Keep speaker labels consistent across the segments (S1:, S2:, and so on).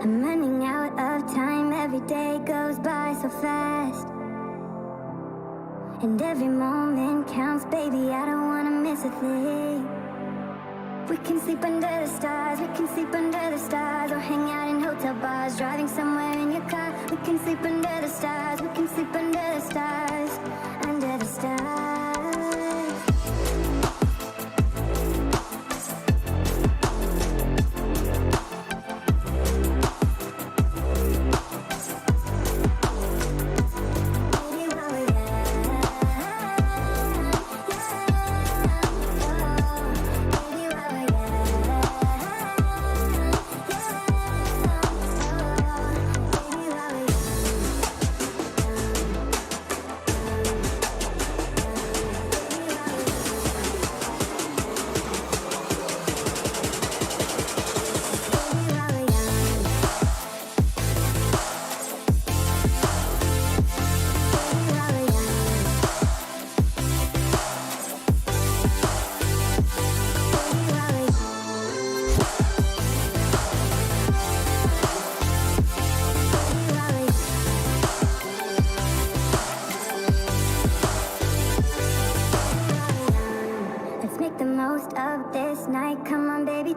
S1: I'm running out of time, every day goes by so fast. And every moment counts, baby, I don't wanna miss a thing. We can sleep under the stars, we can sleep under the stars, or hang out in hotel bars, driving somewhere in your car. We can sleep under the stars, we can sleep under the stars, under the stars.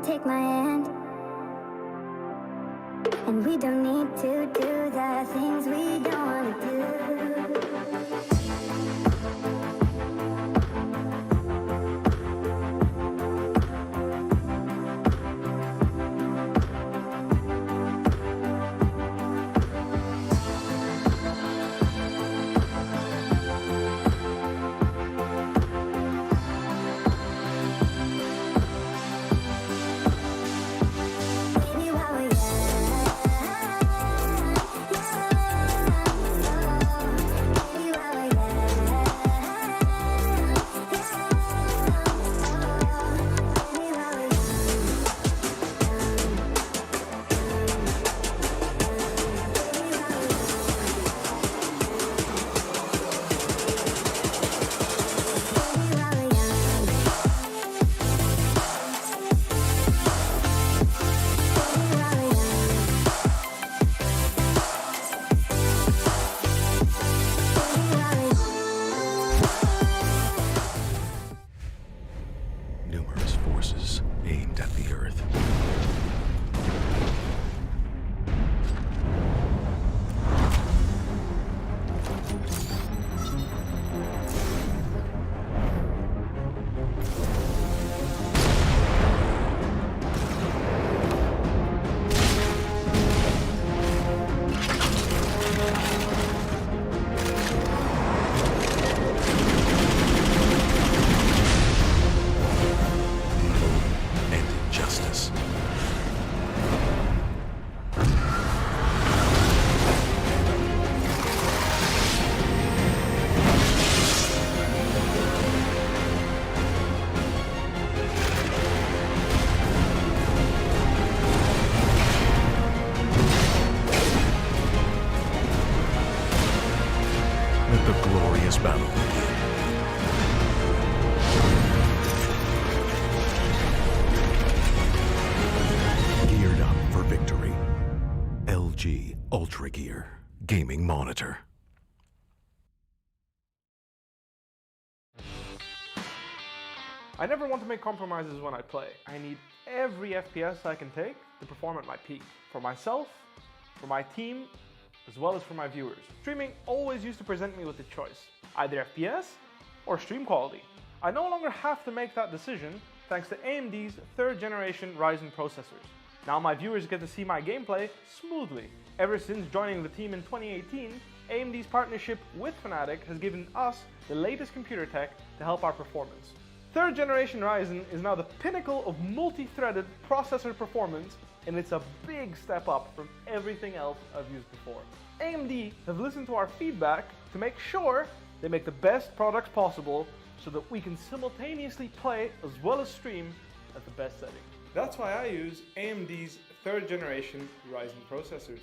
S1: Take my hand, and we don't need to do the things we don't want to do.
S2: Ultragear gaming monitor.
S3: I never want to make compromises when I play. I need every FPS I can take to perform at my peak. For myself, for my team, as well as for my viewers. Streaming always used to present me with a choice, either FPS or stream quality. I no longer have to make that decision thanks to AMD's 3rd generation Ryzen processors. Now my viewers get to see my gameplay smoothly. Ever since joining the team in 2018, AMD's partnership with Fnatic has given us the latest computer tech to help our performance. 3rd generation Ryzen is now the pinnacle of multi-threaded processor performance, and it's a big step up from everything else I've used before. AMD have listened to our feedback to make sure they make the best products possible so that we can simultaneously play as well as stream at the best setting. That's why I use AMD's 3rd generation Ryzen processors.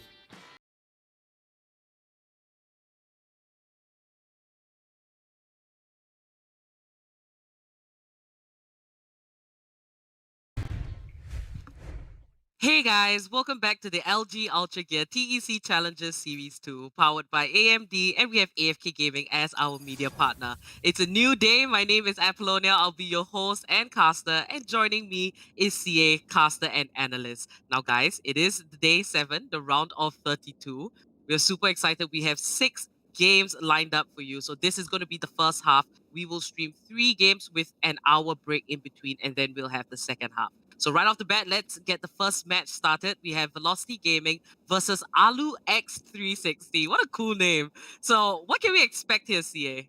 S4: Hey guys, welcome back to the LG Ultragear TEC Challenges Series 2, powered by AMD, and we have AFK Gaming as our media partner. It's a new day. My name is Apollonia. I'll be your host and caster, and joining me is CA, caster and analyst. Now, guys, it is day 7, the round of 32. We're super excited. We have 6 games lined up for you. So this is going to be the first half. We will stream 3 games with an hour break in between, and then we'll have the second half. So right off the bat, let's get the first match started. We have Velocity Gaming versus Aloo X360. What a cool name. So what can we expect here, CA?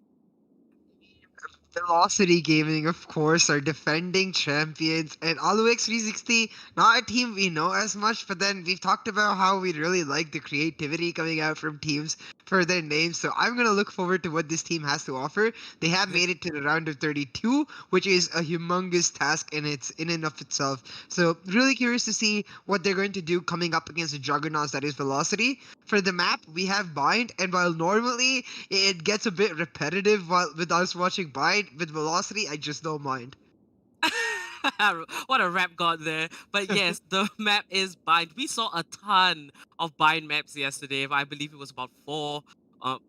S5: Velocity Gaming, of course, are defending champions, and Aloo X360, not a team we know as much, but then we've talked about how we really like the creativity coming out from teams for their names, so I'm going to look forward to what this team has to offer. They have made it to the round of 32, which is a humongous task in and of itself, so really curious to see what they're going to do coming up against the juggernauts that is Velocity. For the map, we have Bind, and while normally it gets a bit repetitive with us watching Bind, with Velocity, I just don't mind.
S4: What a rap god there. But yes, the map is Bind. We saw a ton of Bind maps yesterday. I believe it was about 4,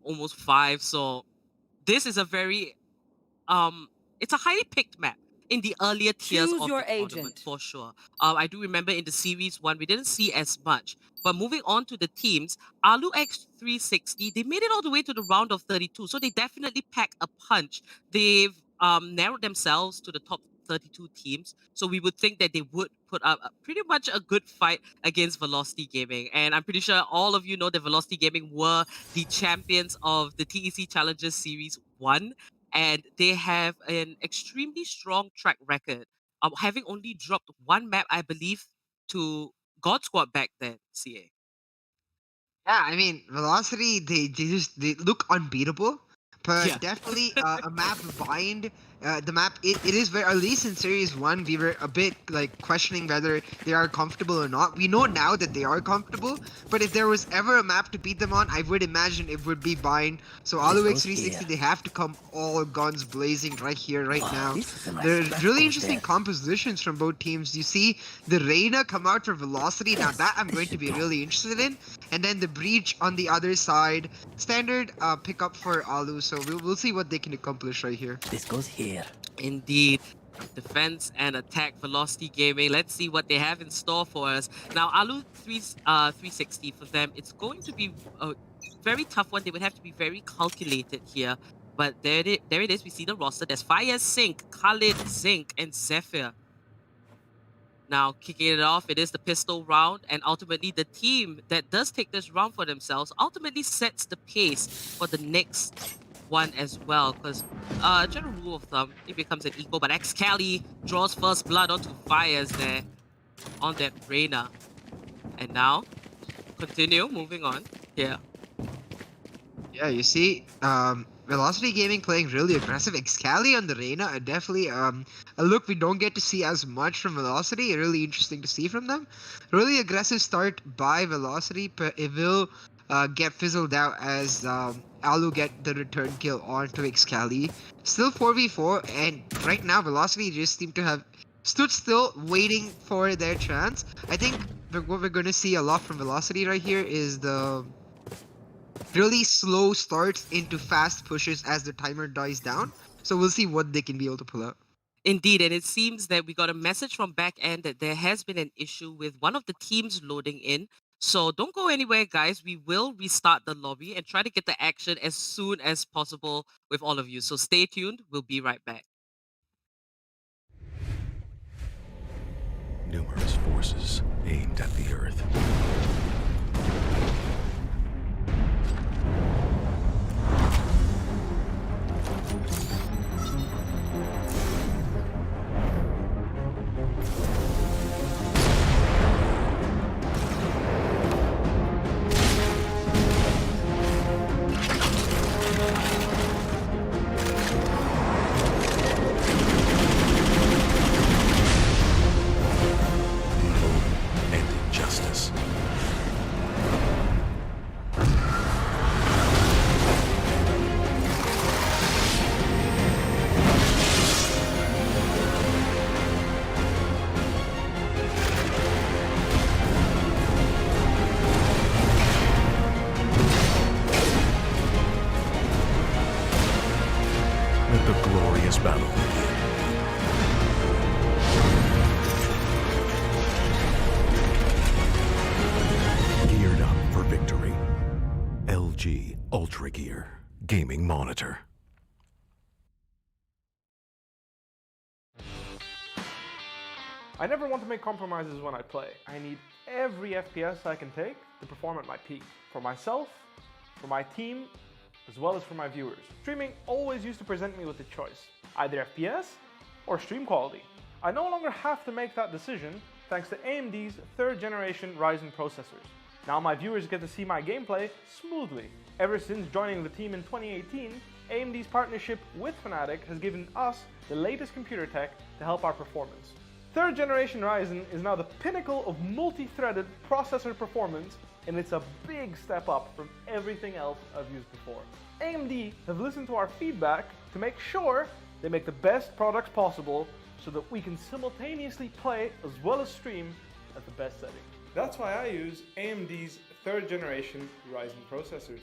S4: almost 5. So this is a very it's a highly picked map in the earlier tiers
S6: Choose
S4: of
S6: your
S4: the tournament
S6: agent.
S4: for sure. I do remember in the series 1 we didn't see as much, but moving on to the teams, Aloo X360, they made it all the way to the round of 32, so they definitely pack a punch. They've narrowed themselves to the top 32 teams, so we would think that they would put up pretty much a good fight against Velocity Gaming. And I'm pretty sure all of you know that Velocity Gaming were the champions of the TEC Challenges Series 1, and they have an extremely strong track record of having only dropped 1 map, I believe, to God Squad back then, CA.
S5: Yeah, I mean, Velocity, they look unbeatable,
S4: Yeah.
S5: but definitely a map Bind. The map, it is very, at least in Series 1, we were a bit like questioning whether they are comfortable or not. We know now that they are comfortable, but if there was ever a map to beat them on, I would imagine it would be Bind. So Aloo X360, they have to come all guns blazing right here, right now. There's really interesting compositions from both teams. You see the Reyna come out for Velocity. Now that I'm going to be really interested in. And then the Breach on the other side. Standard pickup for Aloo, so we'll see what they can accomplish right here.
S6: This goes here.
S4: Indeed. Defense and attack Velocity Gaming. Let's see what they have in store for us. Now, Aloo 360 for them, it's going to be a very tough one. They would have to be very calculated here. But there it is. We see the roster. There's Fire, Sync, Khalid, Zinc, and Zephyr. Now, kicking it off, it is the pistol round, and ultimately the team that does take this round for themselves ultimately sets the pace for the next one as well, because general rule of thumb, it becomes an equal, but Exceeli draws first blood onto Fires there on that Reyna. And now, continue, moving on here.
S5: Yeah, you see, Velocity Gaming playing really aggressive. Exceeli on the Reyna are definitely a look we don't get to see as much from Velocity. Really interesting to see from them. Really aggressive start by Velocity, but it will get fizzled out as Aloo get the return kill onto Exceeli. Still 4v4, and right now Velocity just seem to have stood still waiting for their chance. I think what we're going to see a lot from Velocity right here is the really slow starts into fast pushes as the timer dies down. So we'll see what they can be able to pull out.
S4: Indeed, and it seems that we got a message from back end that there has been an issue with one of the teams loading in. So don't go anywhere, guys. We will restart the lobby and try to get the action as soon as possible with all of you. So stay tuned. We'll be right back.
S2: Numerous forces aimed at the Earth. And injustice. LG Ultragear gaming monitor.
S3: I never want to make compromises when I play. I need every FPS I can take to perform at my peak. For myself, for my team, as well as for my viewers. Streaming always used to present me with a choice, either FPS or stream quality. I no longer have to make that decision thanks to AMD's 3rd generation Ryzen processors. Now my viewers get to see my gameplay smoothly. Ever since joining the team in 2018, AMD's partnership with Fnatic has given us the latest computer tech to help our performance. 3rd generation Ryzen is now the pinnacle of multi-threaded processor performance, and it's a big step up from everything else I've used before. AMD have listened to our feedback to make sure they make the best products possible so that we can simultaneously play as well as stream at the best setting. That's why I use AMD's 3rd generation Ryzen processors.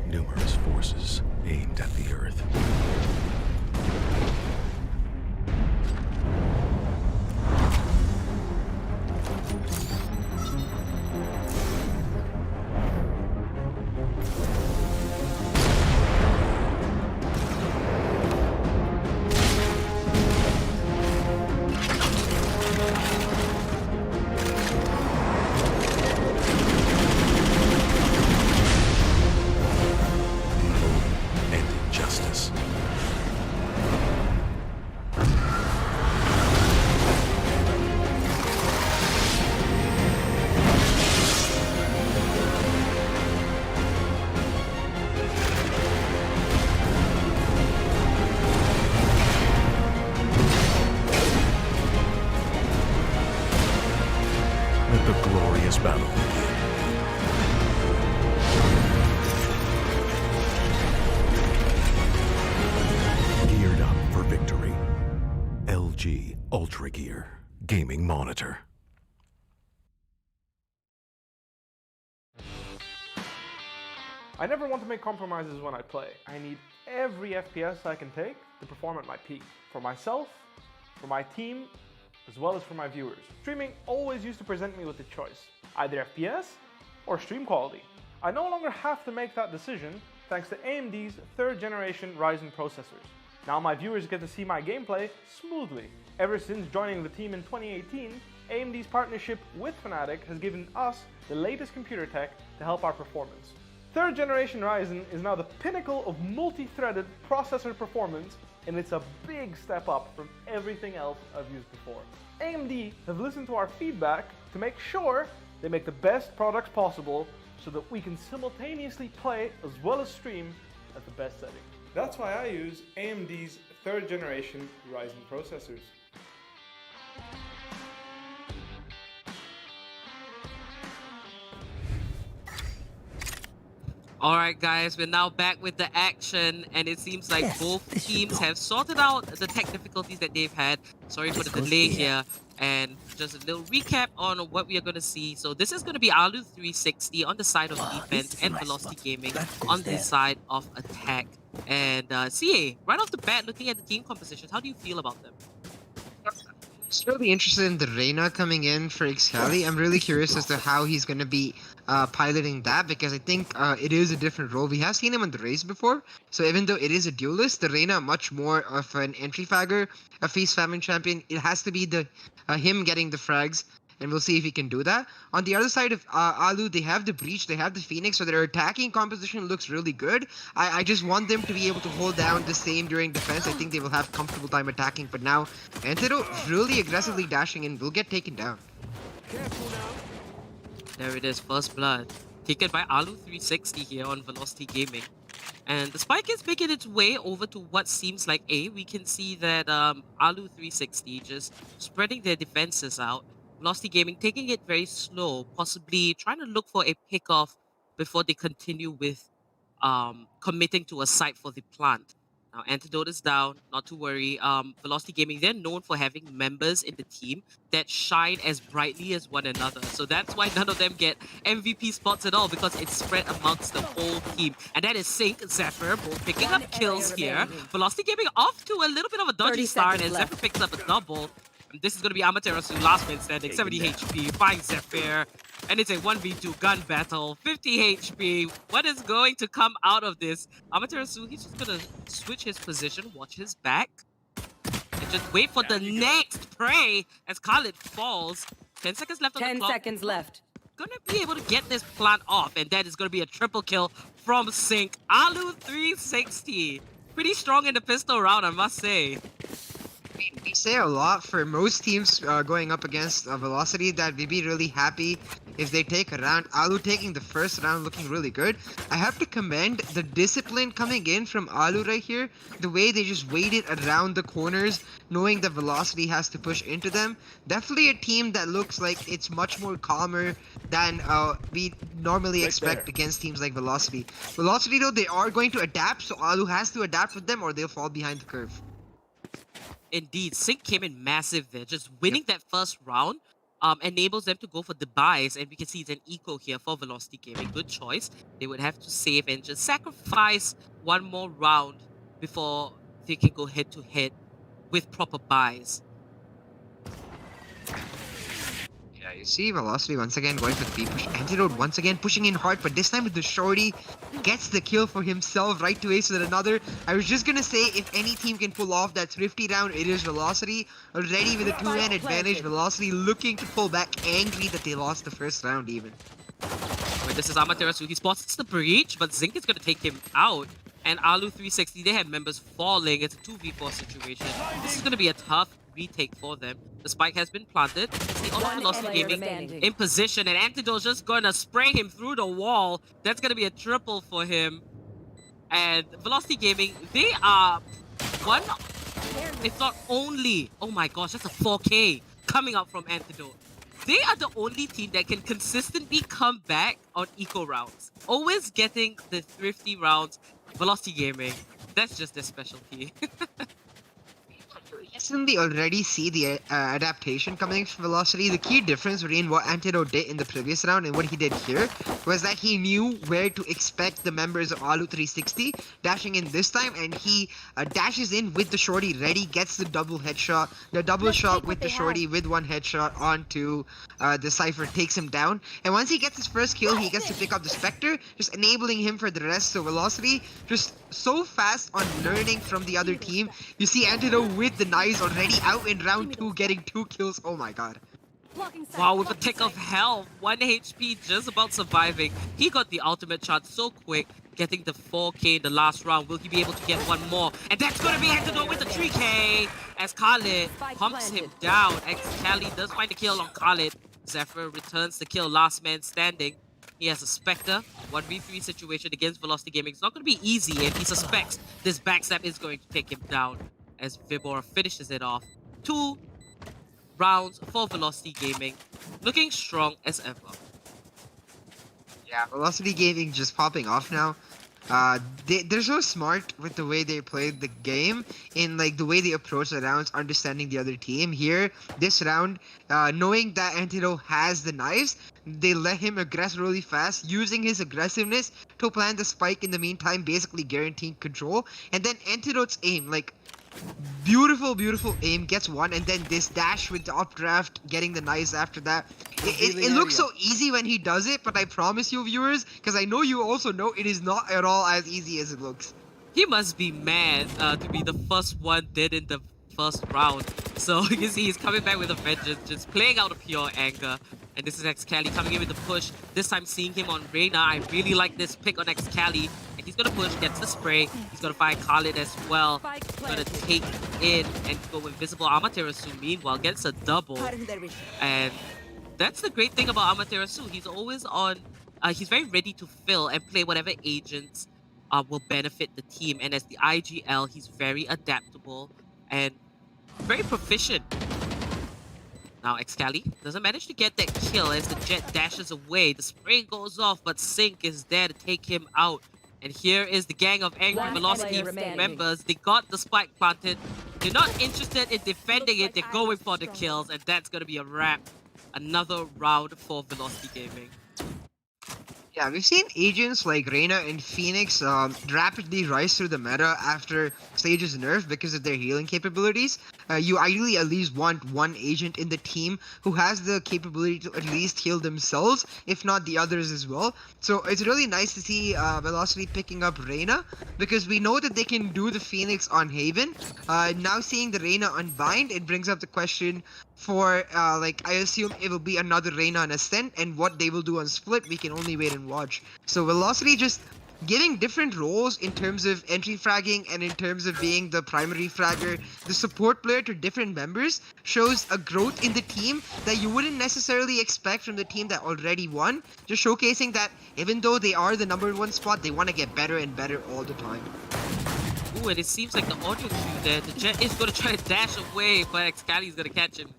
S2: Numerous forces aimed at the Earth. And injustice. Let the glorious battle begin. Geared up for victory. LG Ultragear gaming monitor.
S3: I never want to make compromises when I play. I need every FPS I can take to perform at my peak. For myself, for my team, as well as for my viewers. Streaming always used to present me with a choice, either FPS or stream quality. I no longer have to make that decision thanks to AMD's 3rd generation Ryzen processors. Now my viewers get to see my gameplay smoothly. Ever since joining the team in 2018, AMD's partnership with Fnatic has given us the latest computer tech to help our performance. 3rd generation Ryzen is now the pinnacle of multi-threaded processor performance, and it's a big step up from everything else I've used before. AMD have listened to our feedback to make sure they make the best products possible so that we can simultaneously play as well as stream at the best setting. That's why I use AMD's 3rd generation Ryzen processors.
S4: Alright guys, we're now back with the action, and it seems like both teams have sorted out the tech difficulties that they've had. Sorry for the delay here, and just a little recap on what we are going to see. So this is going to be Aloo 360 on the side of defense and Velocity Gaming on the side of attack. And CA, right off the bat, looking at the team compositions, how do you feel about them?
S5: Just really interested in the Reyna coming in for Exceeli. I'm really curious as to how he's going to be piloting that, because I think it is a different role. We have seen him on the race before, so even though it is a duelist, the Reyna much more of an entry fragger, a feast famine champion. It has to be the him getting the frags, and we'll see if he can do that. On the other side of Aloo, they have the Breach, they have the Phoenix, so their attacking composition looks really good. I just want them to be able to hold down the same during defense. I think they will have comfortable time attacking, but now Antidote really aggressively dashing in will get taken down.
S4: There it is, first blood. Taken by Aloo 360 here on Velocity Gaming. And the spike is making its way over to what seems like A. We can see that Aloo 360 just spreading their defenses out. Velocity Gaming taking it very slow, possibly trying to look for a pick-off before they continue with committing to a site for the plant. Now, Antidote is down, not to worry. Velocity Gaming, they're known for having members in the team that shine as brightly as one another. So that's why none of them get MVP spots at all, because it's spread amongst the whole team. And that is Sync, Zephyr, both picking up kills here. Velocity Gaming off to a little bit of a dodgy start, and Zephyr picks up a double. And this is going to be Amaterasu, last man standing, 70 HP, finds Zephyr. And it's a 1v2 gun battle, 50 HP. What is going to come out of this? Amaterasu, he's just going to switch his position, watch his back, and just wait for the next prey as Khalid falls. 10 seconds left on the clock.
S6: 10 seconds left.
S4: Gonna be able to get this plant off, and that is gonna be a triple kill from Sync. Aloo 360. Pretty strong in the pistol round, I must say.
S5: We say a lot for most teams going up against Velocity that we'd be really happy if they take a round. Aloo taking the first round looking really good. I have to commend the discipline coming in from Aloo right here. The way they just waited around the corners, knowing that Velocity has to push into them. Definitely a team that looks like it's much more calmer than we normally expect against teams like Velocity. Velocity though, they are going to adapt, so Aloo has to adapt with them or they'll fall behind the curve.
S4: Indeed, Sync came in massive there. Just winning that first round enables them to go for the buys, and we can see it's an eco here for Velocity Gaming. Good choice. They would have to save and just sacrifice one more round before they can go head to head with proper buys.
S5: Yeah, you see Velocity once again going for the B push. Antidote once again pushing in hard, but this time with the shorty, gets the kill for himself right to ace with another. I was just gonna say, if any team can pull off that thrifty round, it is Velocity. Already with a 2-man advantage, Velocity looking to pull back, angry that they lost the first round even.
S4: Wait, this is Amaterasu. He spots the breach, but Zinc is gonna take him out. And Aloo 360, they have members falling. It's a 2v4 situation. This is gonna be a tough retake for them. The spike has been planted. See all of Velocity Gaming in position, and Antidote's just gonna spray him through the wall. That's gonna be a triple for him. And Velocity Gaming, they are one, if not only, oh my gosh, that's a 4K coming out from Antidote. They are the only team that can consistently come back on eco rounds. Always getting the thrifty rounds. Velocity Gaming, that's just their specialty.
S5: Recently already see the adaptation coming from Velocity. The key difference between what Antidote did in the previous round and what he did here was that he knew where to expect the members of Aloo 360 dashing in this time, and he dashes in with the shorty ready, gets the double headshot, the double shot with the shorty with one headshot onto the Cypher, takes him down. And once he gets his first kill, he gets to pick up the Spectre, just enabling him for the rest. So Velocity just so fast on learning from the other team. You see Antidote with the knives already out in round 2, getting 2 kills. Oh my god.
S4: Wow, with a tick of hell, 1 HP just about surviving. He got the ultimate shot so quick, getting the 4K in the last round. Will he be able to get one more? And that's gonna be Antidote with the 3K as Khalid pumps him down. Exceeli does find the kill on Khalid. Zephyr returns the kill, last man standing. He has a Spectre, 1v3 situation against Velocity Gaming. It's not going to be easy, and he suspects this backstab is going to take him down as Vibor finishes it off. 2 rounds for Velocity Gaming, looking strong as ever.
S5: Yeah, Velocity Gaming just popping off now. They're so smart with the way they played the game, in like the way they approach the rounds, understanding the other team. Here, this round, knowing that Antidote has the knives, they let him aggress really fast, using his aggressiveness to plant the spike in the meantime, basically guaranteeing control. And then Antidote's aim, like, beautiful aim, gets one, and then this dash with the updraft, getting the knives after that. It looks so easy when he does it, but I promise you, viewers, because I know you also know, it is not at all as easy as it looks.
S4: He must be mad to be the first one dead in the first round. So you can see he's coming back with a vengeance, just playing out of pure anger. And this is Exceeli coming in with the push. This time seeing him on Reyna. I really like this pick on Exceeli. And he's gonna push, gets the spray. He's gonna find Khalid as well. Gonna take in and go invisible. Amaterasu meanwhile gets a double. And that's the great thing about Amaterasu. He's always on, he's very ready to fill and play whatever agents will benefit the team. And as the IGL, he's very adaptable and very proficient. Now Exceeli doesn't manage to get that kill as the jet dashes away. The spray goes off, but Sync is there to take him out. And here is the gang of angry
S6: One
S4: Velocity
S6: player remaining.
S4: members. They got the spike planted. They're not interested in defending it. They're going for the kills, and that's going to be a wrap. Another round for Velocity Gaming.
S5: Yeah, we've seen agents like Reyna and Phoenix rapidly rise through the meta after Sage's nerf because of their healing capabilities. You ideally at least want one agent in the team who has the capability to at least heal themselves, if not the others as well. So it's really nice to see Velocity picking up Reyna because we know that they can do the Phoenix on Haven. Now seeing the Reyna unbind, it brings up the question for like I assume it will be another Reyna on Ascent, and what they will do on Split we can only wait and watch. So Velocity just giving different roles in terms of entry fragging and in terms of being the primary fragger, the support player to different members, shows a growth in the team that you wouldn't necessarily expect from the team that already won. Just showcasing that even though they are the #1 spot, they want to get better and better all the time.
S4: Ooh, and it seems like the audio cue there. The Jet is going to try to dash away, but Exceeli is going to catch him.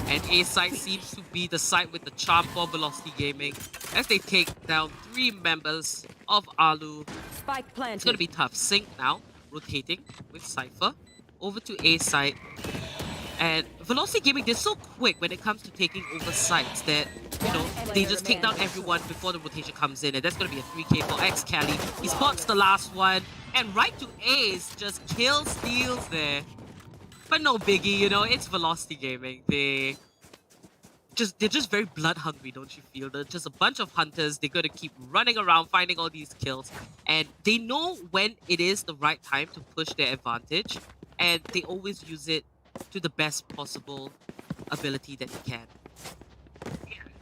S4: And A side seems to be the side with the charm for Velocity Gaming as they take down 3 members of Aloo.
S6: Spike planted.
S4: It's going to be tough. Sync now, rotating with Cypher over to A side. And Velocity Gaming, they're so quick when it comes to taking over sites that, you know, they just take down everyone before the rotation comes in. And that's going to be a 3K for Exceeli. He spots the last one. And right to Ace, just kill steals there. But no biggie, you know, it's Velocity Gaming. They're just very blood hungry, don't you feel? They're just a bunch of hunters. They're gonna keep running around, finding all these kills. And they know when it is the right time to push their advantage. And they always use it to the best possible ability that they can.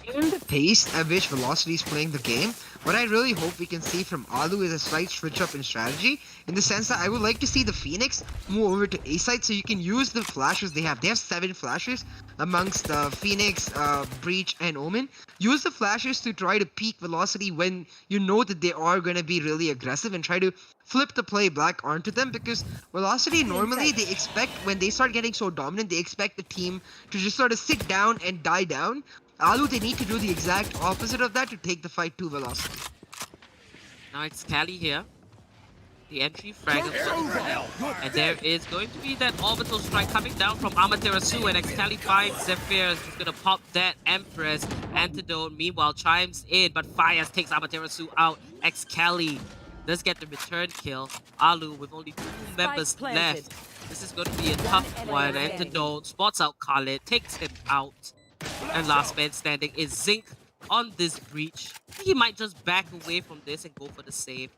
S5: Given the pace at which Velocity is playing the game, what I really hope we can see from Aloo is a slight switch up in strategy, in the sense that I would like to see the Phoenix move over to A side so you can use the flashes they have. They have 7 flashes amongst Phoenix, Breach, and Omen. Use the flashes to try to peak Velocity when you know that they are going to be really aggressive, and try to flip the play back onto them, because Velocity normally they expect, when they start getting so dominant, they expect the team to just sort of sit down and die down. Aloo, they need to do the exact opposite of that to take the fight to Velocity.
S4: Now it's Cali here. The entry frag of and there is going to be that orbital strike coming down from Amaterasu, and Exceeli finds Zephyr. He's gonna pop that Empress antidote. Meanwhile, chimes in, but Fires takes Amaterasu out. Exceeli does get the return kill. Aloo with only 2 members left. This is going to be a tough one. Antidote spots out Khalid, takes him out. And last man standing is Zinc on this breach. He might just back away from this and go for the save.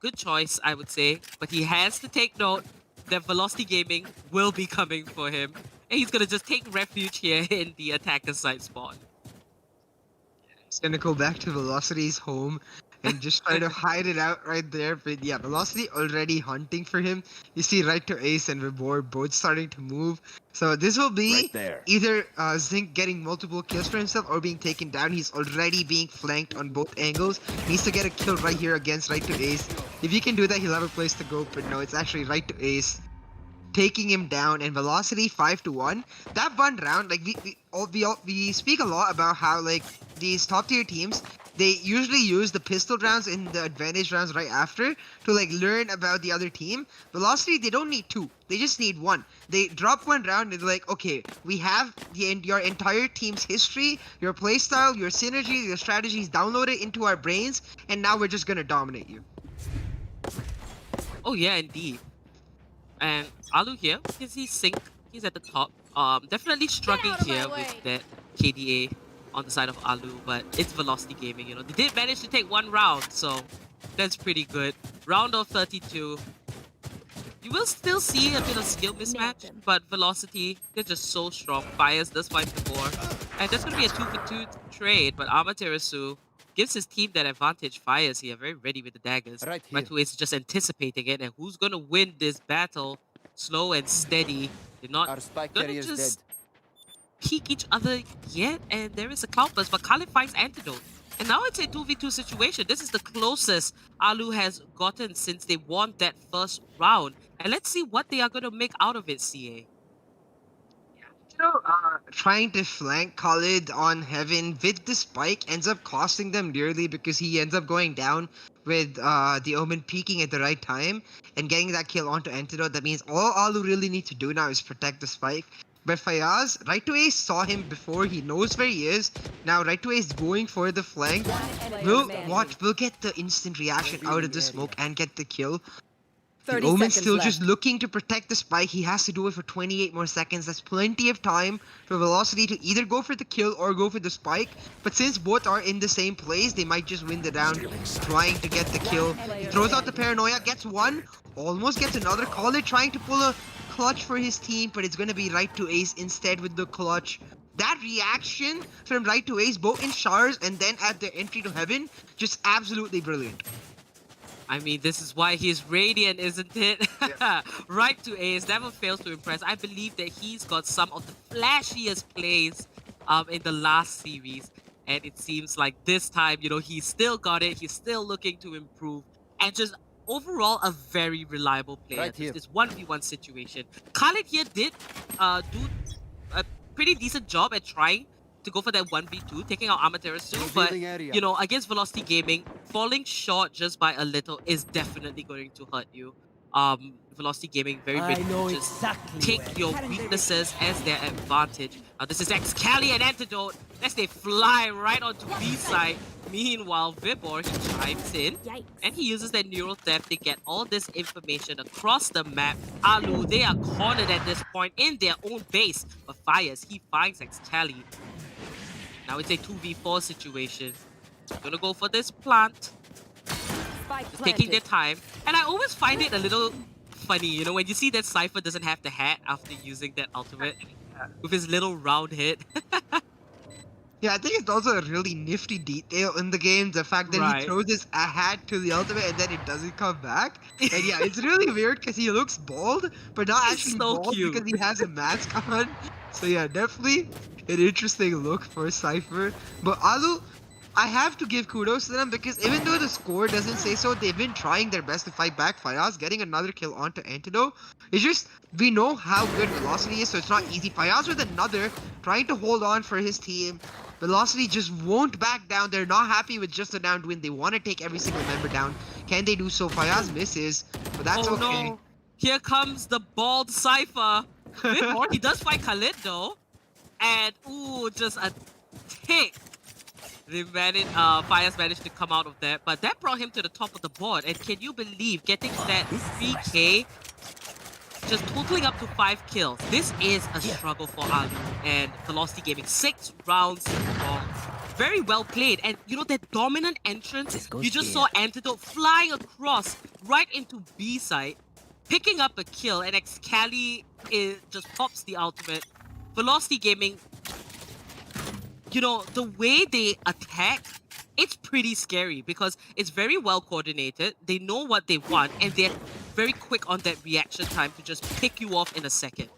S4: Good choice, I would say. But he has to take note that Velocity Gaming will be coming for him. And he's going to just take refuge here in the attacker side spot.
S5: He's gonna go back to Velocity's home and just try to hide it out right there. But yeah, Velocity already hunting for him. You see right to Ace and Rebor both starting to move. So this will be either Zinc getting multiple kills for himself or being taken down. He's already being flanked on both angles. Needs to get a kill right here against right to Ace. If he can do that, he'll have a place to go. But no, it's actually right to Ace taking him down, and Velocity 5-1. That one round, like we speak a lot about how like these top tier teams, they usually use the pistol rounds in the advantage rounds right after to like learn about the other team. Velocity, they don't need 2. They just need 1. They drop 1 round and they're like, okay, we have your entire team's history, your playstyle, your synergy, your strategies downloaded into our brains, and now we're just gonna dominate you.
S4: Oh yeah, indeed. And Aloo here, you can see Sync, he's at the top. Definitely struggling here with that KDA on the side of Aloo, but it's Velocity Gaming, you know. They did manage to take 1 round, so that's pretty good. Round of 32. You will still see a bit of skill mismatch, but Velocity, they're just so strong. Fires does fight before. And that's going to be a 2-for-2 trade, but Amaterasu gives his team that advantage. Fires here, very ready with the daggers. Right is just anticipating it, and who's going to win this battle? Slow and steady. They're not going to just peek each other yet, and there is a cloud burst, but Khalid finds antidote. And now it's a 2v2 situation. This is the closest Aloo has gotten since they won that first round. And let's see what they are going to make out of it, CA.
S5: Trying to flank Khalid on Heaven with the spike ends up costing them dearly because he ends up going down with the Omen peeking at the right time and getting that kill onto Antidote. That means all Aloo really needs to do now is protect the spike. But Fayaz, right to Ace saw him before. He knows where he is. Now right to Ace going for the flank. We'll get the instant reaction out of the smoke and get the kill. The
S6: 30
S5: Omen's
S6: seconds
S5: still
S6: left.
S5: just looking to protect the spike. He has to do it for 28 more seconds. That's plenty of time for Velocity to either go for the kill or go for the spike. But since both are in the same place, they might just win the round trying to get the kill. He throws out the paranoia, gets one, almost gets another. Khalid trying to pull a clutch for his team, but it's going to be right to Ace instead with the clutch. That reaction from right to Ace, both in showers and then at the entry to Heaven, just absolutely brilliant.
S4: I mean, this is why he's Radeon, isn't it?
S5: Yeah.
S4: Right to Ace, never fails to impress. I believe that he's got some of the flashiest plays in the last series. And it seems like this time, you know, he's still got it. He's still looking to improve. And just overall, a very reliable player.
S7: Right here.
S4: This 1v1 situation. Khalid here did do a pretty decent job at trying to go for that 1v2, taking out Amaterasu, but,
S7: Revealing area.
S4: you know, against Velocity Gaming, falling short just by a little is definitely going to hurt you. Velocity Gaming very ready to just take your weaknesses as their advantage. Now this is Exceeli and Antidote as they fly right onto B side. Meanwhile, Vibor, he chimes in and he uses that neural theft to get all this information across the map. Aloo, they are cornered at this point in their own base, but Fires, he finds Exceeli. Now it's a 2v4 situation. Gonna go for this plant. Just taking their time. And I always find it a little funny, you know, when you see that Cypher doesn't have the hat after using that ultimate with his little round head.
S5: Yeah, I think it's also a really nifty detail in the game, the fact that he throws his hat to the ultimate and then it doesn't come back. And yeah, it's really weird because he looks bald, but not actually
S4: so
S5: bald
S4: cute.
S5: because he has a mask on. So yeah, definitely an interesting look for Cypher. But Aloo, I have to give kudos to them because even though the score doesn't say so, they've been trying their best to fight back. Fayaz getting another kill onto Antidote. It's just, we know how good Velocity is, so it's not easy. Fayaz with another, trying to hold on for his team. Velocity just won't back down. They're not happy with just a downed win. They want to take every single member down. Can they do so? Fayaz misses, but that's okay.
S4: No. Here comes the bald Cypher. Vibor, he does fight Khalid though. And, ooh, just a tick. Fires managed to come out of that, but that brought him to the top of the board. And can you believe getting that 3k, just totaling up to 5 kills? This is a struggle for Aloo and Velocity Gaming. 6 rounds long. Very well played. And you know, that dominant entrance, you just saw Antidote flying across right into B side, picking up a kill, and Exceeli just pops the ultimate. Velocity Gaming, you know, the way they attack, it's pretty scary because it's very well coordinated. They know what they want and they're very quick on that reaction time to just pick you off in a second.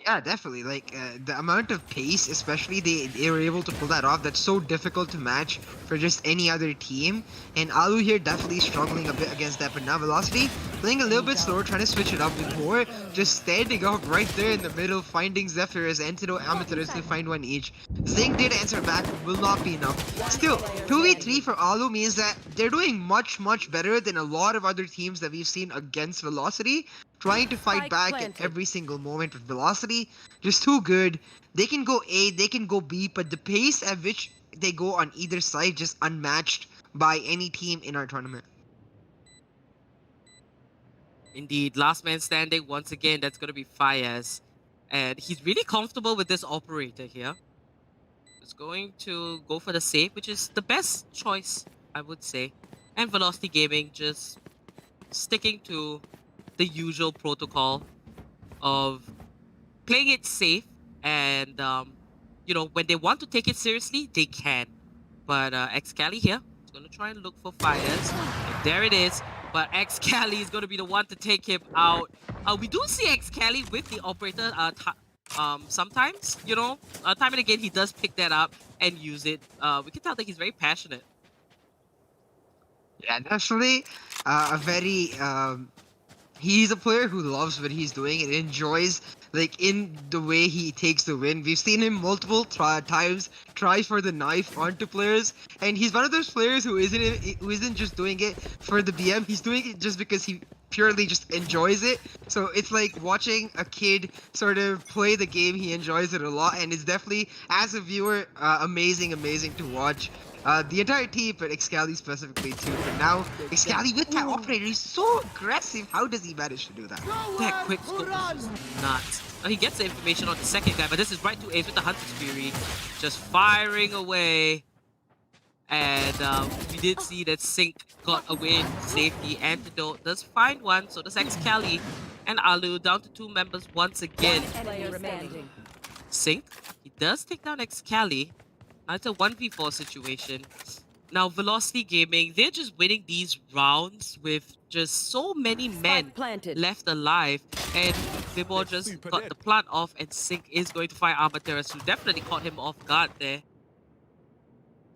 S5: Yeah, definitely. Like, the amount of pace, especially, they were able to pull that off. That's so difficult to match for just any other team. And Aloo here definitely struggling a bit against that. But now Velocity playing a little bit slower, trying to switch it up with more. Just standing up right there in the middle, finding Zephyr as Antidote Amateurs to find one each. Zing did answer back, will not be enough. Still, 2v3 for Aloo means that they're doing much, much better than a lot of other teams that we've seen against Velocity. Trying to fight back at every single moment with Velocity, just too good. They can go A, they can go B, but the pace at which they go on either side just unmatched by any team in our tournament.
S4: Indeed, last man standing once again, that's going to be Fayez. And he's really comfortable with this operator here. He's going to go for the save, which is the best choice, I would say. And Velocity Gaming just sticking to the usual protocol of playing it safe and you know, when they want to take it seriously, they can. But Exceeli here is going to try and look for Fires. And there it is. But Exceeli is going to be the one to take him out. We do see Exceeli with the operator sometimes, you know. Time and again, he does pick that up and use it. We can tell that he's very passionate.
S5: Yeah, definitely a very... he's a player who loves what he's doing and enjoys like in the way he takes the win. We've seen him multiple times try for the knife onto players, and he's one of those players who isn't just doing it for the BM. He's doing it just because he purely just enjoys it. So it's like watching a kid sort of play the game. He enjoys it a lot, and it's definitely, as a viewer, amazing to watch. The entire team, but Exceeli specifically too. But now Exceeli with that operator, he's so aggressive. How does he manage to do that?
S4: That quick scope is nuts. Now he gets the information on the second guy, but this is right to Ace with the Hunter's Fury, just firing away. And we did see that Sync got away in safety. Antidote does find one, so does Exceeli and Aloo, down to 2 members once again. Sync, he does take down Exceeli. Now it's a 1v4 situation. Now Velocity Gaming, they're just winning these rounds with just so many men left alive, and Vibor just got the plant off, and Sync is going to find Amaterasu. Definitely caught him off guard there.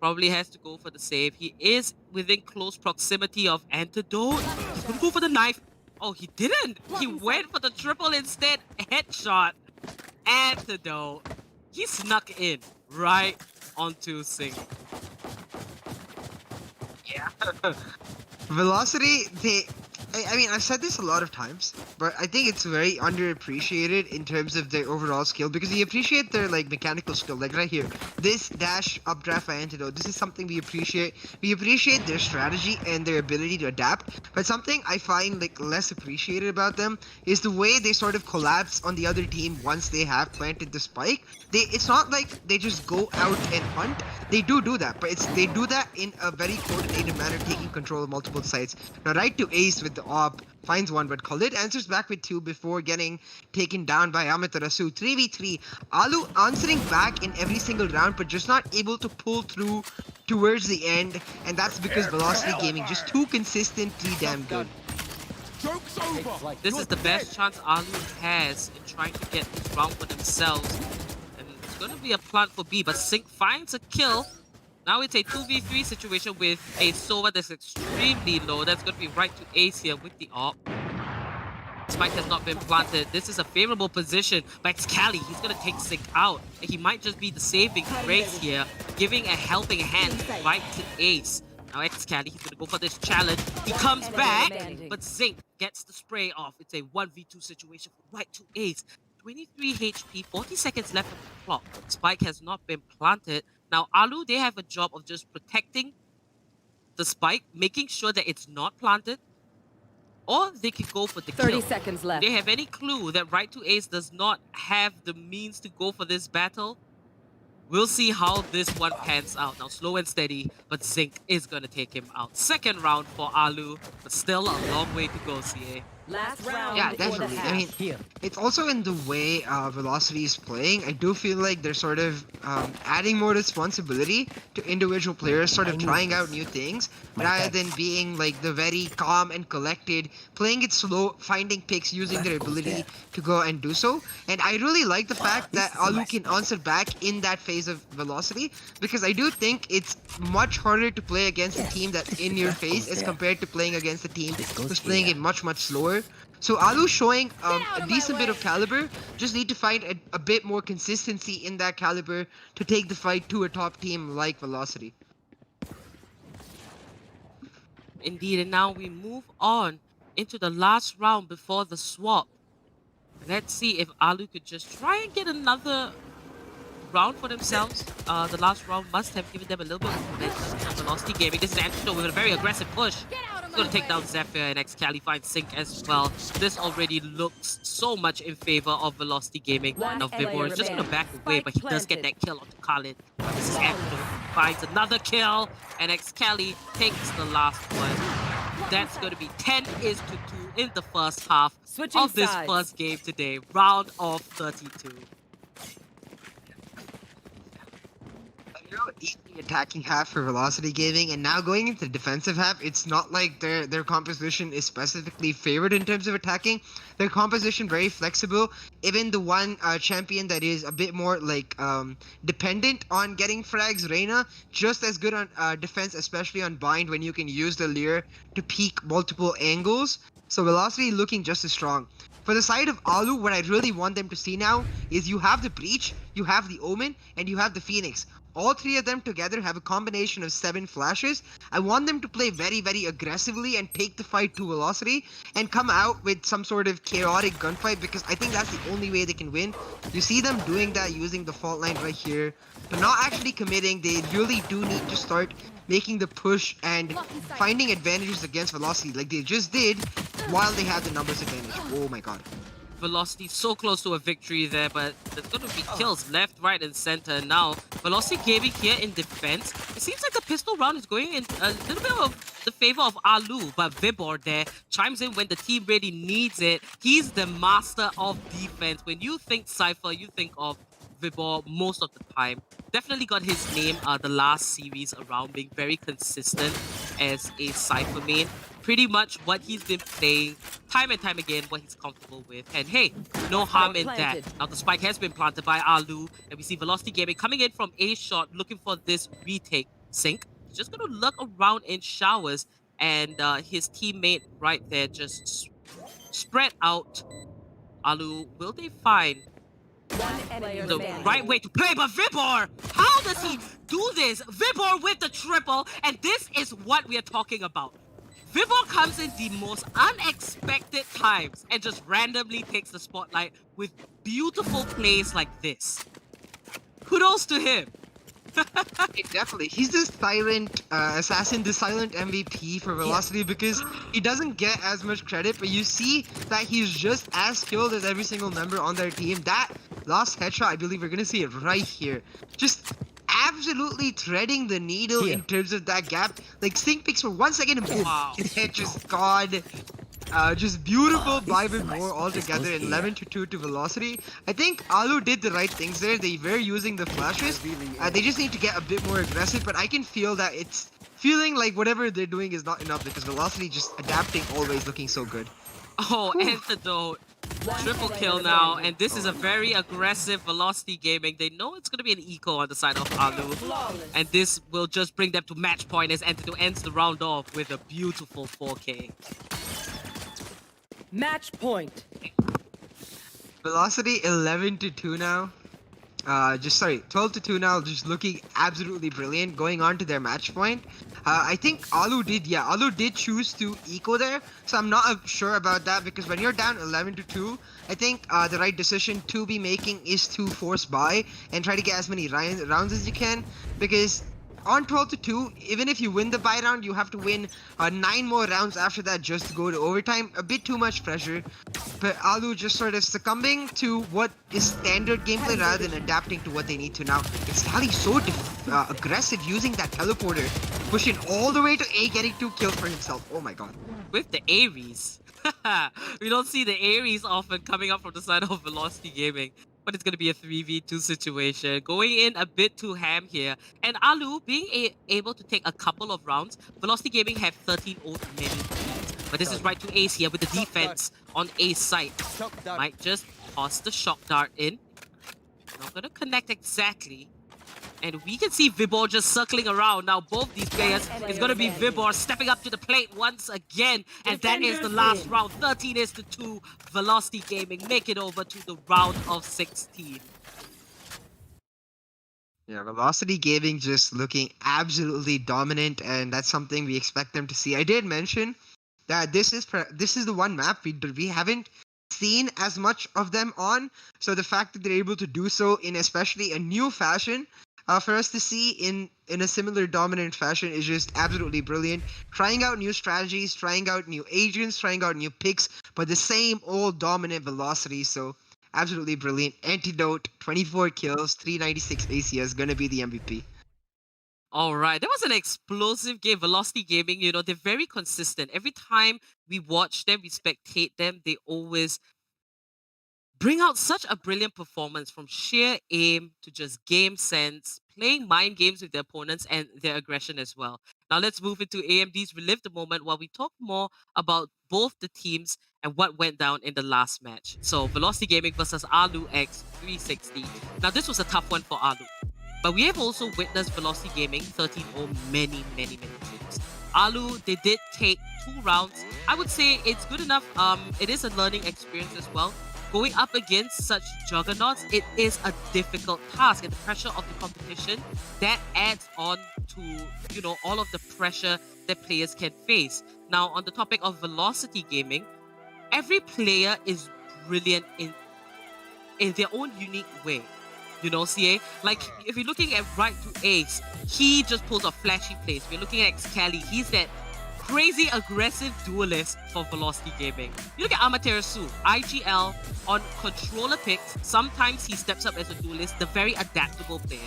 S4: Probably has to go for the save. He is within close proximity of Antidote. He's gonna go for the knife. Oh, he didn't! He went for the triple instead. Headshot. Antidote. He snuck in right onto Sync.
S5: Yeah. Velocity, I mean, I've said this a lot of times, but I think it's very underappreciated in terms of their overall skill, because we appreciate their like mechanical skill, like right here, this dash updraft by Antidote. This is something we appreciate. We appreciate their strategy and their ability to adapt, but something I find like less appreciated about them is the way they sort of collapse on the other team once they have planted the spike. It's not like they just go out and hunt. They do that, but they do that in a very coordinated manner, taking control of multiple sites. Now right to Ace with the op, finds one, but Khalid answers back with 2 before getting taken down by Amaterasu. 3v3. Aloo answering back in every single round, but just not able to pull through towards the end, and that's because Velocity Gaming just too consistently damn good.
S4: This is the best chance Aloo has in trying to get this round for themselves. And it's going to be a plant for B, but Sync finds a kill. Now it's a 2v3 situation with a Sova that's extremely low. That's going to be right to Ace here with the op. Spike has not been planted. This is a favorable position, but Exceeli, he's going to take Sync out. And he might just be the saving grace here, giving a helping hand right to Ace. Now Exceeli, he's going to go for this challenge. He comes back, but Sync gets the spray off. It's a 1v2 situation right to Ace. 23 HP, 40 seconds left on the clock. Spike has not been planted. Now, Aloo, they have a job of just protecting the spike, making sure that it's not planted, or they can go for the kill.
S6: 30 seconds left.
S4: Do they have any clue that right to Ace does not have the means to go for this battle? We'll see how this one pans out. Now, slow and steady, but Sync is going to take him out. Second round for Aloo, but still a long way to go, CA.
S6: Last round.
S5: Yeah, definitely. I mean, it's also in the way Velocity is playing. I do feel like they're sort of adding more responsibility to individual players, sort of trying out new things, rather than being like the very calm and collected, playing it slow, finding picks, using their ability to go and do so. And I really like the fact that Aloo can answer back in that phase of Velocity, because I do think it's much harder to play against a team that's in your face as compared to playing against a team who's playing it much slower. So Aloo showing a decent bit of caliber, just need to find a bit more consistency in that caliber to take the fight to a top team like Velocity.
S4: Indeed, and now we move on into the last round before the swap. Let's see if Aloo could just try and get another round for themselves. The last round must have given them a little bit of momentum. Velocity Gaming, this is Antidote with a very aggressive push. He's going to take down Zephyr, and Exceeli finds Sync as well. This already looks so much in favor of Velocity Gaming. Now Vibor is just going to back away, but he does get that kill onto Khalid. This is Antidote, finds another kill, and Exceeli takes the last one. That's going to be 10-2 in the first half of this first game today. Round of 32.
S5: Easy attacking half for Velocity Gaming, and now going into the defensive half, it's not like their composition is specifically favored in terms of attacking. Their composition very flexible. Even the one champion that is a bit more like dependent on getting frags, Reyna, just as good on defense, especially on bind when you can use the Leer to peek multiple angles. So Velocity looking just as strong. For the side of Aloo, what I really want them to see now is you have the Breach, you have the Omen, and you have the Phoenix. All three of them together have a combination of 7 flashes. I want them to play very, very aggressively and take the fight to velocity and come out with some sort of chaotic gunfight, because I think that's the only way they can win. You see them doing that using the fault line right here, but not actually committing. They really do need to start making the push and finding advantages against velocity like they just did while they had the numbers advantage. Oh my god.
S4: Velocity so close to a victory there, but there's going to be kills left, right, and center. Now, Velocity Gaming here in defense. It seems like the pistol round is going in a little bit of the favor of Aloo, but Vibor there chimes in when the team really needs it. He's the master of defense. When you think Cypher, you think of Vibor most of the time. Definitely got his name the last series around, being very consistent as a Cypher main. Pretty much what he's been playing time and time again, what he's comfortable with. And hey, no harm in that. Now the spike has been planted by Aloo, and we see Velocity Gaming coming in from A shot, looking for this retake. Sync, he's just gonna look around in showers, and his teammate right there just spread out. Aloo, will they find the right way to play? But Vibor, how does he do this? Vibor with the triple, and this is what we are talking about. Vibor comes in the most unexpected times and just randomly takes the spotlight with beautiful plays like this. Kudos to him.
S5: Definitely. He's the silent assassin, the silent MVP for Velocity, because he doesn't get as much credit, but you see that he's just as skilled as every single member on their team. That last headshot, I believe we're going to see it right here. Just absolutely threading the needle in terms of that gap. Like, Sync picks for 1 second and boom, his head just gone. Just beautiful by Vibor altogether, 11-2 to Velocity. I think Aloo did the right things there. They were using the flashes. They just need to get a bit more aggressive, but I can feel that it's feeling like whatever they're doing is not enough, because Velocity just adapting, always looking so good.
S4: Oh, Antidote. Triple kill now, and this is a very aggressive Velocity Gaming. They know it's going to be an eco on the side of Aloo, and this will just bring them to match point as Antidote ends the round off with a beautiful 4K.
S6: Match point.
S5: Velocity 11-2 now. 12-2 now, just looking absolutely brilliant, going on to their match point. I think Aloo did choose to eco there, so I'm not sure about that, because when you're down 11-2, I think the right decision to be making is to force buy and try to get as many rounds as you can, because on 12-2, even if you win the buy round, you have to win 9 more rounds after that just to go to overtime. A bit too much pressure, but Aloo just sort of succumbing to what is standard gameplay rather than adapting to what they need to now. Exceeli so aggressive using that teleporter, pushing all the way to A, getting 2 kills for himself. Oh my god.
S4: With the Ares. We don't see the Ares often coming up from the side of Velocity Gaming. But it's going to be a 3v2 situation. Going in a bit too ham here. And Aloo being able to take a couple of rounds. Velocity Gaming have 13 ult many teams. But this is right to Ace here with the defense on Ace side. Might just toss the shock dart in. Not going to connect exactly. And we can see Vibor just circling around. Now both these players, it's going to be Vibor stepping up to the plate once again. And that is the last round. 13-2. Velocity Gaming make it over to the round of 16.
S5: Yeah, Velocity Gaming just looking absolutely dominant, and that's something we expect them to see. I did mention that this is the one map we haven't seen as much of them on. So the fact that they're able to do so in especially a new fashion, for us to see in a similar dominant fashion, is just absolutely brilliant. Trying out new strategies, trying out new agents, trying out new picks, but the same old dominant Velocity. So absolutely brilliant. Antidote, 24 kills, 396 ACS, gonna be the MVP.
S4: Alright, that was an explosive game. Velocity Gaming, you know, they're very consistent. Every time we watch them, we spectate them, they always bring out such a brilliant performance, from sheer aim to just game sense, playing mind games with their opponents and their aggression as well. Now let's move into AMD's Relive the Moment while we talk more about both the teams and what went down in the last match. So Velocity Gaming versus Aloo X 360. Now this was a tough one for Aloo, but we have also witnessed Velocity Gaming 13-0 many times. Aloo, they did take 2 rounds. I would say it's good enough. It is a learning experience as well. Going up against such juggernauts, it is a difficult task, and the pressure of the competition that adds on to, you know, all of the pressure that players can face. Now, on the topic of velocity gaming, every player is brilliant in their own unique way. You know, CA, like if you're looking at Right to Ace, he just pulls off flashy plays. If you're looking at Exceeli, he's that crazy aggressive duelist for velocity gaming. You look at Amaterasu, IGL on controller picks, sometimes he steps up as a duelist, the very adaptable player.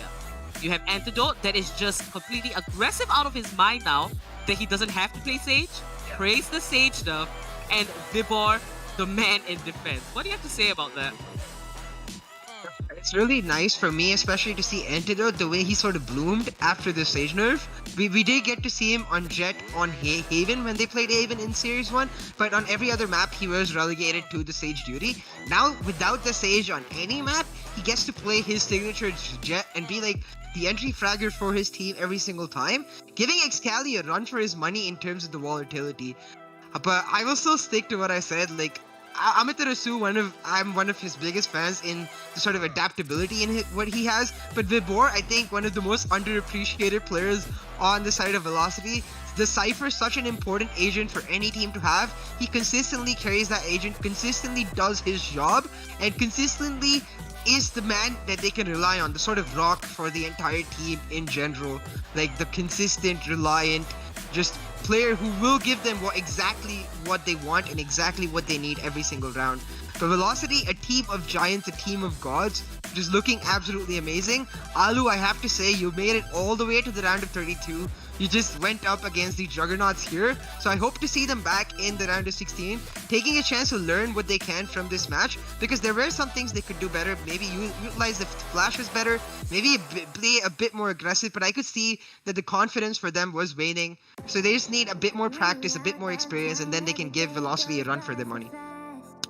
S4: You have Antidote that is just completely aggressive out of his mind now that he doesn't have to play Sage. Praise the Sage nerf. And Vibor, the man in defense. What do you have to say about that?
S5: It's really nice for me, especially to see Antidote, the way he sort of bloomed after the Sage nerf. We did get to see him on Jet on Haven when they played Haven in Series 1, but on every other map he was relegated to the Sage duty. Now, without the Sage on any map, he gets to play his signature Jet and be like the entry fragger for his team every single time, giving Exceeli a run for his money in terms of the volatility. But I will still stick to what I said, like, Amaterasu, I'm one of his biggest fans in the sort of adaptability in what he has. But Vibor, I think one of the most underappreciated players on the side of Velocity. The Cypher is such an important agent for any team to have. He consistently carries that agent, consistently does his job, and consistently is the man that they can rely on, the sort of rock for the entire team in general. Like the consistent, reliant, just player who will give them exactly what they want and exactly what they need every single round. For Velocity, a team of giants, a team of gods, just looking absolutely amazing. Aloo, I have to say, you made it all the way to the round of 32. You just went up against the juggernauts here, so I hope to see them back in the round of 16, taking a chance to learn what they can from this match, because there were some things they could do better. Maybe utilize the flashes better, maybe play a bit more aggressive, but I could see that the confidence for them was waning, so they just need a bit more practice, a bit more experience, and then they can give Velocity a run for their money.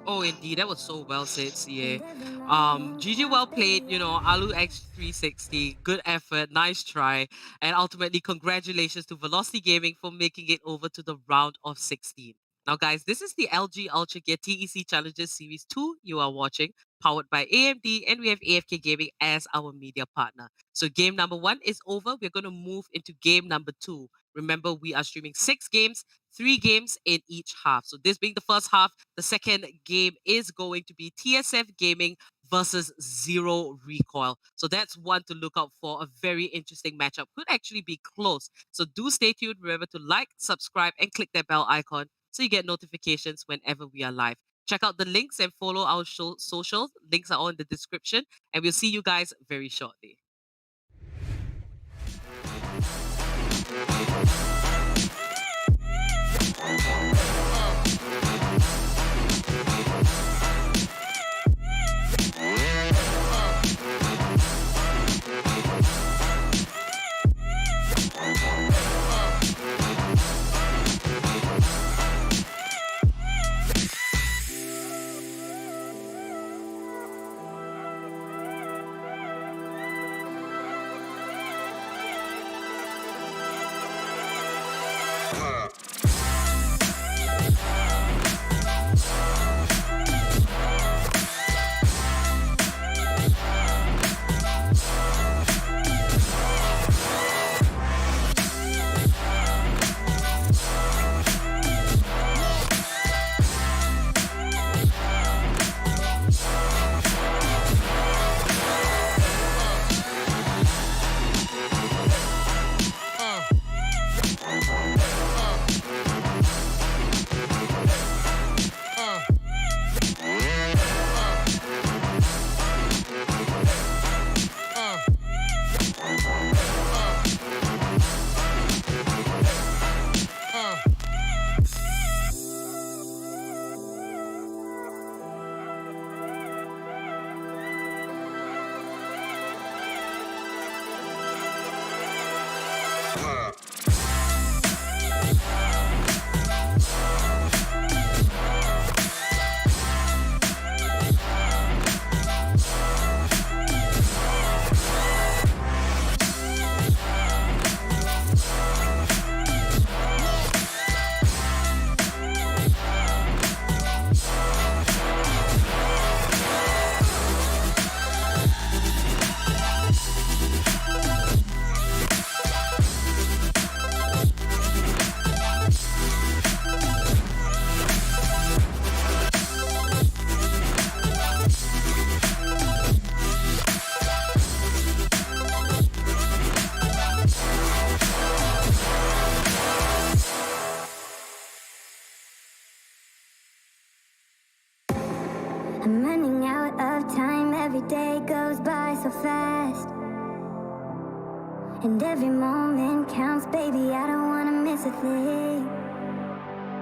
S4: Oh, indeed, that was so well said, CA. GG, well played. You know, Aloo X360, good effort, nice try, and ultimately, congratulations to Velocity Gaming for making it over to the round of 16. Now, guys, this is the LG Ultragear TEC Challenges Series 2 you are watching, powered by AMD, and we have AFK Gaming as our media partner. So, game number 1 is over. We're going to move into game number 2. Remember, we are streaming 6 games, 3 games in each half. So this being the first half, the second game is going to be TSF Gaming versus Zero Recoil. So that's one to look out for. A very interesting matchup. Could actually be close. So do stay tuned. Remember to like, subscribe, and click that bell icon so you get notifications whenever we are live. Check out the links and follow our socials. Links are all in the description. And we'll see you guys very shortly.
S1: I'm running out of time, every day goes by so fast. And every moment counts, baby, I don't wanna miss a thing.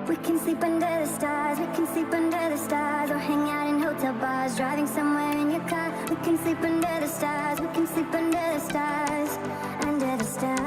S1: We can sleep under the stars, we can sleep under the stars, or hang out in hotel bars, driving somewhere in your car. We can sleep under the stars, we can sleep under the stars, under the stars.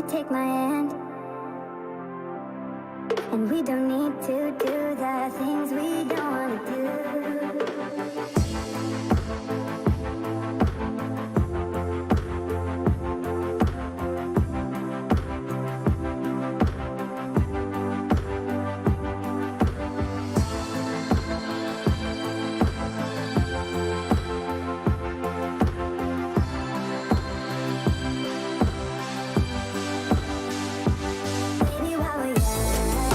S1: Take my hand, and we don't need to do the things we don't want to do. Baby, while we're young,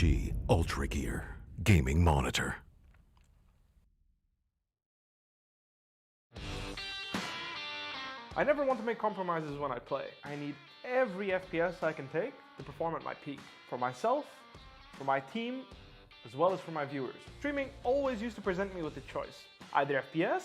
S2: LG Ultragear gaming monitor.
S3: I never want to make compromises when I play. I need every FPS I can take to perform at my peak. For myself, for my team, as well as for my viewers. Streaming always used to present me with a choice, either FPS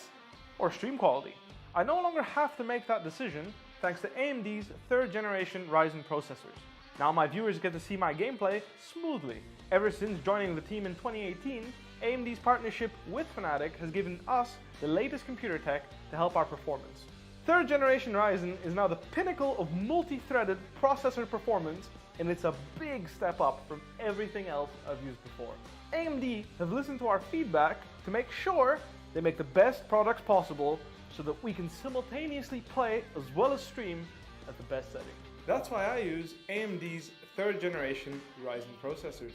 S3: or stream quality. I no longer have to make that decision thanks to AMD's 3rd generation Ryzen processors. Now my viewers get to see my gameplay smoothly. Ever since joining the team in 2018, AMD's partnership with Fnatic has given us the latest computer tech to help our performance. 3rd generation Ryzen is now the pinnacle of multi-threaded processor performance, and it's a big step up from everything else I've used before. AMD have listened to our feedback to make sure they make the best products possible so that we can simultaneously play as well as stream at the best setting. That's why I use AMD's 3rd generation Ryzen processors.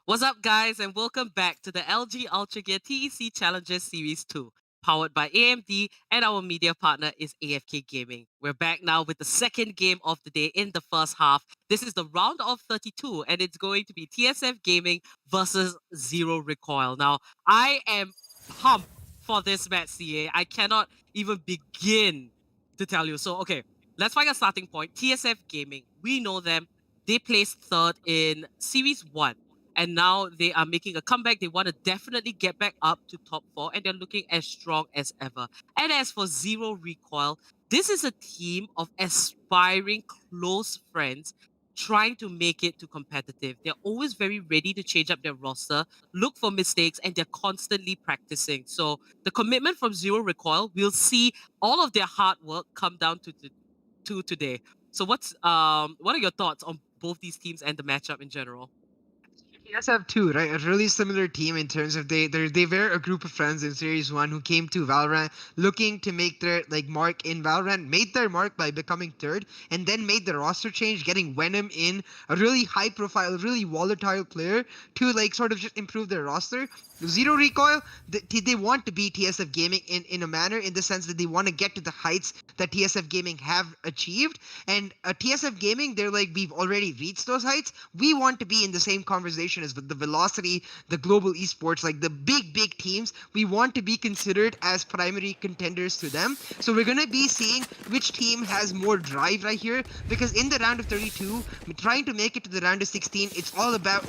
S4: What's up, guys, and welcome back to the LG Ultragear TEC Challenges Series 2, powered by AMD, and our media partner is AFK Gaming. We're back now with the second game of the day in the first half. This is the round of 32, and it's going to be TSF Gaming versus Zero Recoil. Now, I am pumped for this match, CA. I cannot even begin to tell you. So, okay, let's find a starting point. TSF Gaming, we know them. They placed 3rd in Series 1. And now they are making a comeback. They want to definitely get back up to top 4, and they're looking as strong as ever. And as for Zero Recoil, this is a team of aspiring close friends trying to make it to competitive. They're always very ready to change up their roster, look for mistakes, and they're constantly practicing. So the commitment from Zero Recoil, we'll see all of their hard work come down to today. So what are your thoughts on both these teams and the matchup in general?
S5: TSF2, right? A really similar team in terms of they were a group of friends in Series 1 who came to Valorant looking to make their mark in Valorant, made their mark by becoming 3rd, and then made the roster change, getting Venom in, a really high profile, really volatile player to sort of just improve their roster. Zero Recoil, they want to be TSF Gaming in a manner, in the sense that they want to get to the heights that TSF Gaming have achieved. And TSF Gaming, they're like, we've already reached those heights. We want to be in the same conversation as the Velocity, the global esports, like the big teams. We want to be considered as primary contenders to them. So we're going to be seeing which team has more drive right here, because in the round of 32, trying to make it to the round of 16, it's all about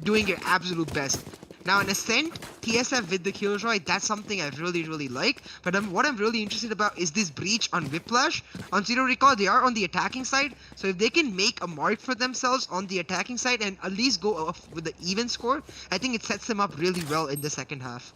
S5: doing your absolute best. Now, in Ascent, TSF with the Killjoy, that's something I really like. But what I'm really interested about is this breach on Whiplash. On Zero Recoil, they are on the attacking side. So if they can make a mark for themselves on the attacking side and at least go off with the even score, I think it sets them up really well in the second half.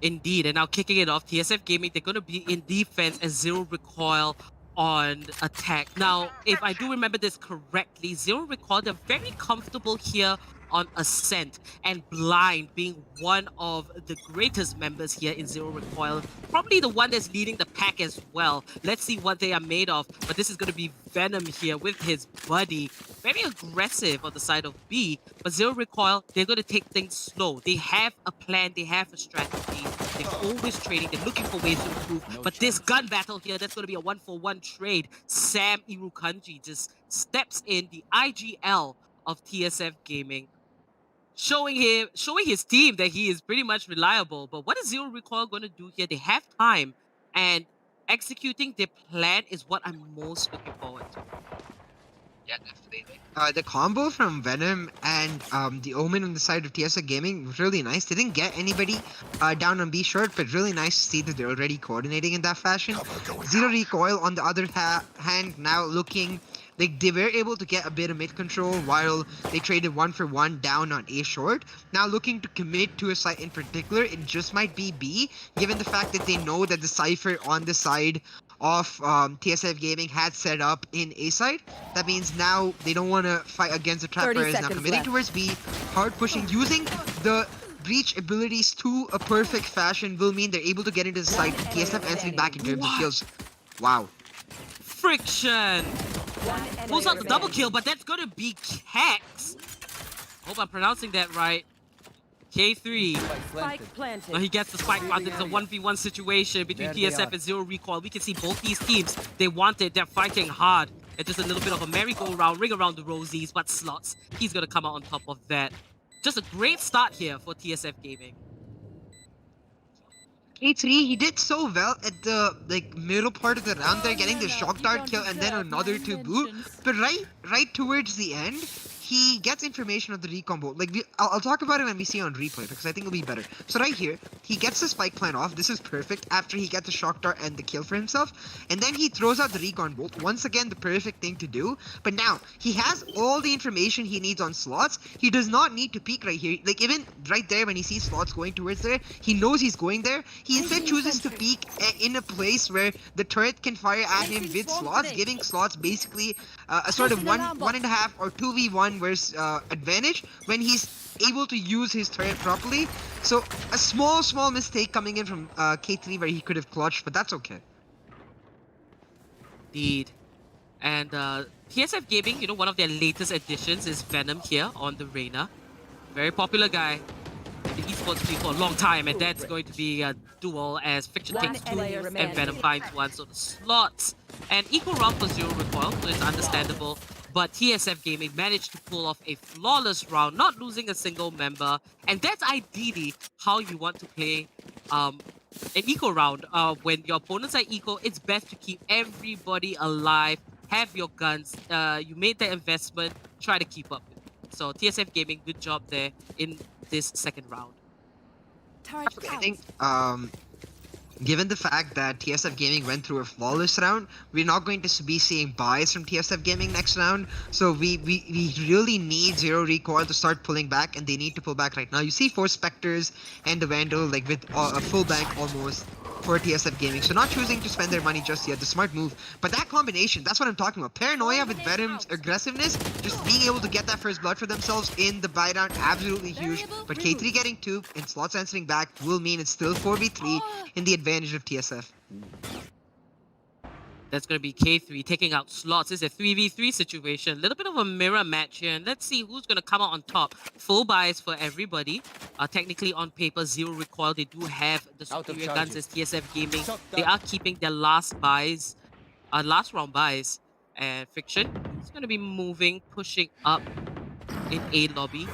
S4: Indeed, and now kicking it off, TSF Gaming, they're going to be in defense as Zero Recoil on attack. Now, if I do remember this correctly, Zero Recoil, they're very comfortable here on Ascent, and Blind being one of the greatest members here in Zero Recoil, probably the one that's leading the pack as well. Let's see what they are made of, but this is going to be Venom here with his buddy. Very aggressive on the side of B, but Zero Recoil, they're going to take things slow. They have a plan, they have a strategy. They're always trading, they're looking for ways to improve. But this gun battle here, that's going to be a 1-for-1 trade. Sam Irukanji just steps in, the IGL of TSF Gaming, showing his team that he is pretty much reliable. But what is Zero Recoil going to do here? They have time, and executing their plan is what I'm most looking forward to.
S5: Yeah, definitely. The combo from Venom and the Omen on the side of TSF Gaming was really nice. They didn't get anybody down on B short, but really nice to see that they're already coordinating in that fashion. Zero Recoil, on the other hand, now looking like they were able to get a bit of mid control while they traded 1-for-1 down on A short. Now looking to commit to a site in particular, it just might be B, given the fact that they know that the Cypher on the side of TSF Gaming had set up in A side. That means now they don't want to fight against the trap, whereas now committing towards B, hard pushing, using the breach abilities to a perfect fashion will mean they're able to get into the site. TSF entering back in terms of kills. Wow.
S4: Friction! Pulls out the double kill, but that's gonna be Kex. Hope I'm pronouncing that right. K3.
S6: Spike planted.
S4: Now he gets the spike planted. It's a 1v1 situation between
S6: There they
S4: TSF
S6: are.
S4: and Zero Recoil. We can see both these teams. They want it. They're fighting hard. It's just a little bit of a merry-go-round, ring around the rosies, but Slots, he's going to come out on top of that. Just a great start here for TSF Gaming.
S5: K3, he did so well at the middle part of the round there, getting the shock dart kill and then another to boot. But right towards the end, he gets information of the recon bolt. I'll talk about it when we see it on replay because I think it'll be better. So right here, he gets the spike plant off. This is perfect after he gets the shock dart and the kill for himself. And then he throws out the recon bolt. Once again, the perfect thing to do. But now, he has all the information he needs on Slots. He does not need to peek right here. Like even right there when he sees Slots going towards there, he knows he's going there. He instead chooses to peek in a place where the turret can fire at him with Slots, giving Slots basically a sort of 1.5 or 2v1 versus advantage when he's able to use his turret properly. So a small mistake coming in from K3 where he could have clutched, but that's okay.
S4: Indeed. And TSF Gaming, you know, one of their latest additions is Venom here on the Reyna. Very popular guy in the esports team for a long time, and that's going to be a duel as Fiction takes 2 and Venom finds 1. So the Slots and equal round for Zero Recoil, so it's understandable. But TSF Gaming managed to pull off a flawless round, not losing a single member. And that's ideally how you want to play an eco round. When your opponents are eco, it's best to keep everybody alive, have your guns. You made the investment, try to keep up with it. So TSF Gaming, good job there in this second round.
S5: I think given the fact that TSF Gaming went through a flawless round, we're not going to be seeing buys from TSF Gaming next round. So we really need Zero Recoil to start pulling back, and they need to pull back right now. You see 4 Spectres and the Vandal like with a full bank almost for TSF Gaming. So not choosing to spend their money just yet, the smart move. But that combination, that's what I'm talking about. Paranoia with Venom's aggressiveness, just being able to get that first blood for themselves in the buy round, absolutely huge. But K3 getting 2 and Slots answering back will mean it's still 4v3 in the advantage of TSF.
S4: That's going to be K3 taking out Slots. It's a 3v3 situation. A little bit of a mirror match here. And let's see who's going to come out on top. Full buys for everybody. Technically, on paper, Zero Recoil, they do have the superior guns as TSF Gaming. They are keeping their last buys, last round buys. And Fiction is going to be moving, pushing up in A lobby.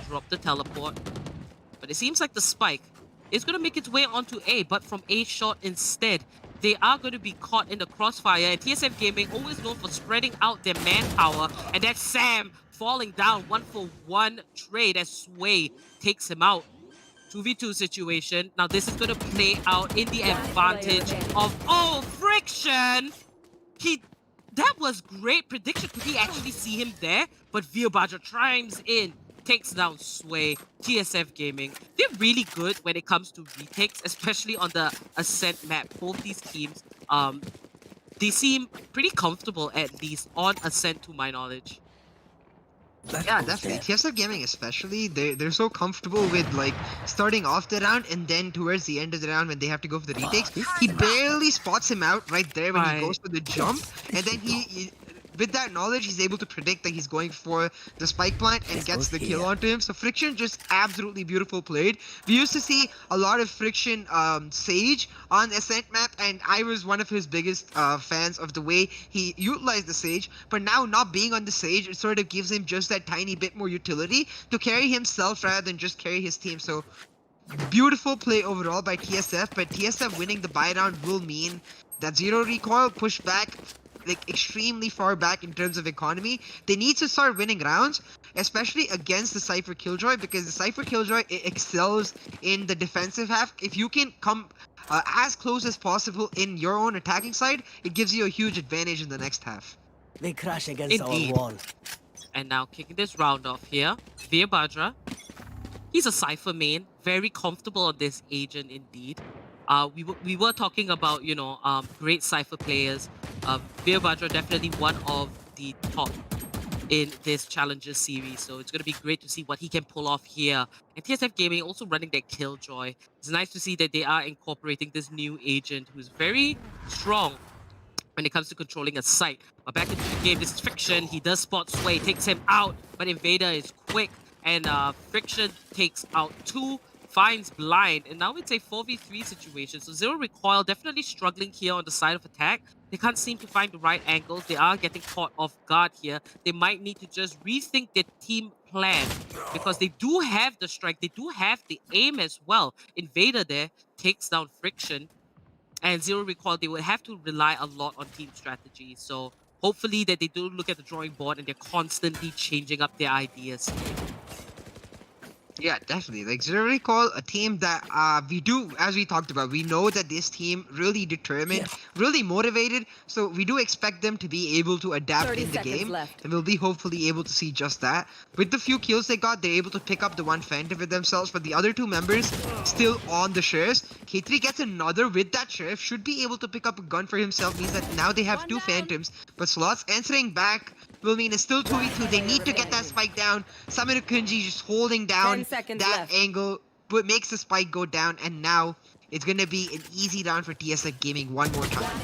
S4: Drop the teleport. But it seems like the spike is going to make its way onto A, but from A short instead. They are going to be caught in the crossfire, and TSF Gaming always known for spreading out their manpower, and that's Sam falling down 1-for-1 trade as Sway takes him out. 2v2 situation. Now this is going to play out in the advantage of Friction. That was great prediction. Could he actually see him there? But Valorant chimes in, takes down Sway. TSF Gaming, they're really good when it comes to retakes, especially on the Ascent map. Both these teams, they seem pretty comfortable, at least on Ascent to my knowledge.
S5: Yeah, definitely. TSF Gaming especially, they're so comfortable with like starting off the round and then towards the end of the round when they have to go for the retakes, he barely spots him out right there when he goes for the jump, and then he with that knowledge, he's able to predict that he's going for the spike plant and gets the kill onto him. So Friction just absolutely beautiful played. We used to see a lot of Friction Sage on Ascent map, and I was one of his biggest fans of the way he utilized the Sage. But now not being on the Sage, it sort of gives him just that tiny bit more utility to carry himself rather than just carry his team. So beautiful play overall by TSF, but TSF winning the buy round will mean that Zero Recoil pushed back like extremely far back in terms of economy. They need to start winning rounds, especially against the Cypher Killjoy, because the Cypher Killjoy excels in the defensive half. If you can come as close as possible in your own attacking side, it gives you a huge advantage in the next half.
S6: They crash against our wall.
S4: And now kicking this round off here, Valorant. He's a Cypher main, very comfortable on this agent indeed. We were talking about, you know, great Cypher players. Valorant definitely one of the top in this Challenger series, so it's going to be great to see what he can pull off here. And TSF Gaming also running their Killjoy. It's nice to see that they are incorporating this new agent who's very strong when it comes to controlling a site. But back into the game, this is Fiction. He does spot Sway, takes him out, but Invader is quick. And Friction takes out 2, finds Blind, and now it's a 4v3 situation. So Zero Recoil definitely struggling here on the side of attack. They can't seem to find the right angles. They are getting caught off guard here. They might need to just rethink their team plan because they do have the strike. They do have the aim as well. Invader there takes down Friction. And Zero Recoil, they will have to rely a lot on team strategy. So hopefully that they do look at the drawing board and they're constantly changing up their ideas.
S5: Yeah, definitely. Like Zero Recall, a team that we do, as we talked about, we know that this team really determined, really motivated. So we do expect them to be able to adapt
S6: 30
S5: in the
S6: seconds
S5: game,
S6: left.
S5: and we'll be hopefully able to see just that. With the few kills they got, they're able to pick up the one Phantom for themselves. But the other two members still on the Sheriffs. K3 gets another with that Sheriff, should be able to pick up a gun for himself. Means that now they have two Phantoms. But Slots answering back will mean it's still 2v2. They need to get that spike down. Samir Kunji just holding down
S6: 10 seconds
S5: that
S6: left.
S5: angle, but makes the spike go down, and now it's gonna be an easy round for TSF Gaming one more time.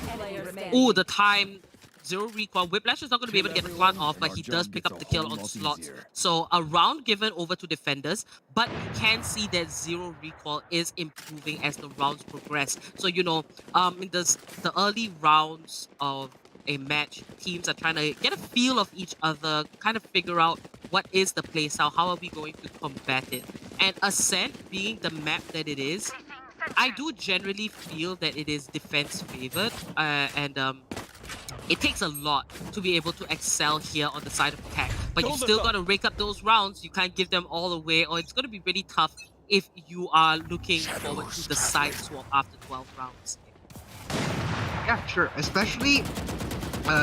S4: Oh, the time. Zero Recoil. Whiplash is not going to be able to get the plant off, but he does pick up the kill on Slots. So a round given over to defenders, but you can see that Zero Recoil is improving as the rounds progress. So, you know, in the early rounds of a match, teams are trying to get a feel of each other, kind of figure out what is the playstyle, how are we going to combat it. And Ascent being the map that it is, I do generally feel that it is defense favored, and it takes a lot to be able to excel here on the side of attack. But you still got to rake up those rounds. You can't give them all away, or it's going to be really tough if you are looking forward to the side swap after 12 rounds.
S5: Yeah, sure. Especially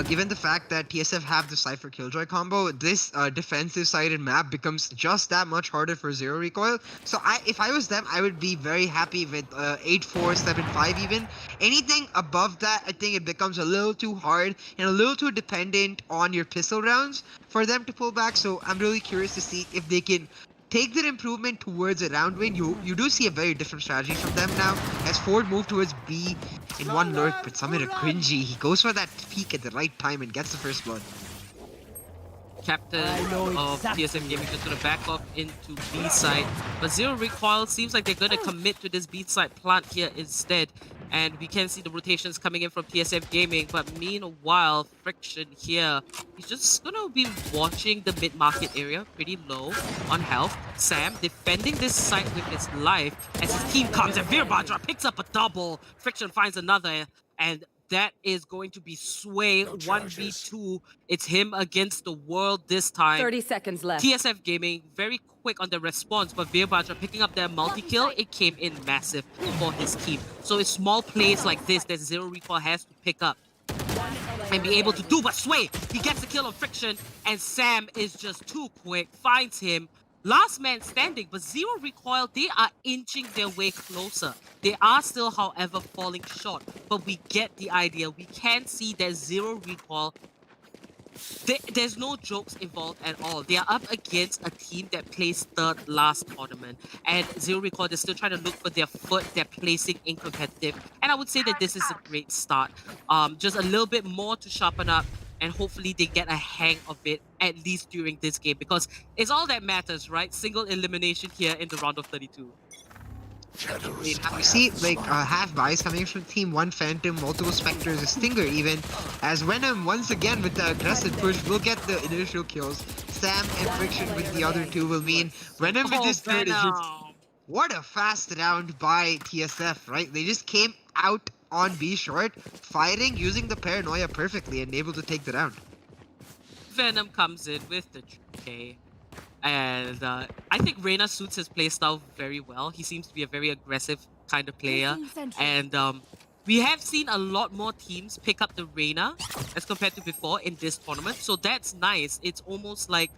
S5: given the fact that TSF have the Cypher Killjoy combo, this defensive sided map becomes just that much harder for Zero Recoil. So if I was them, I would be very happy with 8-4, 7-5 even. Anything above that, I think it becomes a little too hard and a little too dependent on your pistol rounds for them to pull back. So I'm really curious to see if they can take that improvement towards a round win. You do see a very different strategy from them now. As Ford moved towards B in one lurk, but Samir cringy. He goes for that peek at the right time and gets the first blood.
S4: Captain of TSM Gaming just going to back off into B side, but Zero Recoil seems like they're going to commit to this B side plant here instead. And we can see the rotations coming in from TSM Gaming, but meanwhile, Friction here, he's just going to be watching the mid-market area, pretty low on health. Sam defending this site with his life as his team comes, and Veerbhadra picks up a double. Friction finds another, and that is going to be Sway 1v2. It's him against the world this time.
S6: 30 seconds left.
S4: TSF Gaming very quick on the response, but Veerbhadra picking up their multi-kill, it came in massive for his team. So it's small plays like this that Zero Recoil has to pick up and be able to do. But Sway, he gets the kill on Friction, and Sam is just too quick, finds him. Last man standing, but Zero Recoil, they are inching their way closer. They are still, however, falling short, but we get the idea. We can see that Zero Recoil, there's no jokes involved at all. They are up against a team that placed third last tournament, and Zero Recoil, they're still trying to look for their foot, their placing in competitive, and I would say that this is a great start. Just a little bit more to sharpen up, and hopefully they get a hang of it, at least during this game, because it's all that matters, right? Single elimination here in the round of 32.
S5: We see like half buys coming from team, one Phantom, multiple Spectres, a Stinger even, as Venom once again with the aggressive push will get the initial kills. Sam and Friction with the other two will mean Venom with this third is just... What a fast round by TSF, right? They just came out on B short, fighting, using the paranoia perfectly and able to take the round.
S4: Venom comes in with the K. And I think Reyna suits his playstyle very well. He seems to be a very aggressive kind of player. And we have seen a lot more teams pick up the Reyna as compared to before in this tournament. So that's nice. It's almost like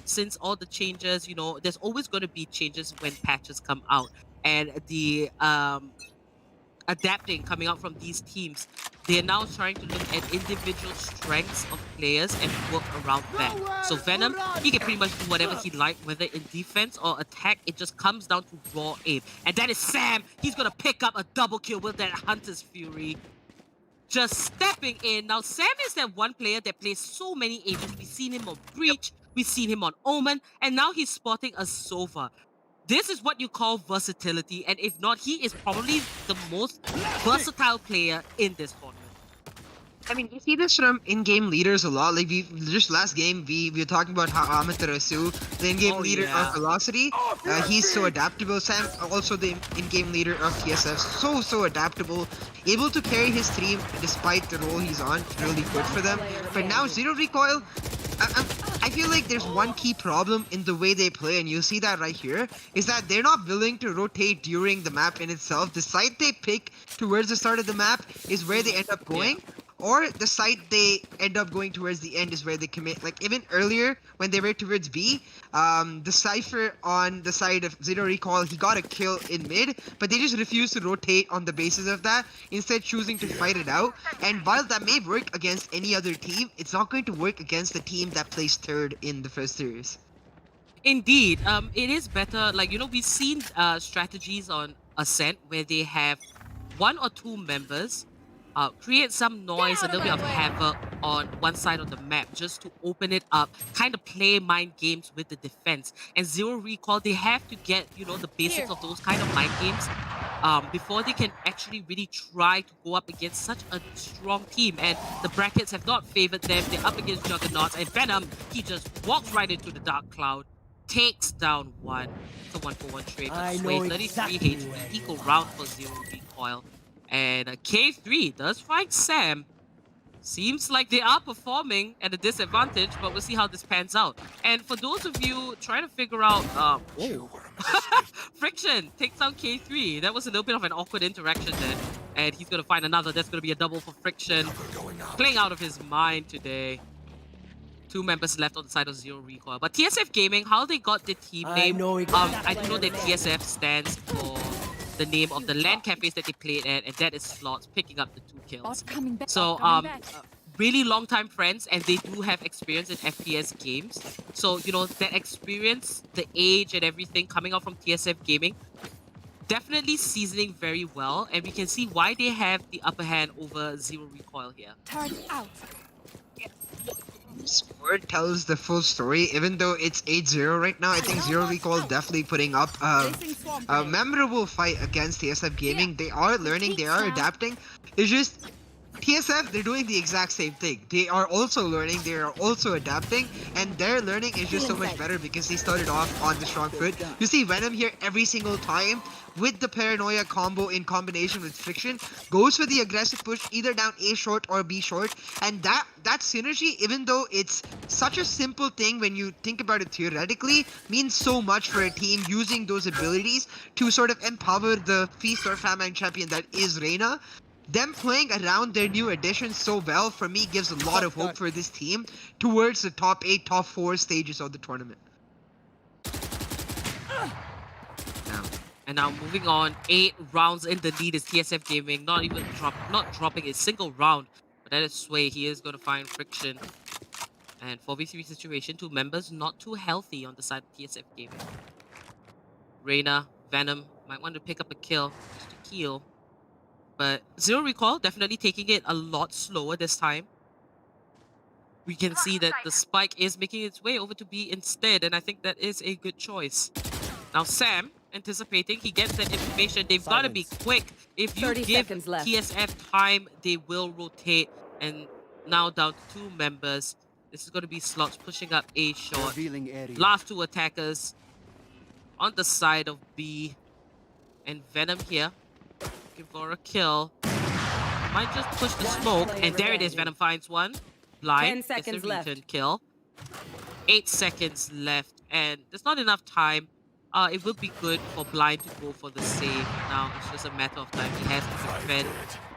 S4: since all the changes, you know, there's always going to be changes when patches come out. And the adapting coming out from these teams, they are now trying to look at individual strengths of players and work around that. So Venom, he can pretty much do whatever he likes, whether in defense or attack. It just comes down to raw aim. And that is Sam. He's going to pick up a double kill with that Hunter's Fury. Just stepping in. Now, Sam is that one player that plays so many agents. We've seen him on Breach. We've seen him on Omen, and now he's spotting a Sova. This is what you call versatility, and if not, he is probably the most versatile player in this tournament.
S5: I mean, we see this from in-game leaders a lot. Like, just last game, we were talking about how Amaterasu, the in-game leader
S4: yeah.
S5: of Velocity, he's so adaptable. Sam, also the in-game leader of TSF, so adaptable. Able to carry his team despite the role he's on. Really good for them. But now, Zero Recoil, I feel like there's one key problem in the way they play, and you'll see that right here, is that they're not willing to rotate during the map in itself. The site they pick towards the start of the map is where they end up going. Yeah. Or the site they end up going towards the end is where they commit. Like, even earlier, when they were towards B, the Cypher on the side of Zero Recoil, he got a kill in mid, but they just refused to rotate on the basis of that, instead choosing to fight it out. And while that may work against any other team, it's not going to work against the team that plays third in the first series.
S4: Indeed, it is better. Like, you know, we've seen strategies on Ascent where they have 1 or 2 members create some noise, a little bit of havoc on one side of the map just to open it up, kind of play mind games with the defense. And Zero Recoil, they have to get, you know, the basics of those kind of mind games before they can actually really try to go up against such a strong team. And the brackets have not favored them. They're up against Juggernauts, and Venom, he just walks right into the Dark Cloud, takes down one. It's a 1-for-1 trade. But Sway, 33
S6: exactly
S4: HP, equal round for Zero Recoil. And K3 does find Sam. Seems like they are performing at a disadvantage, but we'll see how this pans out. And for those of you trying to figure out, Friction takes down K3. That was a little bit of an awkward interaction there. And he's going to find another. That's going to be a double for Friction. Playing out of his mind today. 2 members left on the side of Zero Recoil. But TSF Gaming, how they got the team name, I do know that TSF stands for the name of the LAN cafes that they played at, and that is Slots, picking up the 2 kills. So, really long-time friends, and they do have experience in FPS games. So, you know, that experience, the age and everything coming out from TSF Gaming, definitely seasoning very well, and we can see why they have the upper hand over Zero Recoil here.
S1: Turn out.
S5: Sport tells the full story, even though it's 8-0 right now. I think Zero Recoil definitely putting up a memorable fight against TSF Gaming. They are learning, they are adapting. It's just TSF, they're doing the exact same thing. They are also learning, they are also adapting, and their learning is just so much better because they started off on the strong foot. You see Venom here every single time with the Paranoia combo in combination with Friction, goes for the aggressive push either down A short or B short, and that synergy, even though it's such a simple thing when you think about it theoretically, means so much for a team using those abilities to sort of empower the Feast or Famine champion that is Reyna. Them playing around their new addition so well, for me, gives a lot of hope for this team towards the top 8, top 4 stages of the tournament.
S4: And now moving on, 8 rounds in the lead is TSF Gaming, not dropping a single round. But that is Sway, he is going to find Friction. And 4v3 situation, 2 members not too healthy on the side of TSF Gaming. Reyna, Venom, might want to pick up a kill just to heal. But Zero Recoil definitely taking it a lot slower this time. We can see that the spike is making its way over to B instead, and I think that is a good choice. Now Sam, anticipating, he gets that information. They've got to be quick. If you give TSF time, they will rotate. And now down to 2 members. This is going to be Slots pushing up A short. Last 2 attackers on the side of B. And Venom here. Looking for a kill. Might just push the smoke. And there it is. Venom finds one. Blind.
S6: 10 seconds
S4: left.
S6: left.
S4: Kill. 8 seconds left. And there's not enough time. It would be good for Blind to go for the save. Now it's just a matter of time. He has to defend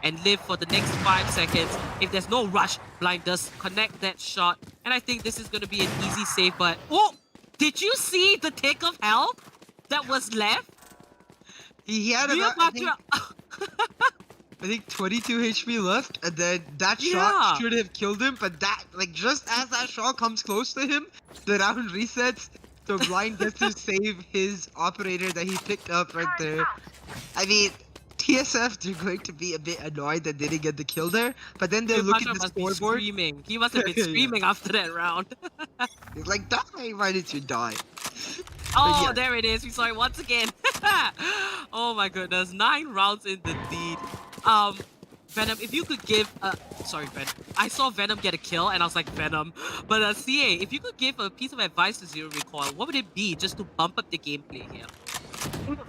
S4: and live for the next 5 seconds. If there's no rush, Blind does connect that shot. And I think this is going to be an easy save. But, oh! Did you see the tick of hell that was left?
S5: He had about, I think 22 HP left, and then that shot should have killed him, but that, like, just as that shot comes close to him, the round resets, so Blind gets to save his operator that he picked up right there. I mean, TSF, they're going to be a bit annoyed that they didn't get the kill there, but then they'll look at the
S4: must be
S5: scoreboard.
S4: screaming. He must have been
S5: Yeah.
S4: screaming after that round.
S5: He's like, die! Why did you die?
S4: Oh,
S5: yeah.
S4: there it is. We saw it once again. Oh my goodness. 9 rounds in the lead. Venom, if you could give sorry, Venom. I saw Venom get a kill and I was like, Venom. But CA, if you could give a piece of advice to Zero Recoil, what would it be just to bump up the gameplay here?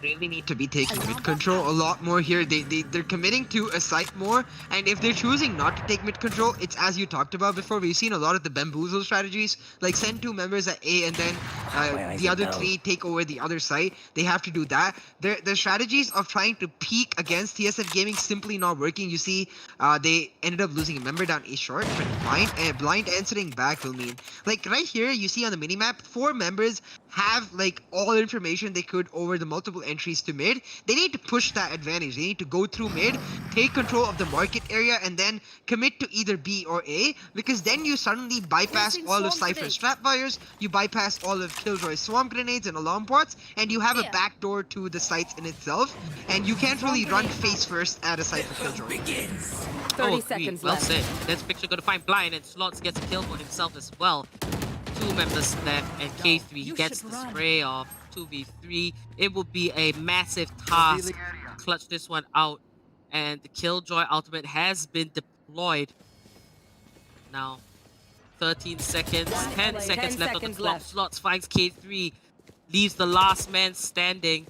S5: They really need to be taking mid control a lot more here. They're committing to a site more, and if they're choosing not to take mid control, it's as you talked about before. We've seen a lot of the bamboozle strategies, like send 2 members at A and then the other 3 take over the other site. They have to do that. The strategies of trying to peek against TSF Gaming simply not working. You see, they ended up losing a member down A short, but blind answering back will mean, like right here, you see on the minimap, 4 members have like all information they could over the multiple entries to mid. They need to push that advantage. They need to go through mid, take control of the market area, and then commit to either B or A, because then you suddenly bypass all of Cypher's trapfires, you bypass all of Killjoy's swamp grenades and alarm pots, and you have a backdoor to the sites in itself, and you can't really run face first at a site for Killjoy.
S6: 30 seconds
S4: well
S6: left.
S4: said. That's Picture gonna find blind, and Slots gets a kill for himself as well. 2 members left, and K3 he gets the spray off. 2v3. It will be a massive task to clutch this one out, and the Killjoy ultimate has been deployed. Now, 13 seconds, 10 seconds left on the clock. Slots finds K3, leaves the last man standing.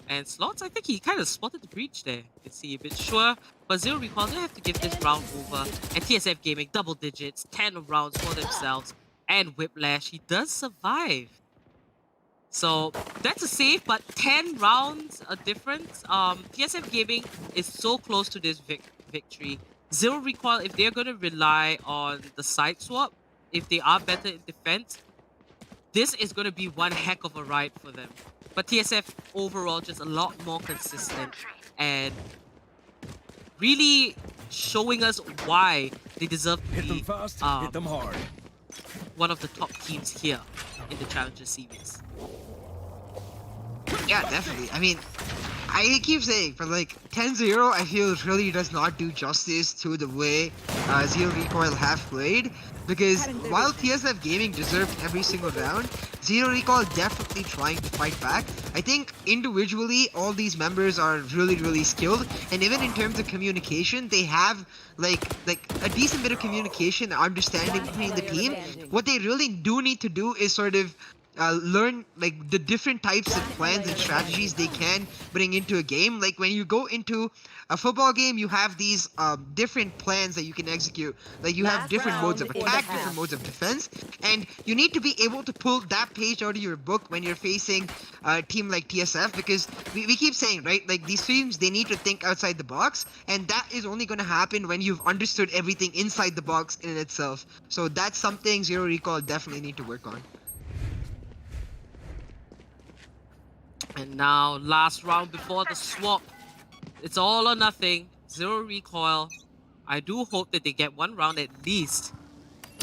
S4: And Slots, I think he kind of spotted the breach there. You can see a bit sure. But Zero Recoil, they have to give this round over. And TSF Gaming, double digits, 10 rounds for themselves. And Whiplash, he does survive. So that's a save, but 10 rounds a difference. TSF Gaming is so close to this victory. Zero Recoil, if they're going to rely on the side swap, if they are better in defense, this is going to be one heck of a ride for them. But TSF overall just a lot more consistent and really showing us why they deserve to be
S6: hit them hard.
S4: one of the top teams here in the Challenger Series.
S5: Yeah, definitely. I mean, I keep saying, for like 10-0, I feel it really does not do justice to the way Zero Recoil have played. Because while TSF Gaming deserved every single round, Zero Recoil definitely trying to fight back. I think individually, all these members are really, really skilled. And even in terms of communication, they have like a decent bit of communication and understanding between the team. What they really do need to do is sort of learn like the different types of plans and strategies they can bring into a game. Like when you go into a football game, you have these different plans that you can execute. Like you have different modes of attack, different modes of defense, and you need to be able to pull that page out of your book when you're facing a team like TSF, because we keep saying, right, like these teams, they need to think outside the box, and that is only going to happen when you've understood everything inside the box in itself. So that's something Zero Recoil definitely need to work on.
S4: And now, last round before the swap. It's all or nothing. Zero Recoil. I do hope that they get 1 round at least.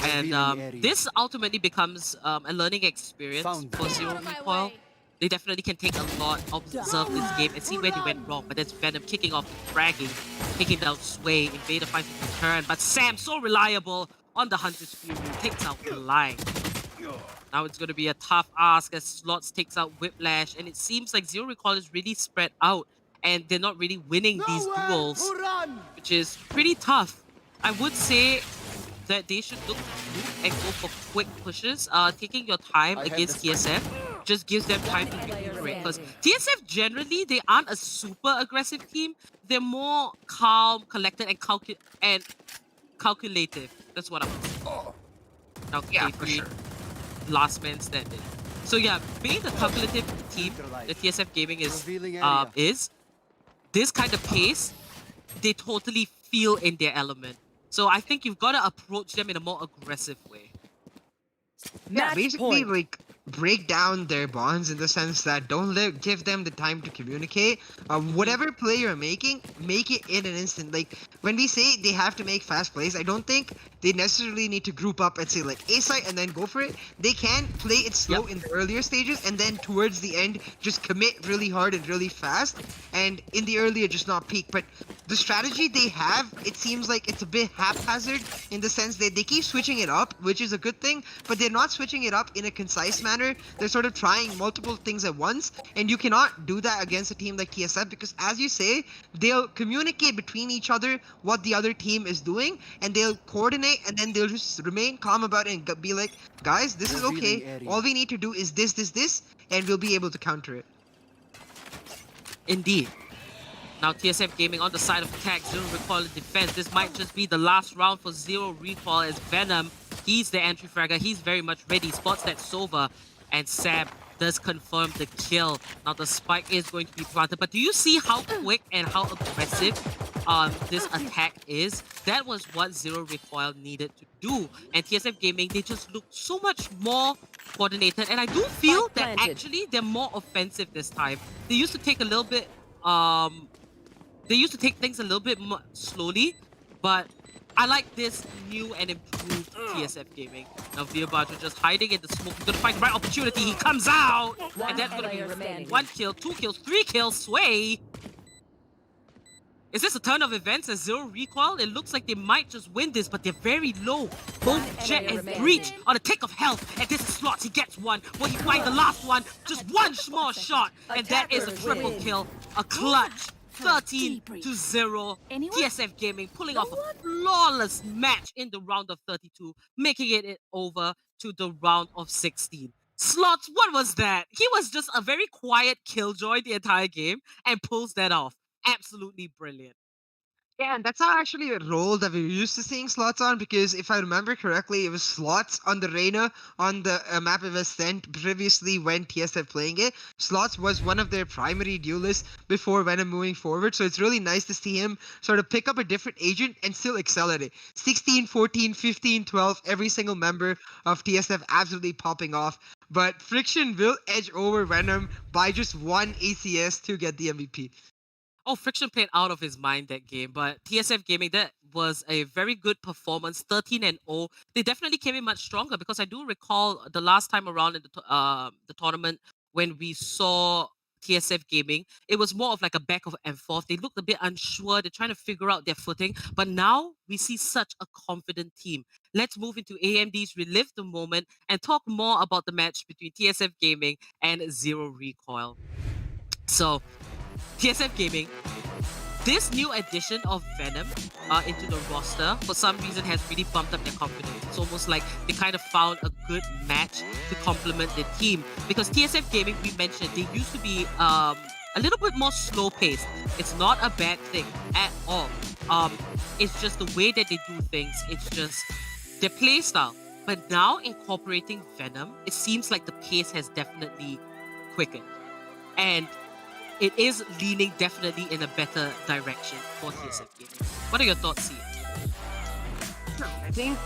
S4: And this ultimately becomes a learning experience for Zero Recoil. They definitely can take a lot, observe this game, and see where they went wrong. But that's Venom kicking off, fragging, taking down Sway. Invader finds a return. But Sam, so reliable on the Hunter's Fury, takes out the line. Now it's going to be a tough ask as Slots takes out Whiplash, and it seems like Zero Recoil is really spread out, and they're not really winning these duels, which is pretty tough. I would say that they should look to and go for quick pushes. Taking your time against TSF just gives them time to recuperate, because TSF generally, they aren't a super aggressive team. They're more calm, collected, and calculative. That's what I'm saying. Now,
S5: Yeah, for sure.
S4: Last man standing. So yeah, being the calculative team that TSF Gaming is this kind of pace, they totally feel in their element. So I think you've got to approach them in a more aggressive way.
S5: Yeah, basically like break down their bonds in the sense that don't give them the time to communicate. Whatever play you're making, make it in an instant. Like when we say they have to make fast plays, I don't think they necessarily need to group up and say like A site and then go for it. They can play it slow in the earlier stages and then towards the end just commit really hard and really fast, and in the earlier just not peak. But the strategy they have, it seems like it's a bit haphazard in the sense that they keep switching it up, which is a good thing, but they're not switching it up in a concise manner. They're sort of trying multiple things at once, and you cannot do that against a team like TSF because, as you say, they'll communicate between each other what the other team is doing, and they'll coordinate, and then they'll just remain calm about it and be like, guys, this is okay. All we need to do is this, and we'll be able to counter it.
S4: Indeed. Now TSF Gaming on the side of attack, Zero Recoil in defense. This might just be the last round for Zero Recoil as Venom, he's the entry fragger. He's very much ready. Spots that Sova, and Sab does confirm the kill. Now the spike is going to be planted, but do you see how quick and how aggressive this attack is? That was what Zero Recoil needed to do. And TSF Gaming, they just look so much more coordinated, and I do feel that actually they're more offensive this time. They used to take a little bit they used to take things a little bit more slowly, but I like this new and improved TSF Gaming. Now Virabajo just hiding in the smoke. He's gonna find the right opportunity. He comes out, and that's gonna be 1 kill, 2 kills, 3 kills. Sway. Is this a turn of events as Zero Recoil? It looks like they might just win this, but they're very low. Both Jet and Breach on a tick of health. And this is Slots. He gets one. Will he find the last one? Just one small shot. And that is a triple kill. A clutch. 13-0. TSF Gaming pulling off a flawless match in the round of 32, making it over to the round of 16. Slots, what was that? He was just a very quiet killjoy the entire game and pulls that off. Absolutely brilliant.
S5: Yeah, and that's not actually a role that we're used to seeing Slots on, because if I remember correctly, it was Slots on the Reyna on the map of Ascent previously when TSF playing it. Slots was one of their primary duelists before Venom moving forward, so it's really nice to see him sort of pick up a different agent and still excel at it. 16, 14, 15, 12, every single member of TSF absolutely popping off. But Friction will edge over Venom by just one ACS to get the MVP.
S4: Oh, Friction played out of his mind that game, but TSF Gaming, that was a very good performance, 13-0. They definitely came in much stronger, because I do recall the last time around in the tournament when we saw TSF Gaming, it was more of like a back and forth. They looked a bit unsure. They're trying to figure out their footing, but now we see such a confident team. Let's move into AMD's Relive the Moment and talk more about the match between TSF Gaming and Zero Recoil. So, TSF Gaming, this new addition of Venom into the roster, for some reason, has really bumped up their confidence. It's almost like they kind of found a good match to complement the team. Because TSF Gaming, we mentioned, they used to be a little bit more slow-paced. It's not a bad thing at all. It's just the way that they do things. It's just their play style. But now, incorporating Venom, it seems like the pace has definitely quickened. And it is leaning definitely in a better direction for TSF Gaming. What are your thoughts, Sia?
S5: I think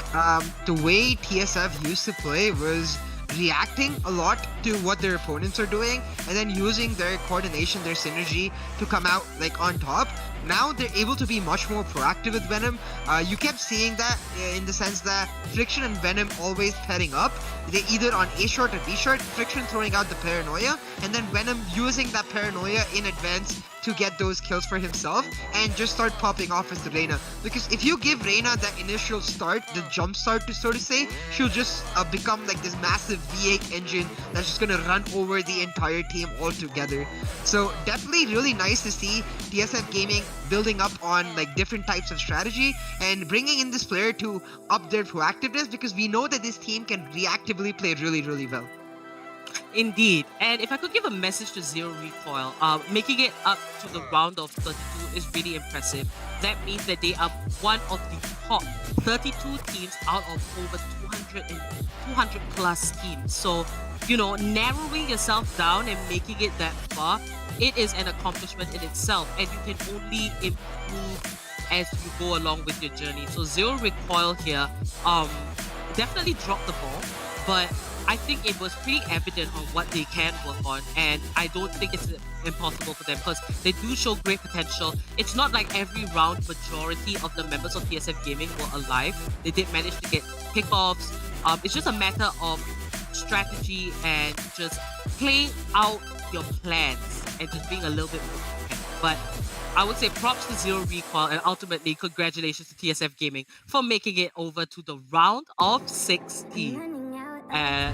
S5: the way TSF used to play was reacting a lot to what their opponents are doing and then using their coordination, their synergy to come out like on top. Now they're able to be much more proactive with Venom. You kept seeing that in the sense that Friction and Venom always pairing up. They either on A short or B short, Friction throwing out the paranoia, and then Venom using that paranoia in advance to get those kills for himself and just start popping off as the Reyna. Because if you give Reyna that initial start, the jump start to so to say, she'll just become like this massive V8 engine that's just gonna run over the entire team altogether. So definitely really nice to see TSF Gaming building up on like different types of strategy and bringing in this player to up their proactiveness, because we know that this team can reactively play really, really well.
S4: Indeed. And if I could give a message to Zero Recoil, making it up to the round of 32 is really impressive. That means that they are one of the top 32 teams out of over 200 plus teams. So, you know, narrowing yourself down and making it that far, it is an accomplishment in itself, and you can only improve as you go along with your journey. So Zero Recoil here definitely dropped the ball, but I think it was pretty evident on what they can work on, and I don't think it's impossible for them because they do show great potential. It's not like every round majority of the members of TSF Gaming were alive. They did manage to get pickoffs. It's just a matter of strategy and just playing out your plans and just being a little bit more prepared. But I would say props to Zero Recoil, and ultimately congratulations to TSF Gaming for making it over to the round of 16.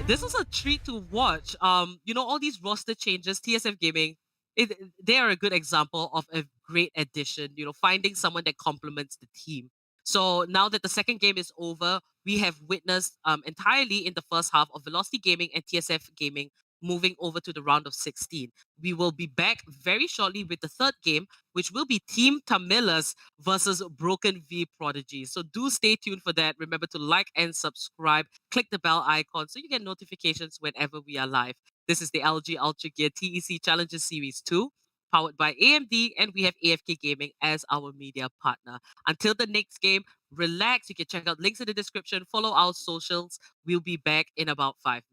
S4: This was a treat to watch. All these roster changes, TSF Gaming, they are a good example of a great addition. Finding someone that complements the team. So now that the second game is over, we have witnessed entirely in the first half of Velocity Gaming and TSF Gaming moving over to the round of 16. We will be back very shortly with the third game, which will be Team Tamilas versus Broken V Prodigy. So do stay tuned for that. Remember to like and subscribe. Click the bell icon so you get notifications whenever we are live. This is the LG Ultragear TEC Challenges Series 2, powered by AMD, and we have AFK Gaming as our media partner. Until the next game, relax. You can check out links in the description. Follow our socials. We'll be back in about 5 minutes.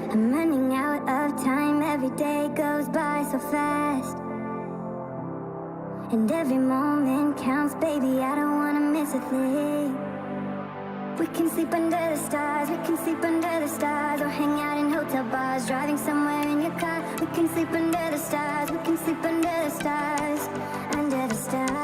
S1: I'm running out of time, every day goes by so fast. And every moment counts, baby, I don't wanna miss a thing. We can sleep under the stars, we can sleep under the stars, or hang out in hotel bars, driving somewhere in your car. We can sleep under the stars, we can sleep under the stars, under the stars.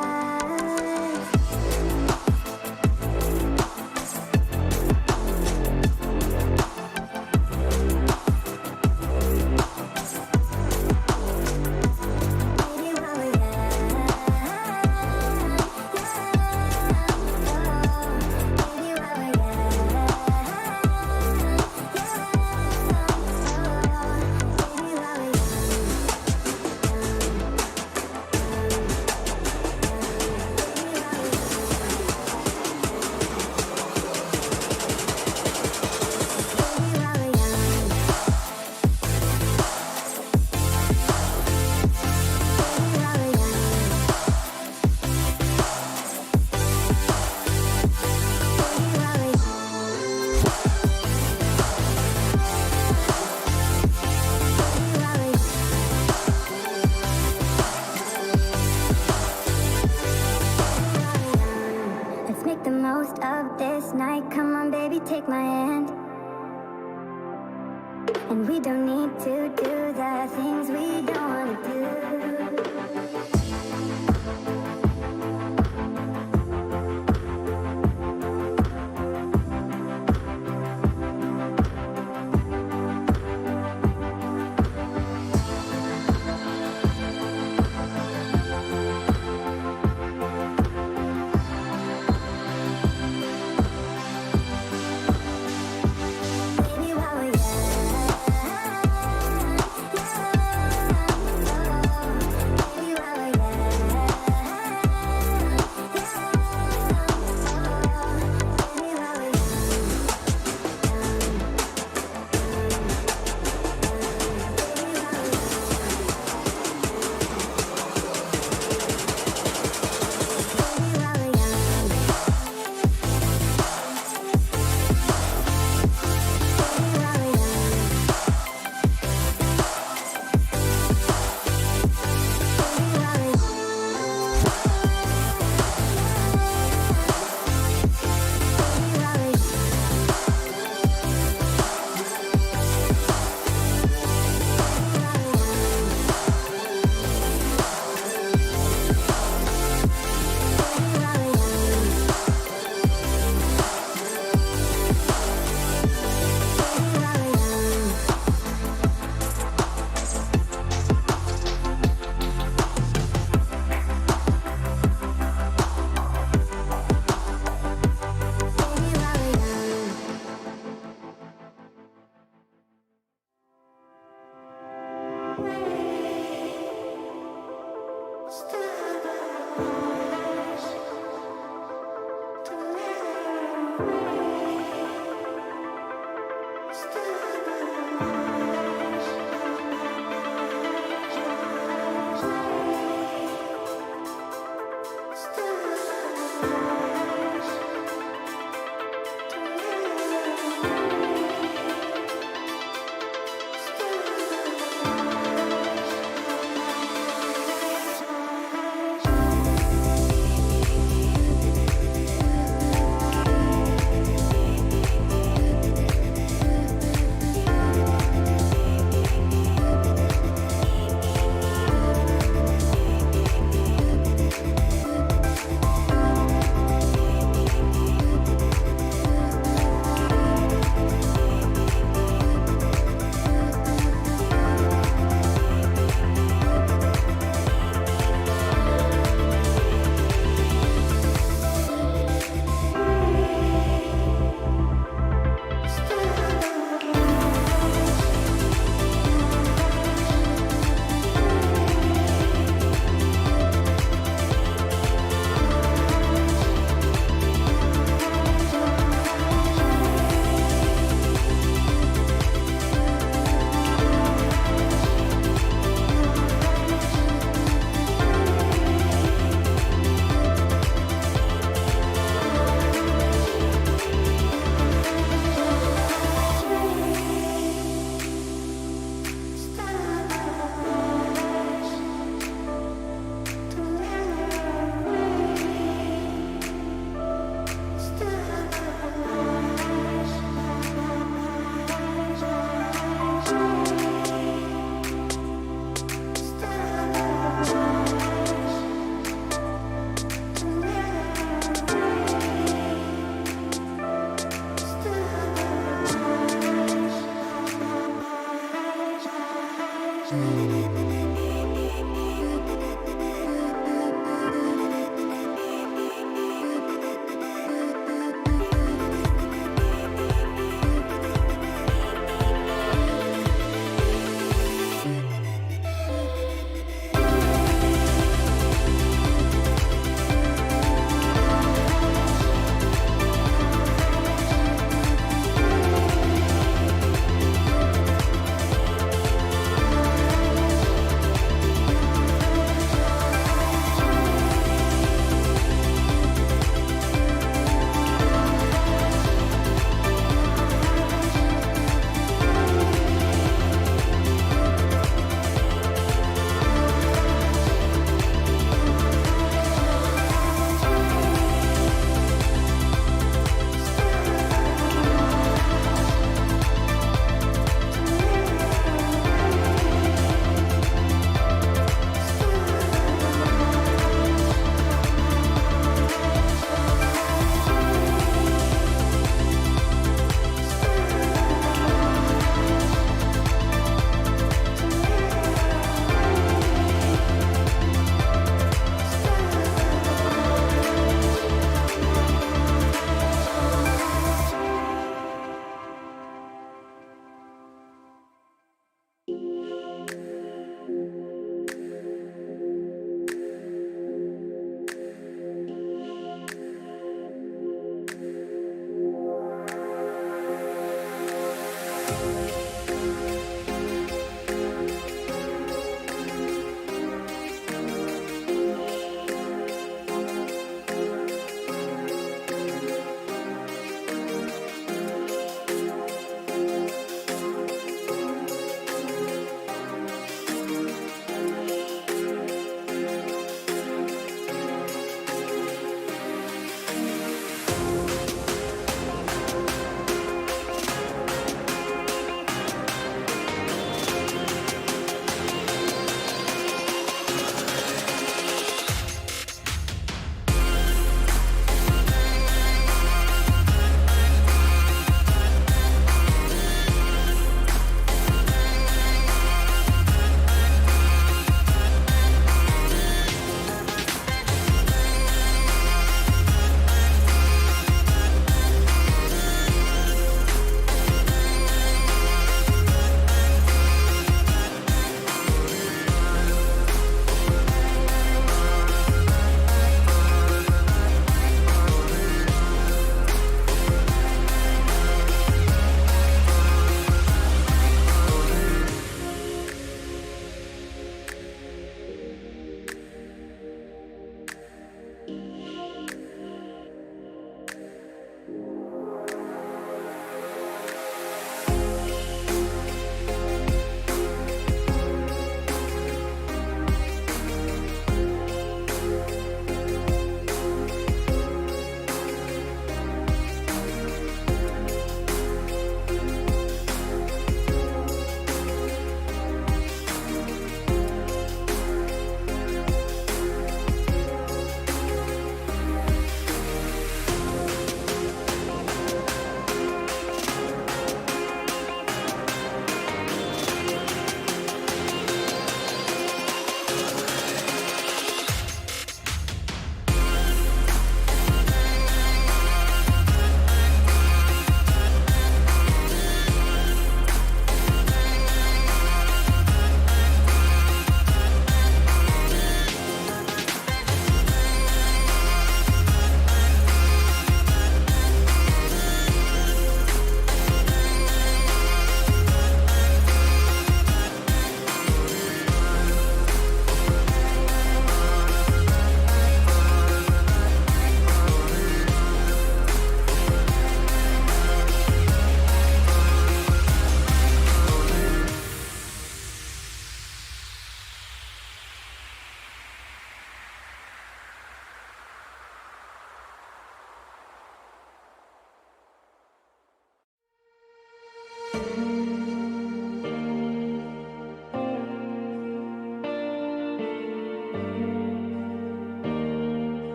S1: And we don't need to do the things we don't wanna do. Baby, while we're young,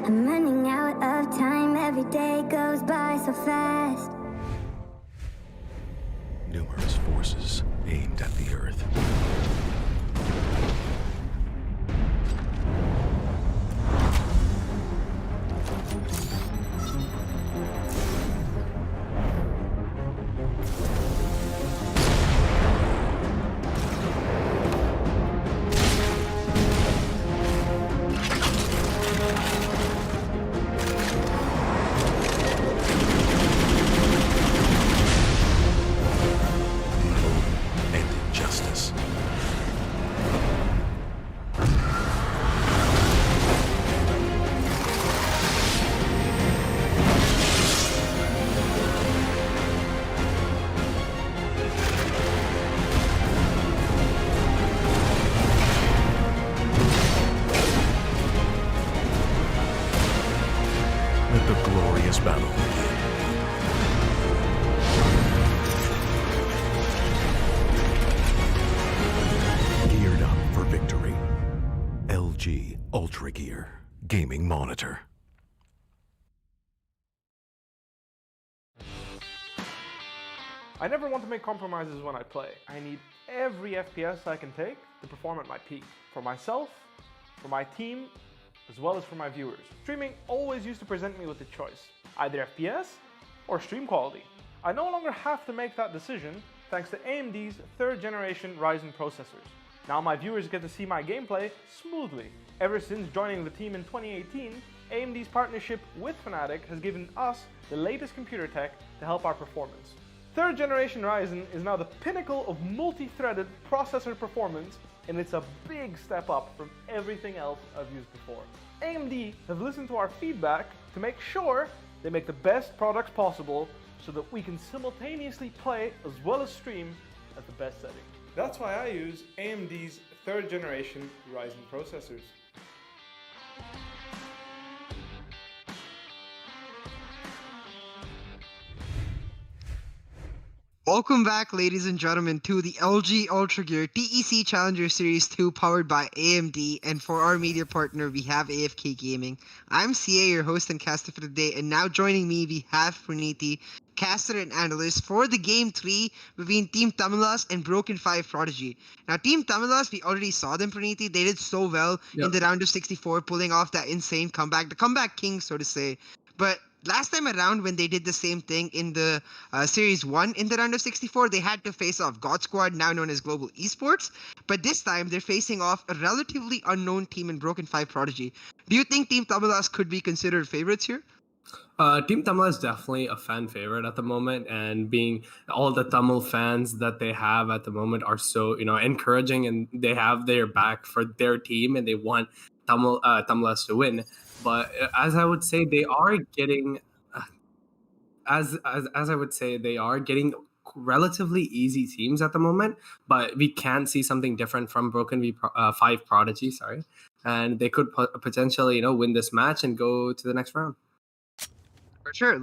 S1: I'm running out of time, every day goes by so fast.
S2: Numerous forces aimed at the Earth. And injustice. Let the glorious battle begin. Geared up for victory. LG Ultragear Gaming Monitor.
S3: I never want to make compromises when I play. I need every FPS I can take to perform at my peak. For myself, for my team, as well as for my viewers. Streaming always used to present me with a choice, either FPS or stream quality. I no longer have to make that decision thanks to AMD's 3rd generation Ryzen processors. Now my viewers get to see my gameplay smoothly. Ever since joining the team in 2018, AMD's partnership with Fnatic has given us the latest computer tech to help our performance. 3rd generation Ryzen is now the pinnacle of multi-threaded processor performance, and it's a big step up from everything else I've used before. AMD have listened to our feedback to make sure they make the best products possible so that we can simultaneously play as well as stream at the best setting. That's why I use AMD's 3rd generation Ryzen processors.
S5: Welcome back, ladies and gentlemen, to the LG Ultragear TEC Challenger Series 2 powered by AMD, and for our media partner, we have AFK Gaming. I'm CA, your host and caster for the day, and now joining me, we have Praniti, caster and analyst for the Game 3 between Team Tamilas and Broken 5 Prodigy. Now, Team Tamilas, we already saw them, Praniti. They did so well in the round of 64, pulling off that insane comeback, the comeback king, so to say. But last time around, when they did the same thing in the Series 1 in the round of 64, they had to face off God Squad, now known as Global Esports. But this time, they're facing off a relatively unknown team in Broken 5 Prodigy. Do you think Team Tamilas could be considered favorites here?
S7: Team Tamil is definitely a fan favorite at the moment, and being all the Tamil fans that they have at the moment are so encouraging, and they have their back for their team, and they want Tamilas to win. But as I would say, they are getting relatively easy teams at the moment. But we can see something different from Broken 5 Prodigy, and they could potentially win this match and go to the next round.
S5: For sure,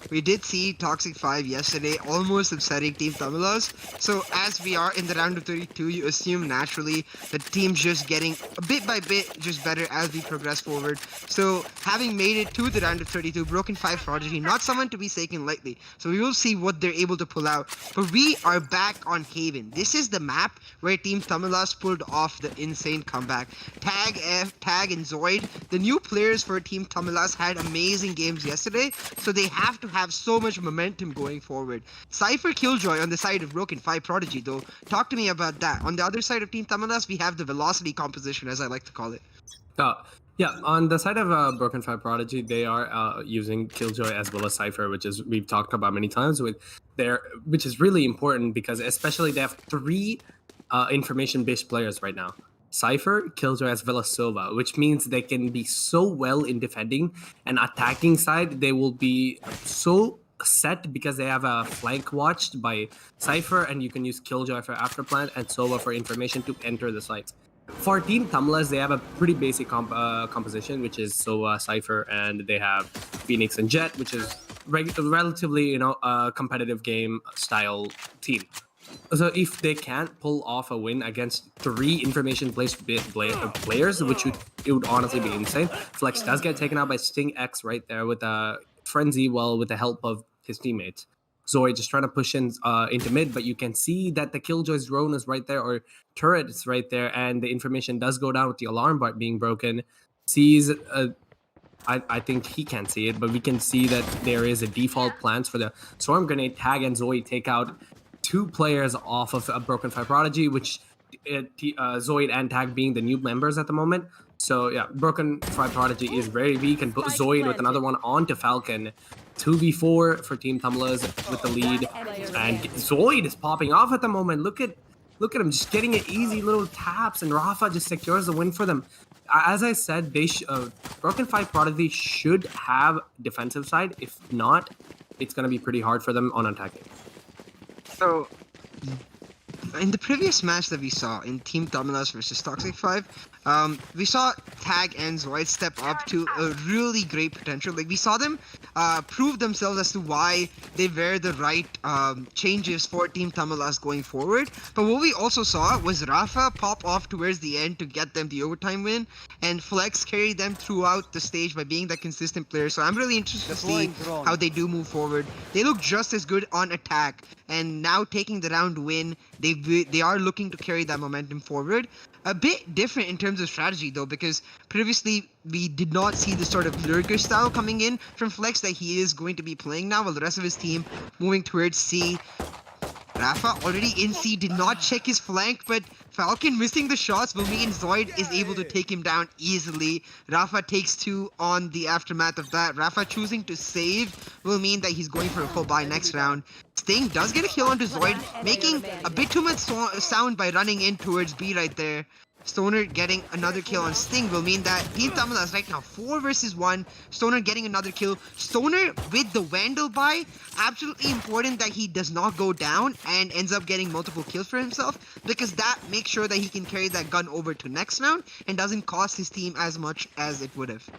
S5: we did see Toxic 5 yesterday, almost upsetting Team Tamilas. So as we are in the round of 32, you assume naturally the team's just getting a bit by bit just better as we progress forward. So having made it to the round of 32, Broken 5 Prodigy, not someone to be taken lightly. So we will see what they're able to pull out. But we are back on Haven. This is the map where Team Tamilas pulled off the insane comeback. Tag, and Zoid, the new players for Team Tamilas, had amazing games yesterday. yesterday, so they have to have so much momentum going forward. Cypher Killjoy on the side of Broken 5 Prodigy, though. Talk to me about that. On the other side of Team Tamilas, we have the velocity composition, as I like to call it.
S7: Yeah, on the side of Broken 5 Prodigy, they are using Killjoy as well as Cypher, which is we've talked about many times which is really important because especially they have 3 information-based players right now. Cypher, Killjoy, as well as Sova, which means they can be so well in defending and attacking side. They will be so set because they have a flank watched by Cypher, and you can use Killjoy for afterplant and Sova for information to enter the sites. For Team Tamilas, they have a pretty basic composition, which is Sova, Cypher, and they have Phoenix and Jet, which is relatively, competitive game style team. So if they can't pull off a win against 3 information-based players, which it would honestly be insane, Flex does get taken out by Sting X right there with a Frenzy, with the help of his teammates. Zoe just trying to push in into mid, but you can see that the Killjoy's drone is right there, or turret is right there, and the information does go down with the alarm bar being broken. Sees, I think he can't see it, but we can see that there is a default plans for the Storm Grenade. Tag and Zoe take out 2 players off of a Broken 5 Prodigy, which Zoid and Tag being the new members at the moment. So yeah, Broken 5 Prodigy is very weak, and Zoid with another one onto Falcon. 2v4 for Team Tamilas with the lead, and Zoid is popping off at the moment. Look at him just getting an easy little taps, and Rafa just secures the win for them. As I said, Broken 5 Prodigy should have defensive side. If not, it's going to be pretty hard for them on attacking.
S5: So, in the previous match that we saw in Team Tamilas versus Toxic 5, we saw Tag and Zoid step up to a really great potential. Like, we saw them prove themselves as to why they were the right changes for Team Tamilas going forward. But what we also saw was Rafa pop off towards the end to get them the overtime win, and Flex carried them throughout the stage by being that consistent player. So I'm really interested to see how they do move forward. They look just as good on attack, and now taking the round win, they are looking to carry that momentum forward. A bit different in terms of strategy though, because previously we did not see the sort of lurker style coming in from Flex that he is going to be playing now, while the rest of his team moving towards C. Rafa already in C, did not check his flank, but Falcon missing the shots will mean Zoid is able to take him down easily. Rafa takes 2 on the aftermath of that. Rafa choosing to save will mean that he's going for a full buy next round. Sting does get a kill onto Zoid, making a bit too much sound by running in towards B right there. Stoner getting another kill on Sting will mean that Team Tamilas right now 4 versus 1. Stoner getting another kill. Stoner with the Vandal buy, absolutely important that he does not go down and ends up getting multiple kills for himself, because that makes sure that he can carry that gun over to next round and doesn't cost his team as much as it would have.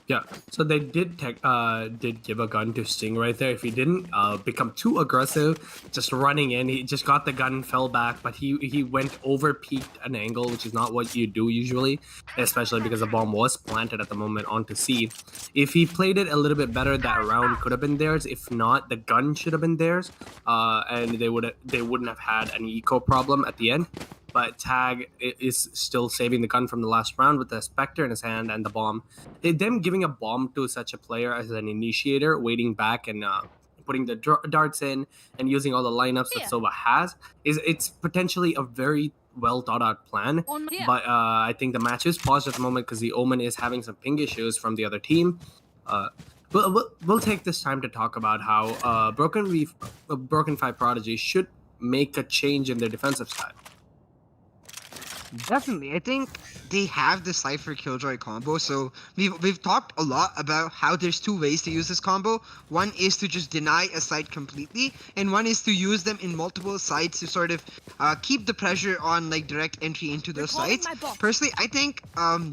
S7: Yeah, so they did give a gun to Sting right there. If he didn't become too aggressive, just running in, he just got the gun, fell back, but he went over peaked an angle, which is not what you do usually, especially because the bomb was planted at the moment onto C. If he played it a little bit better, that round could have been theirs. If not, the gun should have been theirs, and they wouldn't have had an eco problem at the end. But Tag is still saving the gun from the last round with the Spectre in his hand and the bomb. Them giving a bomb to such a player as an initiator, waiting back and putting the darts in and using all the lineups that Sova has, it's potentially a very well thought out plan. But I think the match is paused at the moment because the Omen is having some ping issues from the other team. We'll take this time to talk about how Broken 5 Prodigy should make a change in their defensive side.
S5: Definitely. I think they have the Cypher Killjoy combo, so we've talked a lot about how there's 2 ways to use this combo. One is to just deny a site completely, and one is to use them in multiple sites to sort of keep the pressure on like direct entry into those sites. Personally, I think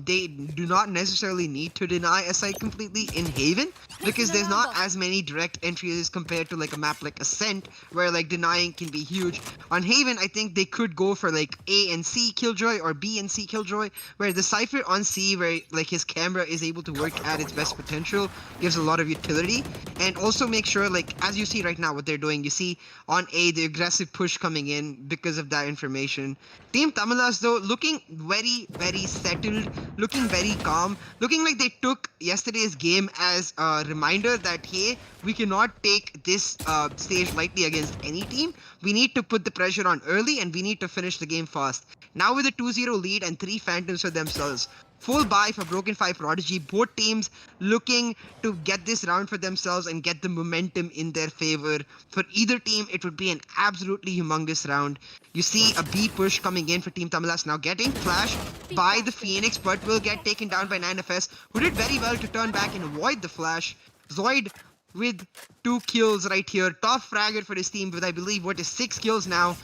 S5: they do not necessarily need to deny a site completely in Haven, because there's not as many direct entries compared to like a map like Ascent, where like denying can be huge. On Haven, I think they could go for like A and C Killjoy Killjoy or B and C Killjoy, where the Cypher on C, where like his camera is able to work at its best potential, gives a lot of utility. And also make sure, like, as you see right now what they're doing, you see on A the aggressive push coming in because of that information. Team Tamilas though looking very, very settled, looking very calm, looking like they took yesterday's game as a reminder that hey, we cannot take this stage lightly against any team. We need to put the pressure on early and we need to finish the game fast. Now with a 2-0 lead and 3 Phantoms for themselves. Full buy for Broken 5 Prodigy. Both teams looking to get this round for themselves and get the momentum in their favor. For either team, it would be an absolutely humongous round. You see a B push coming in for Team Tamilas now, getting flashed by the Phoenix, but will get taken down by 9FS, who did very well to turn back and avoid the flash. Zoid with 2 kills right here. Top fragger for his team with, I believe, what is 6 kills now.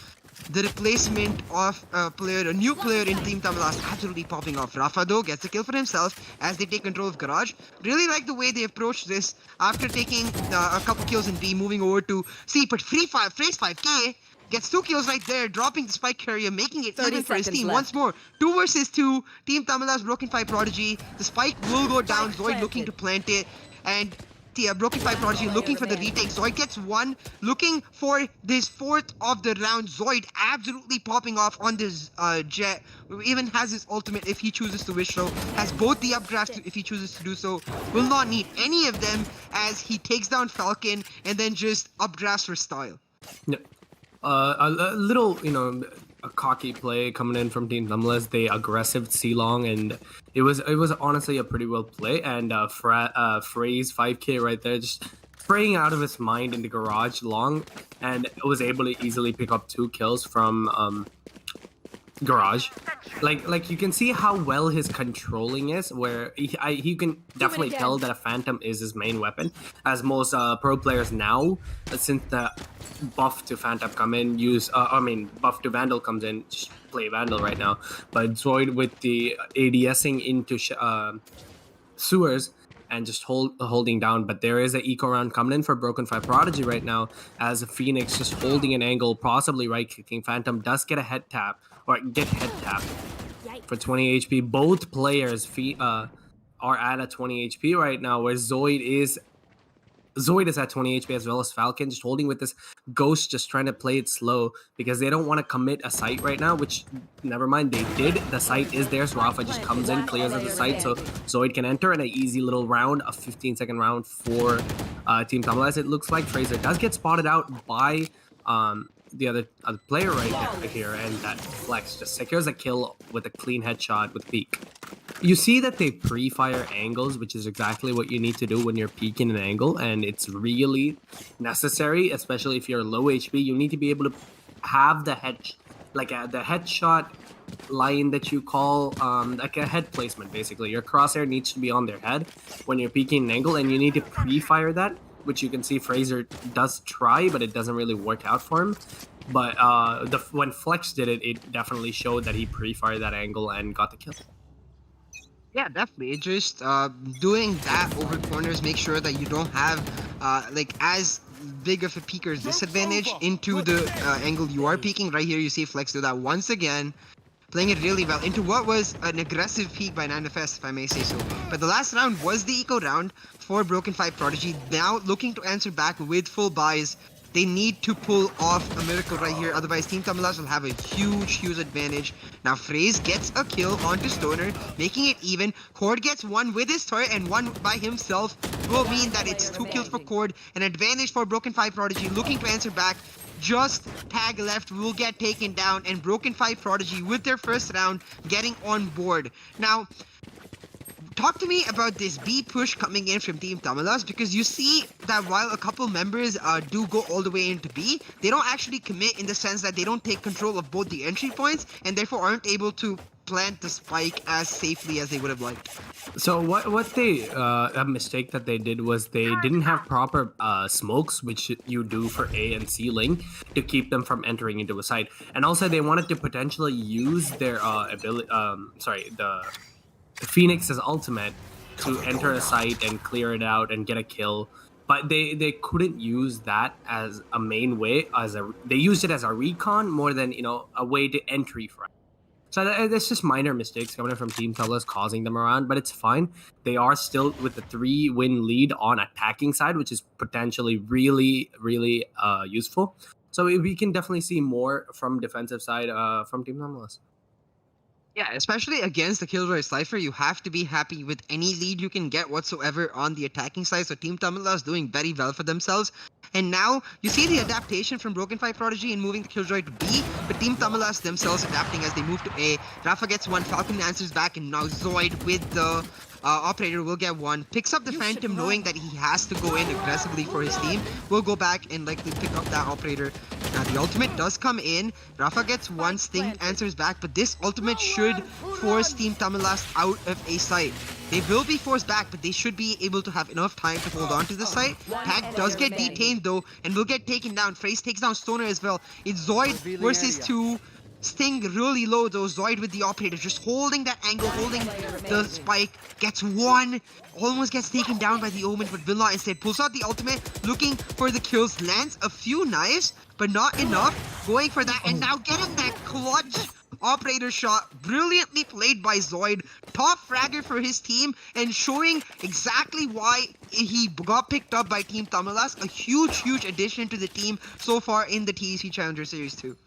S5: The replacement of a new player in Team Tamilas absolutely popping off. Rafa though gets a kill for himself as they take control of Garage. Really like the way they approached this after taking a couple kills in B, moving over to C, but Phrase 5K gets 2 kills right there, dropping the spike carrier, making it even for his team. Once more, 2 versus 2. Team Tamilas, Broken 5 Prodigy. The spike will go down. Zoid looking to plant it, and Broken 5 Prodigy looking for the retake. Zoid gets 1, looking for this 4th of the round. Zoid absolutely popping off on this Jet, who even has his ultimate if he chooses to wish so. Has both the updrafts if he chooses to do so. Will not need any of them as he takes down Falcon and then just updrafts for style.
S7: Yeah. A little, a cocky play coming in from Team Tamilas. They aggressive C-long, and it was honestly a pretty well play. And Phrase 5K right there, just spraying out of his mind in the garage long, and was able to easily pick up 2 kills from Garage. Like you can see how well his controlling is, where he can definitely tell that a Phantom is his main weapon, as most pro players now, since the buff to Phantom come in, buff to Vandal comes in, just play Vandal right now. But Zoid with the ADSing into sewers and just holding down. But there is an eco round coming in for Broken 5 Prodigy right now, as Phoenix just holding an angle, possibly right kicking. Phantom does get a head tap, or get head tap for 20 HP. Both players are at a 20 HP right now, where Zoid is at 20 HP as well as Falcon, just holding with this Ghost, just trying to play it slow because they don't want to commit a site right now, which, never mind, they did. The site is there, so Rafa just comes in, clears of the site, so Zoid can enter in an easy little round, a 15-second round for Team Tamilas. It looks like Fraser does get spotted out by the other player right here, and that Flex just secures a kill with a clean headshot with peek. You see that they pre-fire angles, which is exactly what you need to do when you're peeking an angle, and it's really necessary, especially if you're low HP. You need to be able to have the the headshot line that you call like a head placement. Basically, your crosshair needs to be on their head when you're peeking an angle, and you need to pre-fire that, which you can see Fraser does try, but it doesn't really work out for him. But when Flex did it, it definitely showed that he pre-fired that angle and got the kill.
S5: Yeah, definitely. Just doing that over corners, make sure that you don't have as big of a peeker's disadvantage into the angle you are peeking. Right here, you see Flex do that once again, playing it really well into what was an aggressive peek by 9FS, if I may say so. But the last round was the eco round for Broken 5 Prodigy. Now looking to answer back with full buys. They need to pull off a miracle right here, otherwise Team Tamilas will have a huge advantage. Now Phrase gets a kill onto Stoner, making it even. Cord gets 1 with his turret and 1 by himself. Will mean that it's 2 kills for Cord, an advantage for Broken 5 Prodigy, looking to answer back. Just tag left will get taken down, and Broken 5 Prodigy with their first round getting on board. Now, talk to me about this B push coming in from Team Tamilas, because you see that while a couple members do go all the way into B, they don't actually commit in the sense that they don't take control of both the entry points and therefore aren't able to plant the spike as safely as they would have liked.
S7: So what they a mistake that they did was they didn't have proper smokes, which you do for A and C link, to keep them from entering into a site, and also they wanted to potentially use their the Phoenix's ultimate to enter a site and clear it out and get a kill, but they couldn't use that as a main way. They used it as a recon more than a way to entry frag. So it's just minor mistakes coming from Team Tamilas causing them around, but it's fine. They are still with the 3-win lead on attacking side, which is potentially really, really useful. So we can definitely see more from defensive side from Team Tamilas.
S5: Yeah, especially against the Killjoy Cypher, you have to be happy with any lead you can get whatsoever on the attacking side. So Team Tamilas is doing very well for themselves. And now you see the adaptation from Broken Fight Prodigy in moving the Killjoy to B, but Team Tamilas themselves adapting as they move to A. Rafa gets one, Falcon answers back, and now Zoid with the operator will get one. Picks up the Phantom knowing that he has to go in aggressively for his team. Will go back and likely pick up that operator. Now the ultimate does come in. Rafa gets one, Sting answers back, but this ultimate should force Team Tamilas out of a site. They will be forced back, but they should be able to have enough time to hold on to the site. Pack does get detained though, and will get taken down. Phrase takes down Stoner as well. It's Zoid versus 2. Sting really low though, Zoid with the operator, just holding that angle, holding the spike, gets one, almost gets taken down by the Omen, but will not instead pulls out the ultimate, looking for the kills, lands a few knives, but not enough, going for that, and now getting that clutch operator shot, brilliantly played by Zoid, top fragger for his team, and showing exactly why he got picked up by Team Tamilas, a huge addition to the team so far in the TEC Challenger Series 2.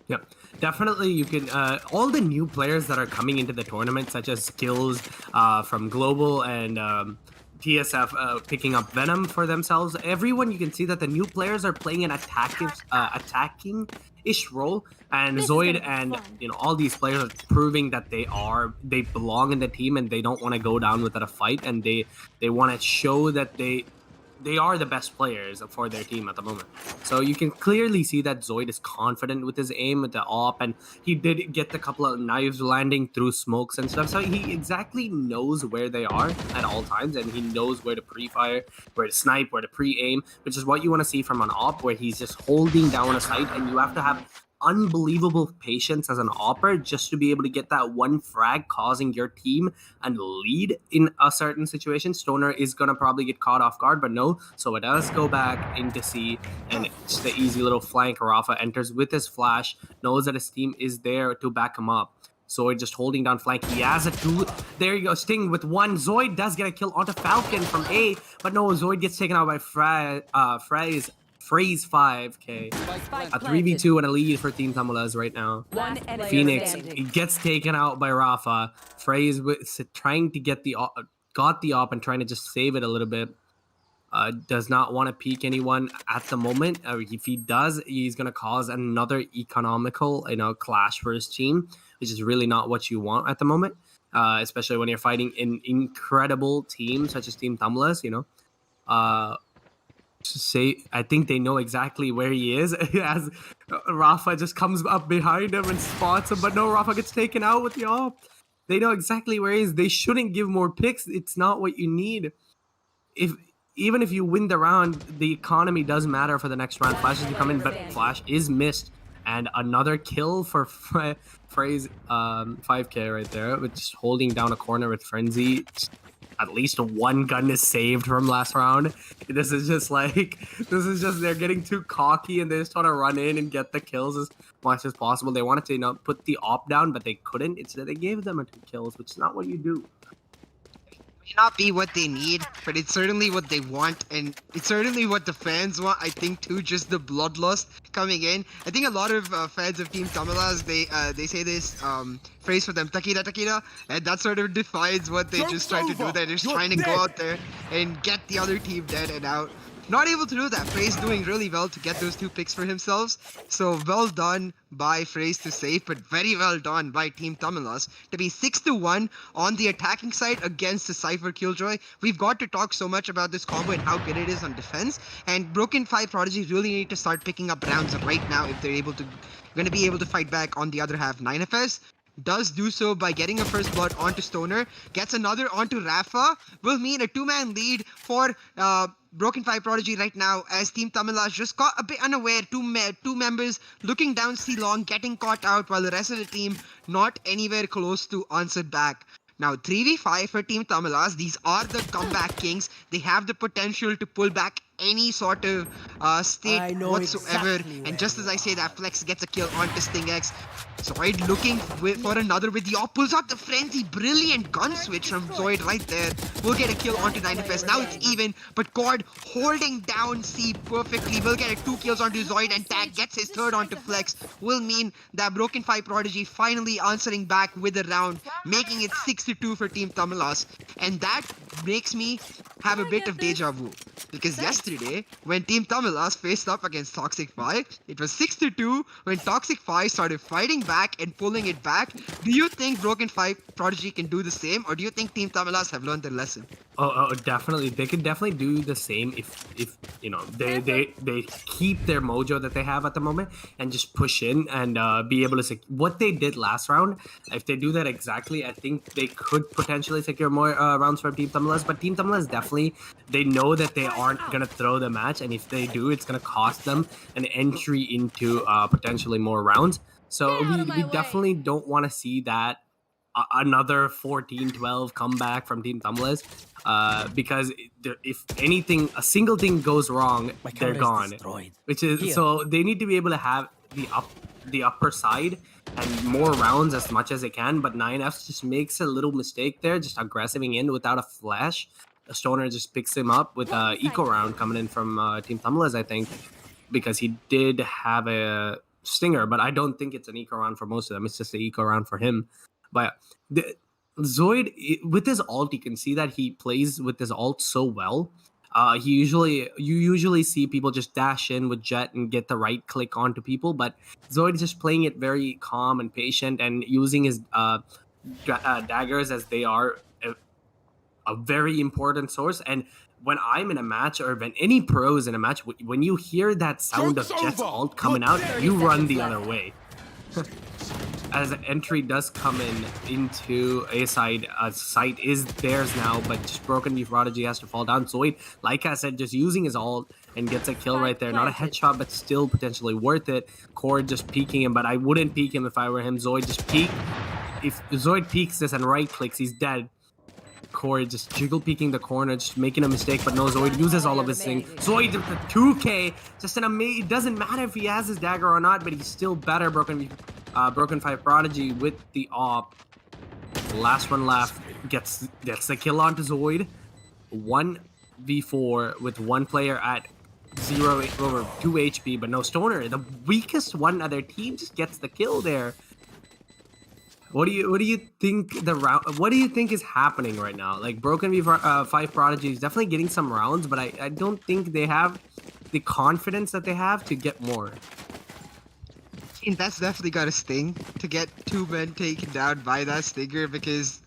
S7: Yep, definitely you can, all the new players that are coming into the tournament, such as Skills from Global and TSF picking up Venom for themselves, everyone, you can see that the new players are playing an attacking-ish role, and Zoid and, you know, all these players are proving that they belong in the team and they don't want to go down without a fight, and they want to show that they are the best players for their team at the moment. So you can clearly see that Zoid is confident with his aim, with the op, and he did get the couple of knives landing through smokes and stuff. So he exactly knows where they are at all times, and he knows where to pre-fire, where to snipe, where to pre-aim, which is what you want to see from an op, where he's just holding down a site, and you have to have unbelievable patience as an opper just to be able to get that one frag causing your team and lead in a certain situation. Stoner is gonna probably get caught off guard, but no, so it does go back into C, and it's the easy little flank. Rafa enters with his flash, knows that his team is there to back him up. Zoid just holding down flank. He has a 2. There you go. Sting with 1. Zoid does get a kill onto Falcon from A, but no, Zoid gets taken out by Phrase 5K. A 3v2 and a lead for Team Tamilas right now. Phoenix gets taken out by Rafa. Phrase trying to get got the op and trying to just save it a little bit. Does not want to peek anyone at the moment. If he does, he's going to cause another economical, clash for his team, which is really not what you want at the moment. Especially when you're fighting an incredible team such as Team Tamilas, I think they know exactly where he is as Rafa just comes up behind him and spots him, but no, Rafa gets taken out with the op. They know exactly where he is. They shouldn't give more picks. It's not what you need. Even if you win the round, the economy does matter for the next round. Flashes to come in, but Flash is missed. And another kill for Phrase 5K right there, with just holding down a corner with Frenzy. At least one gun is saved from last round. This is just they're getting too cocky and they just want to run in and get the kills as much as possible. They wanted to put the op down, but they couldn't. Instead, they gave them 2 kills, which is not what you do.
S5: May not be what they need, but it's certainly what they want, and it's certainly what the fans want. I think too, just the bloodlust coming in. I think a lot of fans of Team Tamilas, they say this phrase for them, Takira, and that sort of defines what they just try to do. They're just trying to go out there and get the other team dead and out. Not able to do that. Phrase doing really well to get those 2 picks for himself. So well done by Phrase to save, but very well done by Team Tamilas to be 6-1 on the attacking side against the Cypher Killjoy. We've got to talk so much about this combo and how good it is on defense. And Broken Fight Prodigy really need to start picking up rounds right now if they're going to be able to fight back on the other half. 9FS does do so by getting a first blood onto Stoner, gets another onto Rafa, will mean a 2-man lead for Broken Fight Prodigy right now, as Team Tamilas just got a bit unaware. Two members looking down C long, getting caught out, while the rest of the team not anywhere close to answer back. Now 3v5 for Team Tamilas. These are the comeback kings. They have the potential to pull back any sort of state
S6: I know
S5: whatsoever.
S6: exactly
S5: And
S6: where
S5: just as
S6: you
S5: I say
S6: are.
S5: that, Flex gets a kill onto StingX. Zoid looking for another with the op, pulls out the frenzy. Brilliant gun switch from Zoid right there. We'll get a kill onto 9FS. Now it's even, but Cord holding down C perfectly. We'll get 2 kills onto Zoid, and Tag gets his third onto Flex. Will mean that Broken 5 Prodigy finally answering back with a round, making it 6-2 for Team Tamilas. And that makes me have a bit of deja vu. Because yesterday, when Team Tamilas faced up against Toxic 5, it was 6-2 when Toxic 5 started fighting back and pulling it back. Do you think Broken 5 Prodigy can do the same, or do you think Team Tamilas have learned their lesson?
S7: Definitely. They could definitely do the same if you know they keep their mojo that they have at the moment and just push in and be able to what they did last round. If they do that exactly, I think they could potentially secure more rounds from Team Tamilas. But Team Tamilas definitely, they know that they aren't gonna throw the match, and if they do, it's gonna cost them an entry into potentially more rounds. So we definitely don't want to see that another 14-12 comeback from Team Tamilas, because if anything, a single thing goes wrong,
S6: My
S7: they're
S6: camera is
S7: gone.
S6: destroyed.
S7: Which is
S6: Here.
S7: so they need to be able to have the upper side and more rounds as much as they can. But 9F just makes a little mistake there, just aggressiving in without a flash. The Stoner just picks him up with a eco round coming in from Team Tamilas, I think, because he did have a stinger, but I don't think it's an eco round for most of them. It's just an eco round for him. But Zoid, with his ult, you can see that he plays with his ult so well. You usually see people just dash in with Jet and get the right click onto people, but Zoid is just playing it very calm and patient and using his daggers as they are a very important source. And when I'm in a match, or when any pro is in a match, when you hear that sound of Jet's ult coming out, you run the other way. As an entry does come into A side, site is theirs now, but just Broken Beef Prodigy has to fall down. Zoid, like I said, just using his ult and gets a kill right there. Not a headshot, but still potentially worth it. Cord just peeking him, but I wouldn't peek him if I were him. Zoid just peek. If Zoid peeks this and right clicks, he's dead. Corey just jiggle peeking the corner, just making a mistake, but no, Zoid uses all of his things. Zoid with the 2K, just an amazing. It doesn't matter if he has his dagger or not, but he's still better. Broken 5 Prodigy with the op. The last one left gets the kill onto Zoid. 1v4 with one player at 2 HP, but no Stoner. The weakest one of their team just gets the kill there. What do you think what do you think is happening right now? Like Broken V5 Prodigy is definitely getting some rounds, but I don't think they have the confidence that they have to get more.
S5: And that's definitely got a sting to get 2 men taken down by that stinger, because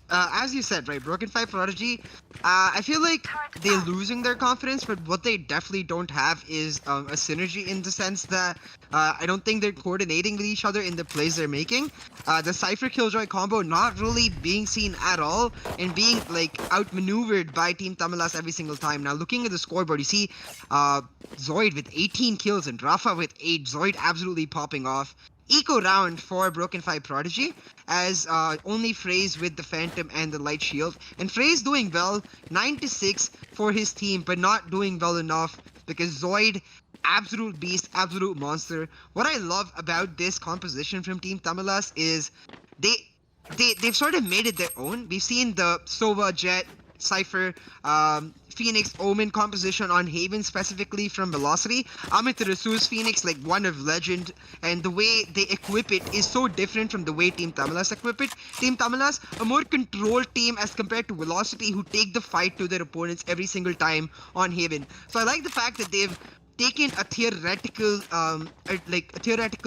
S5: as you said, right, Broken 5 Prodigy, I feel like they're losing their confidence, but what they definitely don't have is a synergy, in the sense that I don't think they're coordinating with each other in the plays they're making. The Cypher Killjoy combo not really being seen at all, and being like outmaneuvered by Team Tamilas every single time. Now looking at the scoreboard, you see Zoid with 18 kills and Rafa with 8. Zoid absolutely popping off. Eco round for Broken 5 Prodigy, as only Phrase with the Phantom and the Light Shield. And Phrase doing well, 9-6 for his team, but not doing well enough, because Zoid, absolute beast, absolute monster. What I love about this composition from Team Tamilas is they've sort of made it their own. We've seen the Sova, Jet, Cypher, Phoenix, Omen composition on Haven, specifically from Velocity. Amit Rasu's Phoenix, like one of legend, and the way they equip it is so different from the way Team Tamilas equip it. Team Tamilas, a more controlled team as compared to Velocity, who take the fight to their opponents every single time on Haven. So I like the fact that they've taken a theoretical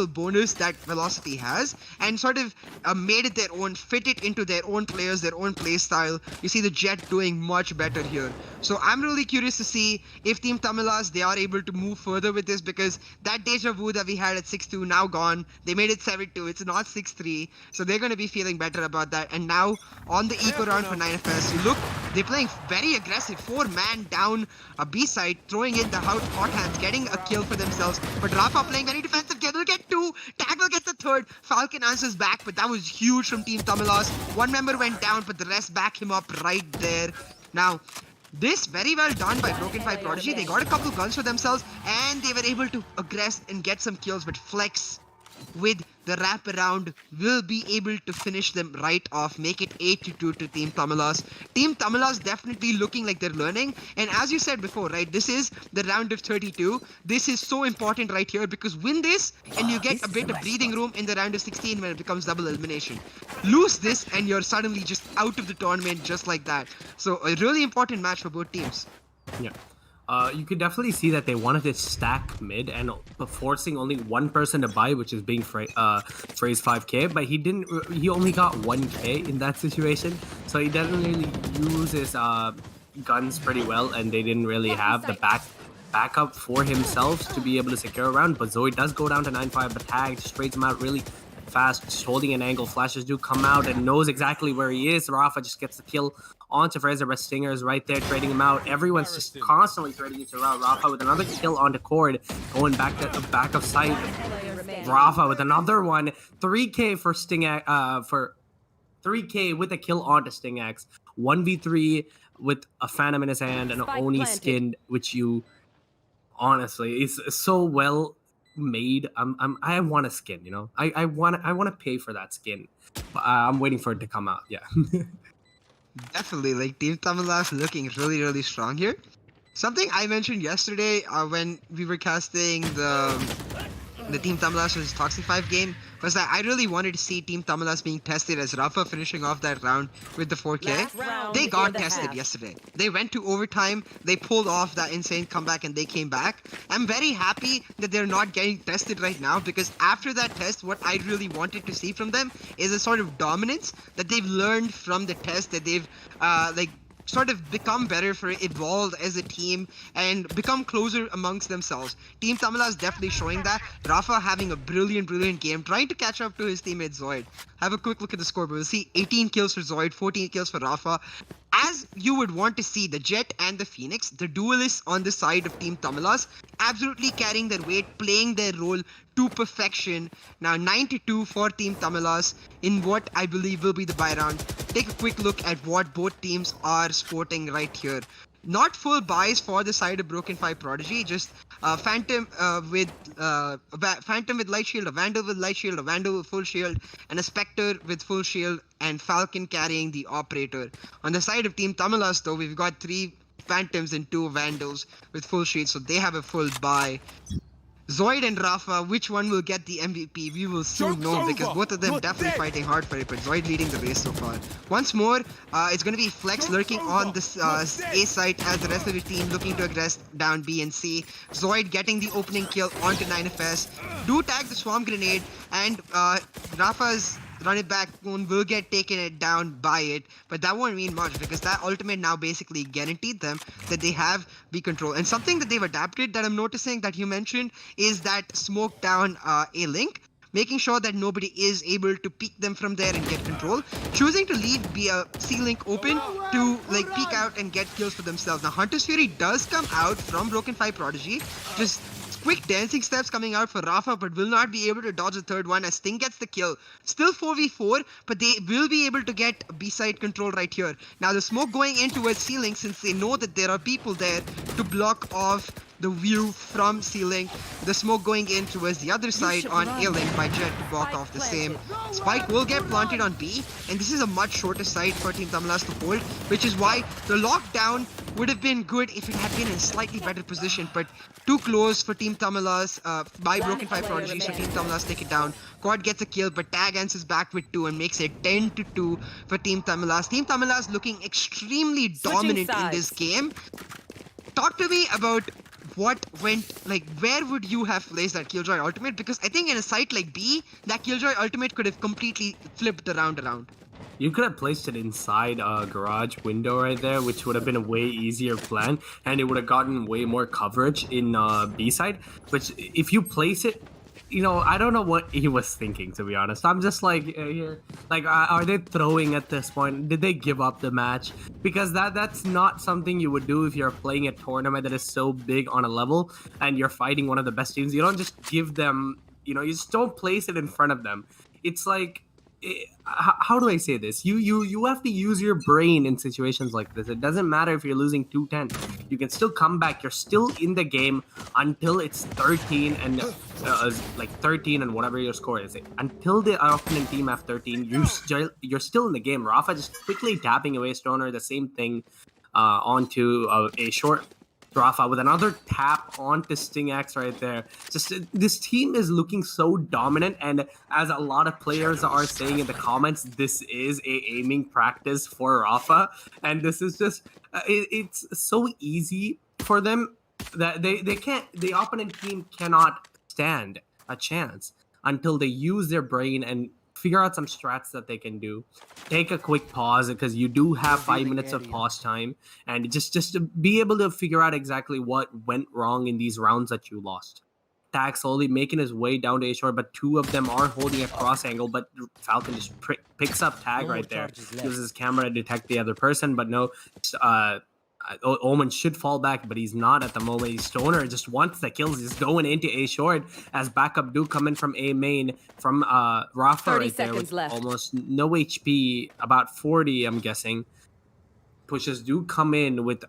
S5: bonus that Velocity has, and sort of made it their own, fit it into their own players, their own play style. You see the Jet doing much better here. So I'm really curious to see if Team Tamilas, they are able to move further with this, because that deja vu that we had at 6-2 now gone. They made it 7-2. It's not 6-3. So they're going to be feeling better about that. And now on the eco round for 9FS, look, they're playing very aggressive. 4-man down a B side, throwing in the hot hands, getting a kill for themselves. But Rafa playing very defensive. They'll get 2. Tag will get the 3rd. Falcon answers back, but that was huge from Team Tamilas. One member went down, but the rest back him up right there. Now, This very well done by Broken Five Prodigy. They got a couple guns for themselves and they were able to aggress and get some kills, but Flex with the wraparound will be able to finish them right off, make it 8-2 to Team Tamilas. Team Tamilas definitely looking like they're learning, and as you said before, right, this is the round of 32. This is so important right here because win this and you get a bit of breathing room in the round of 16 when it becomes double elimination. Lose this and you're suddenly just out of the tournament just like that. So a really important match for both teams.
S7: Yeah. You could definitely see that they wanted to stack mid and forcing only one person to buy, which is being Phrase 5k, but he didn't. He only got 1k in that situation, so he didn't really use his guns pretty well, and they didn't really have the backup for himself to be able to secure a round. But Zoid does go down to 9-5, but Tag straights him out really fast, just holding an angle. Flashes do come out and knows exactly where he is. Rafa just gets the kill onto Fraser, but Stinger is right there trading him out. Everyone's just constantly trading each other out. Rafa with another kill onto Cord, going back to the back of sight. Rafa with another one. 3k for for 3k with a kill onto Stingax. 1v3 with a Phantom in his hand and an Oni skin, which you honestly is so well made. I want a skin, you know. I want to pay for that skin. But I'm waiting for it to come out. Yeah.
S5: Definitely, like Team Tamilas looking really strong here. Something I mentioned yesterday when we were casting the Team Tamilas vs Toxic 5 game was that I really wanted to see Team Tamilas being tested as Rafa finishing off that round with the 4k. They got tested yesterday. They went to overtime, they pulled off that insane comeback and they came back. I'm very happy that they're not getting tested right now because after that test, what I really wanted to see from them is a sort of dominance that they've learned from the test, that they've sort of become better, for evolved as a team and become closer amongst themselves. Team Tamila is definitely showing that. Rafa having a brilliant game, trying to catch up to his teammate Zoid. Have a quick look at the scoreboard. We'll see 18 kills for Zoid, 14 kills for Rafa. As you would want to see, the Jet and the Phoenix, the duelists on the side of Team Tamilas, absolutely carrying their weight, playing their role to perfection. Now 9-2 for Team Tamilas in what I believe will be the buy round. Take a quick look at what both teams are sporting right here. Not full buys for the side of Broken 5 Prodigy, just Phantom with Light Shield, a Vandal with Light Shield, a Vandal with full shield, and a Spectre with full shield, and Falcon carrying the Operator. On the side of Team Tamilas though, we've got 3 Phantoms and 2 Vandals with full shield, so they have a full buy. Zoid and Rafa, which one will get the MVP? We will soon know because both of them definitely fighting hard for it, but Zoid leading the race so far. Once more, it's going to be Flex lurking on this A site as the rest of the team looking to aggress down B and C. Zoid getting the opening kill onto 9FS. Do tag the Swarm Grenade, and Rafa's run it back will get taken it down by it, but that won't mean much because that ultimate now basically guaranteed them that they have B control. And something that they've adapted that I'm noticing that you mentioned is that smoke down A link, making sure that nobody is able to peek them from there and get control, choosing to leave C-Link open to like peek out and get kills for themselves. Now Hunter's Fury does come out from Broken 5 Prodigy, just quick dancing steps coming out for Rafa, but will not be able to dodge the third one as Sting gets the kill. Still 4v4, but they will be able to get B-side control right here. Now the smoke going in towards C-Link, since they know that there are people there to block off the view from C-Link. The smoke going in towards the other side on A-Link by Jet to block off the same. Spike will get planted on B, and this is a much shorter side for Team Tamilas to hold, which is why the lockdown would have been good if it had been in a slightly better position, but too close for Team Tamilas by Broken 5 Prodigy, so Team Tamilas take it down. Quad gets a kill, but Tag answers back with 2 and makes it 10-2 for Team Tamilas. Team Tamilas looking extremely dominant in this game. Talk to me about what went, like, where would you have placed that Killjoy ultimate? Because I think in a site like B, that Killjoy ultimate could have completely flipped the round around.
S7: You could have placed it inside a garage window right there, which would have been a way easier plan, and it would have gotten way more coverage in B side. Which, if you place it, you know, I don't know what he was thinking, to be honest. I'm just like, here, like, are they throwing at this point? Did they give up the match? Because that's not something you would do if you're playing a tournament that is so big on a level and you're fighting one of the best teams. You don't just give them, you know, you just don't place it in front of them. It's like how do I say this? You have to use your brain in situations like this. It doesn't matter if you're losing 2-10. You can still come back. You're still in the game until it's 13 and like 13 and whatever your score is. Until the opponent team have 13, you're still in the game. Rafa just quickly tapping away Stoner. The same thing onto a short Rafa with another tap onto Sting X right there. Just this team is looking so dominant, and as a lot of players are saying in the comments, this is a aiming practice for Rafa, and this is just it's so easy for them that they can't. The opponent team cannot stand a chance until they use their brain and figure out some strats that they can do. Take a quick pause because you do have 5 minutes of pause time, and just to be able to figure out exactly what went wrong in these rounds that you lost. Tag slowly making his way down to A short, but two of them are holding a cross angle, but Falcon just picks up Tag right there. Uses his camera to detect the other person, but no, Omen should fall back, but he's not at the moment. Stoner just wants the kills. He's going into A short as backup do come in from A main from Rafa
S6: 30
S7: right there
S6: seconds
S7: with
S6: left.
S7: almost no HP, about 40 I'm guessing. Pushes do come in with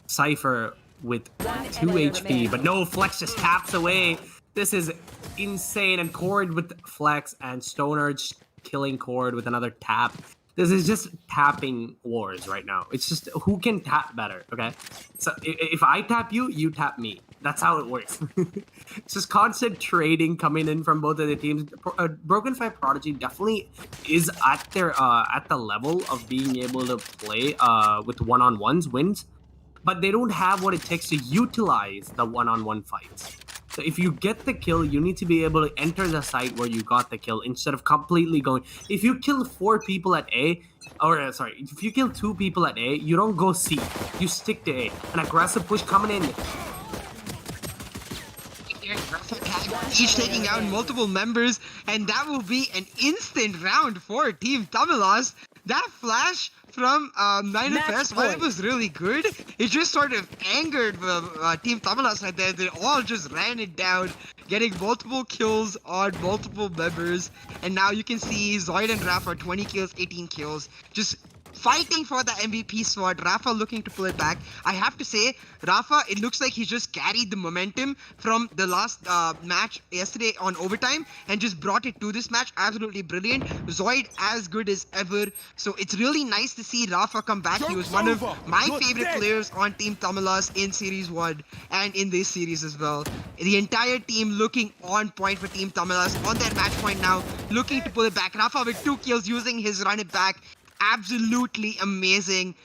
S7: Cypher with 2 HP, but no, Flex just taps away. This is insane, and Cord with Flex and Stoner just killing Cord with another tap. This is just tapping wars right now. It's just who can tap better, okay? So if I tap you, you tap me. That's how it works. It's just constant trading coming in from both of the teams. Broken Five Prodigy definitely is at their at the level of being able to play with one-on-ones wins, but they don't have what it takes to utilize the one-on-one fights. So if you get the kill, you need to be able to enter the site where you got the kill instead of completely going. If you kill 4 people at A, or sorry, if you kill 2 people at A, you don't go C. You stick to A. An aggressive push coming in.
S5: He's taking out multiple members, and that will be an instant round for Team Tamilas. That flash from AmD, while it was really good, it just sort of angered Team Tamilas right there. They all just ran it down, getting multiple kills on multiple members. And now you can see Zoid and Rafa 20 kills, 18 kills, just fighting for the MVP spot. Rafa looking to pull it back. I have to say, Rafa, it looks like he just carried the momentum from the last match yesterday on overtime and just brought it to this match. Absolutely brilliant. Zoid as good as ever. So it's really nice to see Rafa come back. He was one of my favorite players on Team Tamilas in Series 1 and in this series as well. The entire team looking on point for Team Tamilas on their match point now, looking to pull it back. Rafa with 2 kills using his run it back. Absolutely amazing.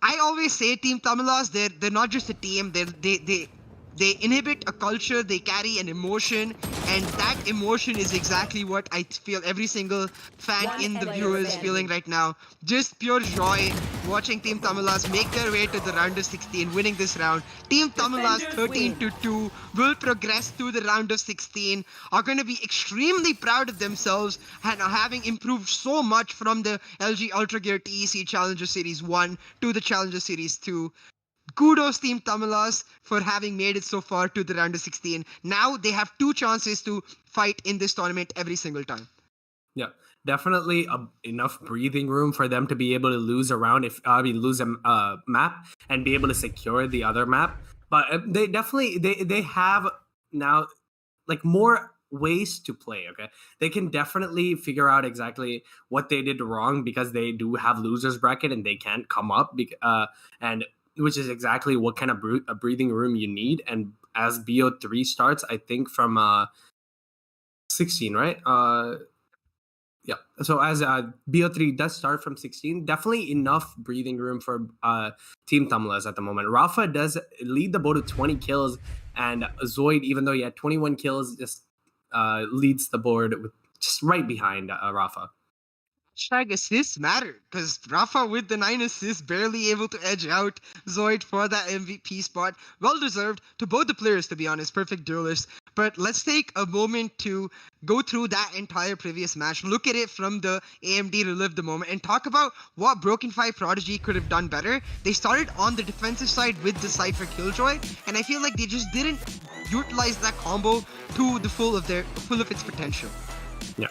S5: I always say Team Tamilas, they're not just a team, they inhibit a culture, they carry an emotion, and that emotion is exactly what I feel every single fan in the view is feeling right now. Just pure joy watching Team Tamilas make their way to the round of 16, winning this round. Team Tamilas 13-2 will progress to the round of 16, are going to be extremely proud of themselves and having improved so much from the LG Ultragear TEC Challenger Series 1 to the Challenger Series 2. Kudos Team Tamilas for having made it so far to the round of 16. Now they have 2 chances to fight in this tournament every single time.
S7: Yeah, definitely enough breathing room for them to be able to lose a round, lose a map and be able to secure the other map. But they definitely they have now like more ways to play. Okay, they can definitely figure out exactly what they did wrong because they do have losers bracket and they can't come up. And which is exactly what kind of breathing room you need. And as BO3 starts, I think from 16, right? Yeah. So as BO3 does start from 16, definitely enough breathing room for Team Tamilas at the moment. Rafa does lead the boat with 20 kills, and Zoid, even though he had 21 kills, just leads the board with just right behind Rafa.
S5: Hashtag assists matter, because Rafa with the 9 assists barely able to edge out Zoid for that MVP spot. Well deserved to both the players, to be honest. Perfect duelists. But let's take a moment to go through that entire previous match, look at it from the AMD Relive the moment, and talk about what Broken Five Prodigy could have done better. They started on the defensive side with the Cypher Killjoy, and I feel like they just didn't utilize that combo to the full of its potential.
S7: Yeah.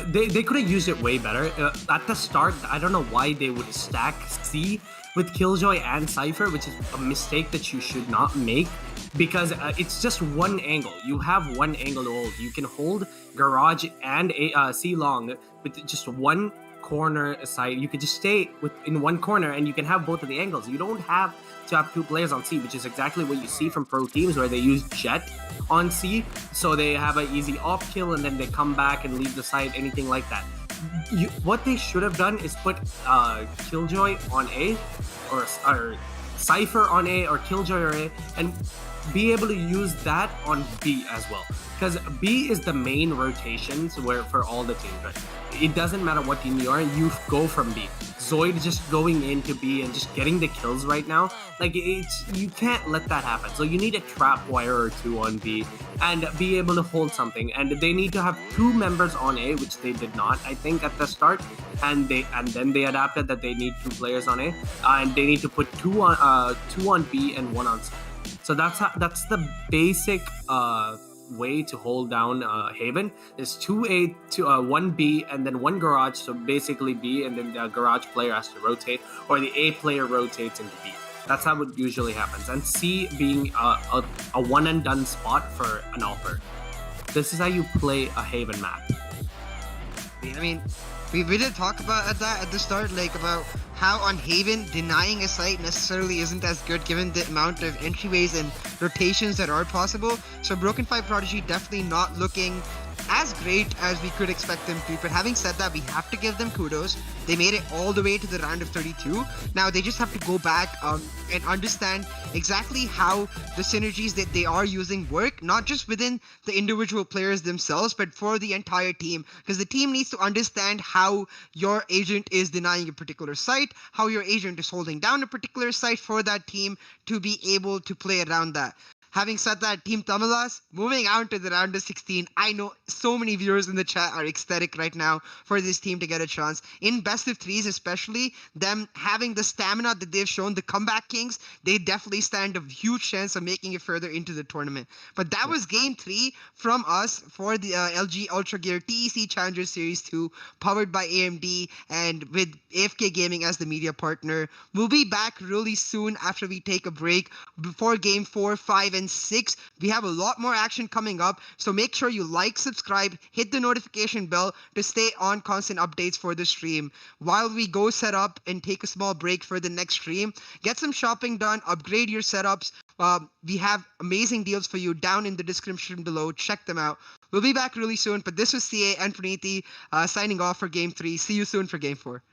S7: They could have used it way better. At the start, I don't know why they would stack C with Killjoy and Cypher, which is a mistake that you should not make because it's just one angle. You have one angle to hold. You can hold Garage and C long with just one corner side. You could just stay in one corner and you can have both of the angles. You don't have to have two players on C, which is exactly what you see from pro teams where they use Jet on C, so they have an easy off kill and then they come back and leave the site, anything like that. What they should have done is put Killjoy on A or Cypher on A or Killjoy on A and be able to use that on B as well, because B is the main rotations for all the teams, right? It doesn't matter what team you are, you go from B. Zoid just going into B and just getting the kills right now, like you can't let that happen. So you need a trap wire or two on B and be able to hold something. And they need to have two members on A, which they did not, I think, at the start. And then they adapted that they need two players on A, and they need to put two on B and one on C. So that's the basic way to hold down Haven is 2A to 1B and then one Garage, so basically B, and then the Garage player has to rotate, or the A player rotates into B. That's how it usually happens. And C being a one and done spot for an Alper. This is how you play a Haven map.
S5: I mean, we did talk about that at the start, like about how on Haven denying a site necessarily isn't as good given the amount of entryways and rotations that are possible. So Broken 5 Prodigy definitely not looking as great as we could expect them to, but having said that, we have to give them kudos. They made it all the way to the round of 32. Now they just have to go back and understand exactly how the synergies that they are using work, not just within the individual players themselves, but for the entire team, because the team needs to understand how your agent is denying a particular site, how your agent is holding down a particular site for that team to be able to play around that. Having said that, Team Tamilas, moving on to the round of 16, I know so many viewers in the chat are ecstatic right now for this team to get a chance. In best of threes especially, them having the stamina that they've shown, the comeback kings, they definitely stand a huge chance of making it further into the tournament. But that was game 3 from us for the LG Ultragear TEC Challenger Series 2, powered by AMD and with AFK Gaming as the media partner. We'll be back really soon after we take a break before game 4, 5, and 6. We have a lot more action coming up, so make sure you like, subscribe, hit the notification bell to stay on constant updates for the stream. While we go set up and take a small break for the next stream, get some shopping done, upgrade your setups. We have amazing deals for you down in the description below. Check them out. We'll be back really soon, but this was CA and Praniti signing off for game 3. See you soon for game 4.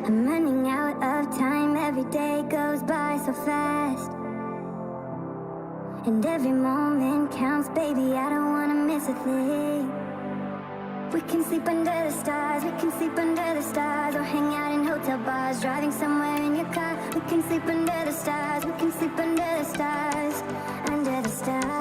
S1: I'm running out of time, every day goes by so fast. And every moment counts, baby, I don't wanna miss a thing. We can sleep under the stars, we can sleep under the stars, or hang out in hotel bars, driving somewhere in your car. We can sleep under the stars, we can sleep under the stars, under the stars.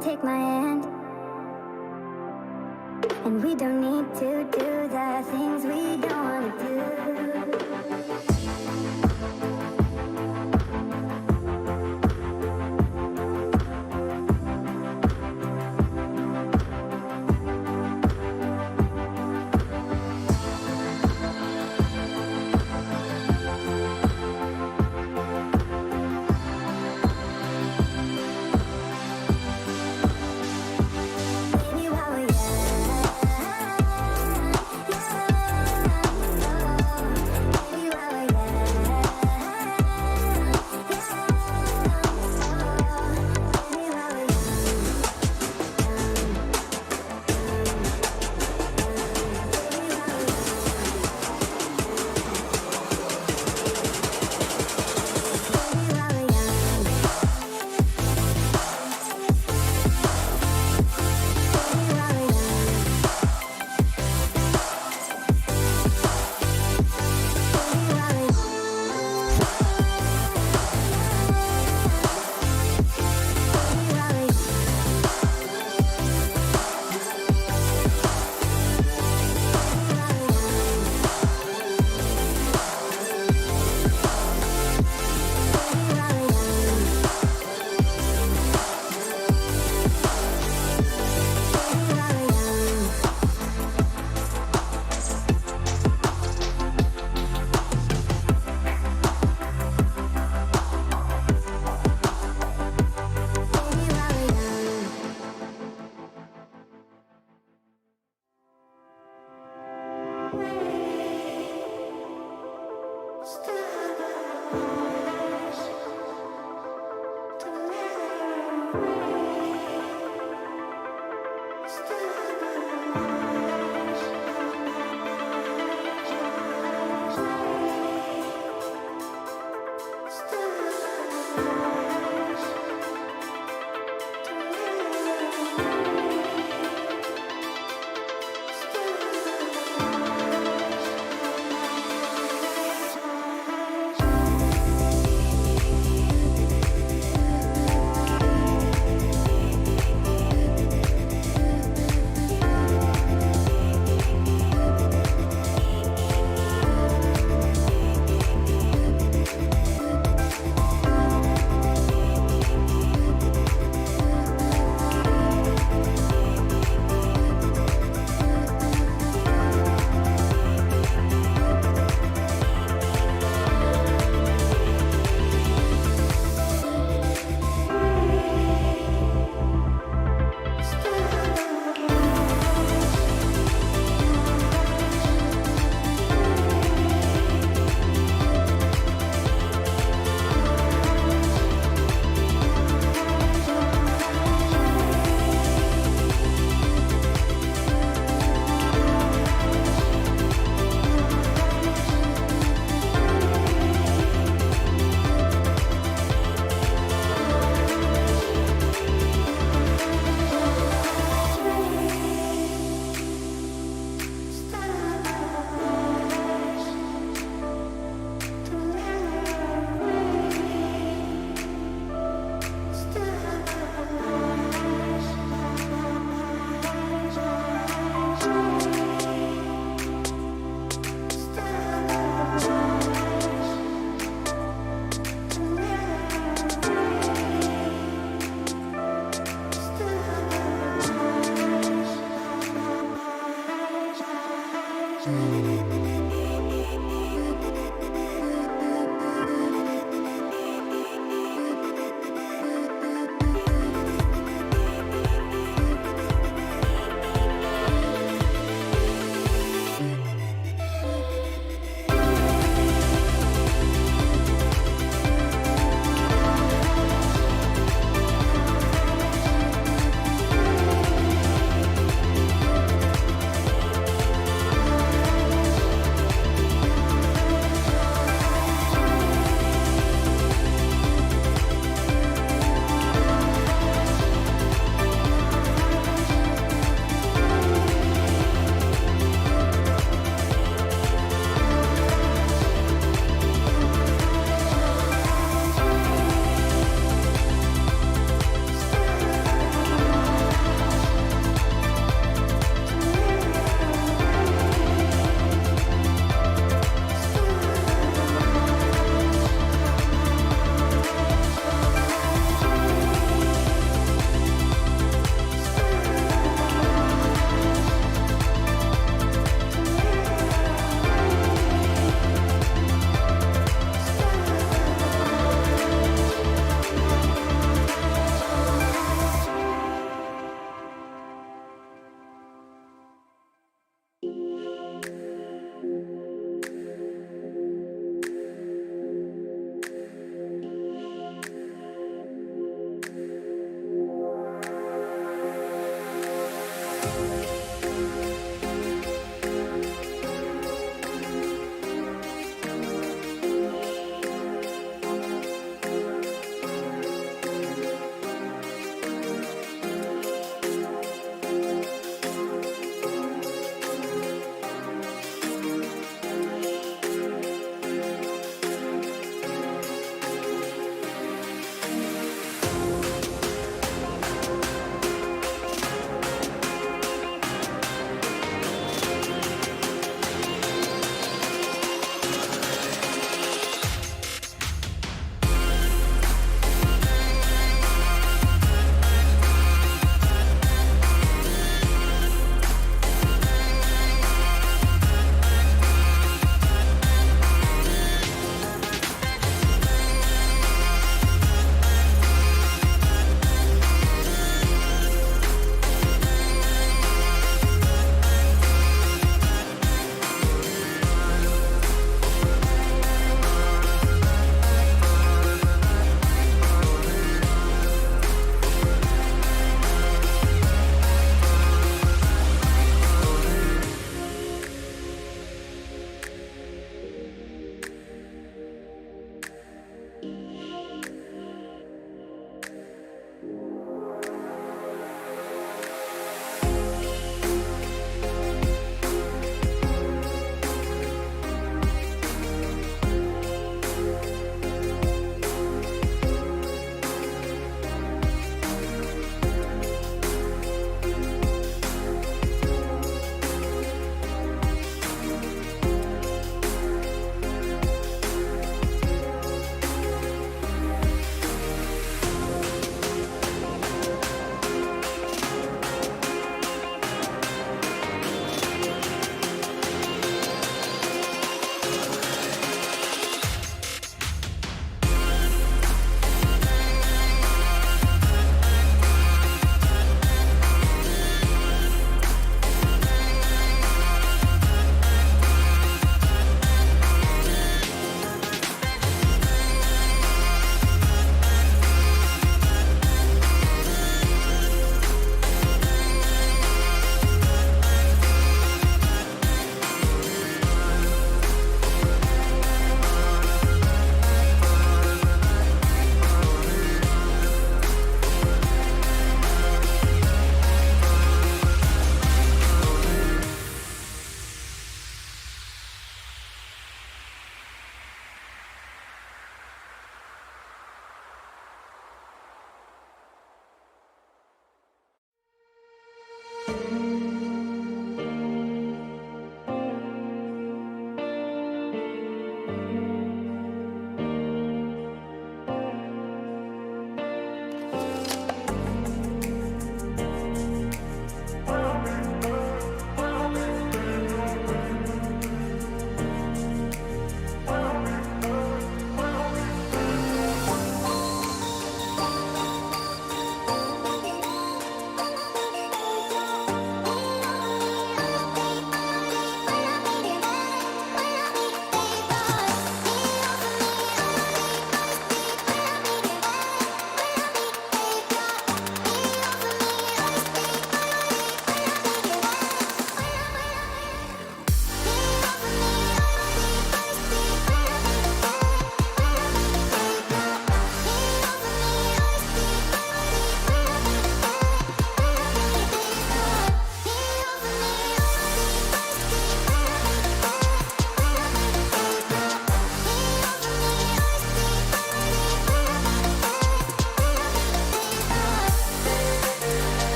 S1: Take my hand, and we don't need to do the things we don't want to do.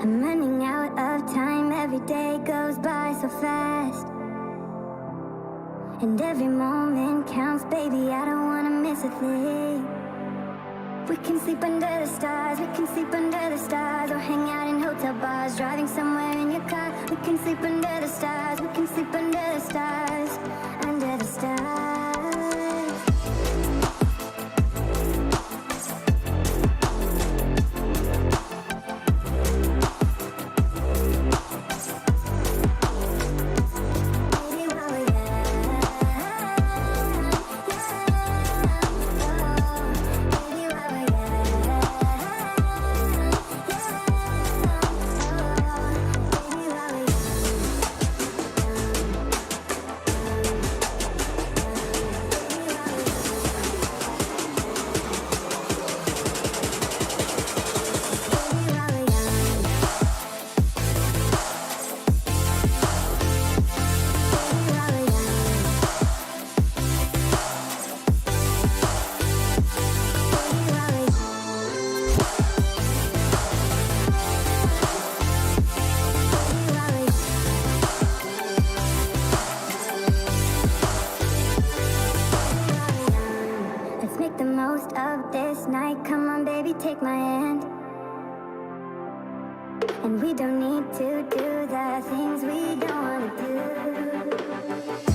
S1: I'm running out of time, every day goes by so fast. And every moment counts, baby, I don't wanna miss a thing. We can sleep under the stars, we can sleep under the stars, or hang out in hotel bars, driving somewhere in your car. We can sleep under the stars, we can sleep under the stars, under the stars. Let's make the most of this night. Come on, baby, take my hand. And we don't need to do the things we don't want to do.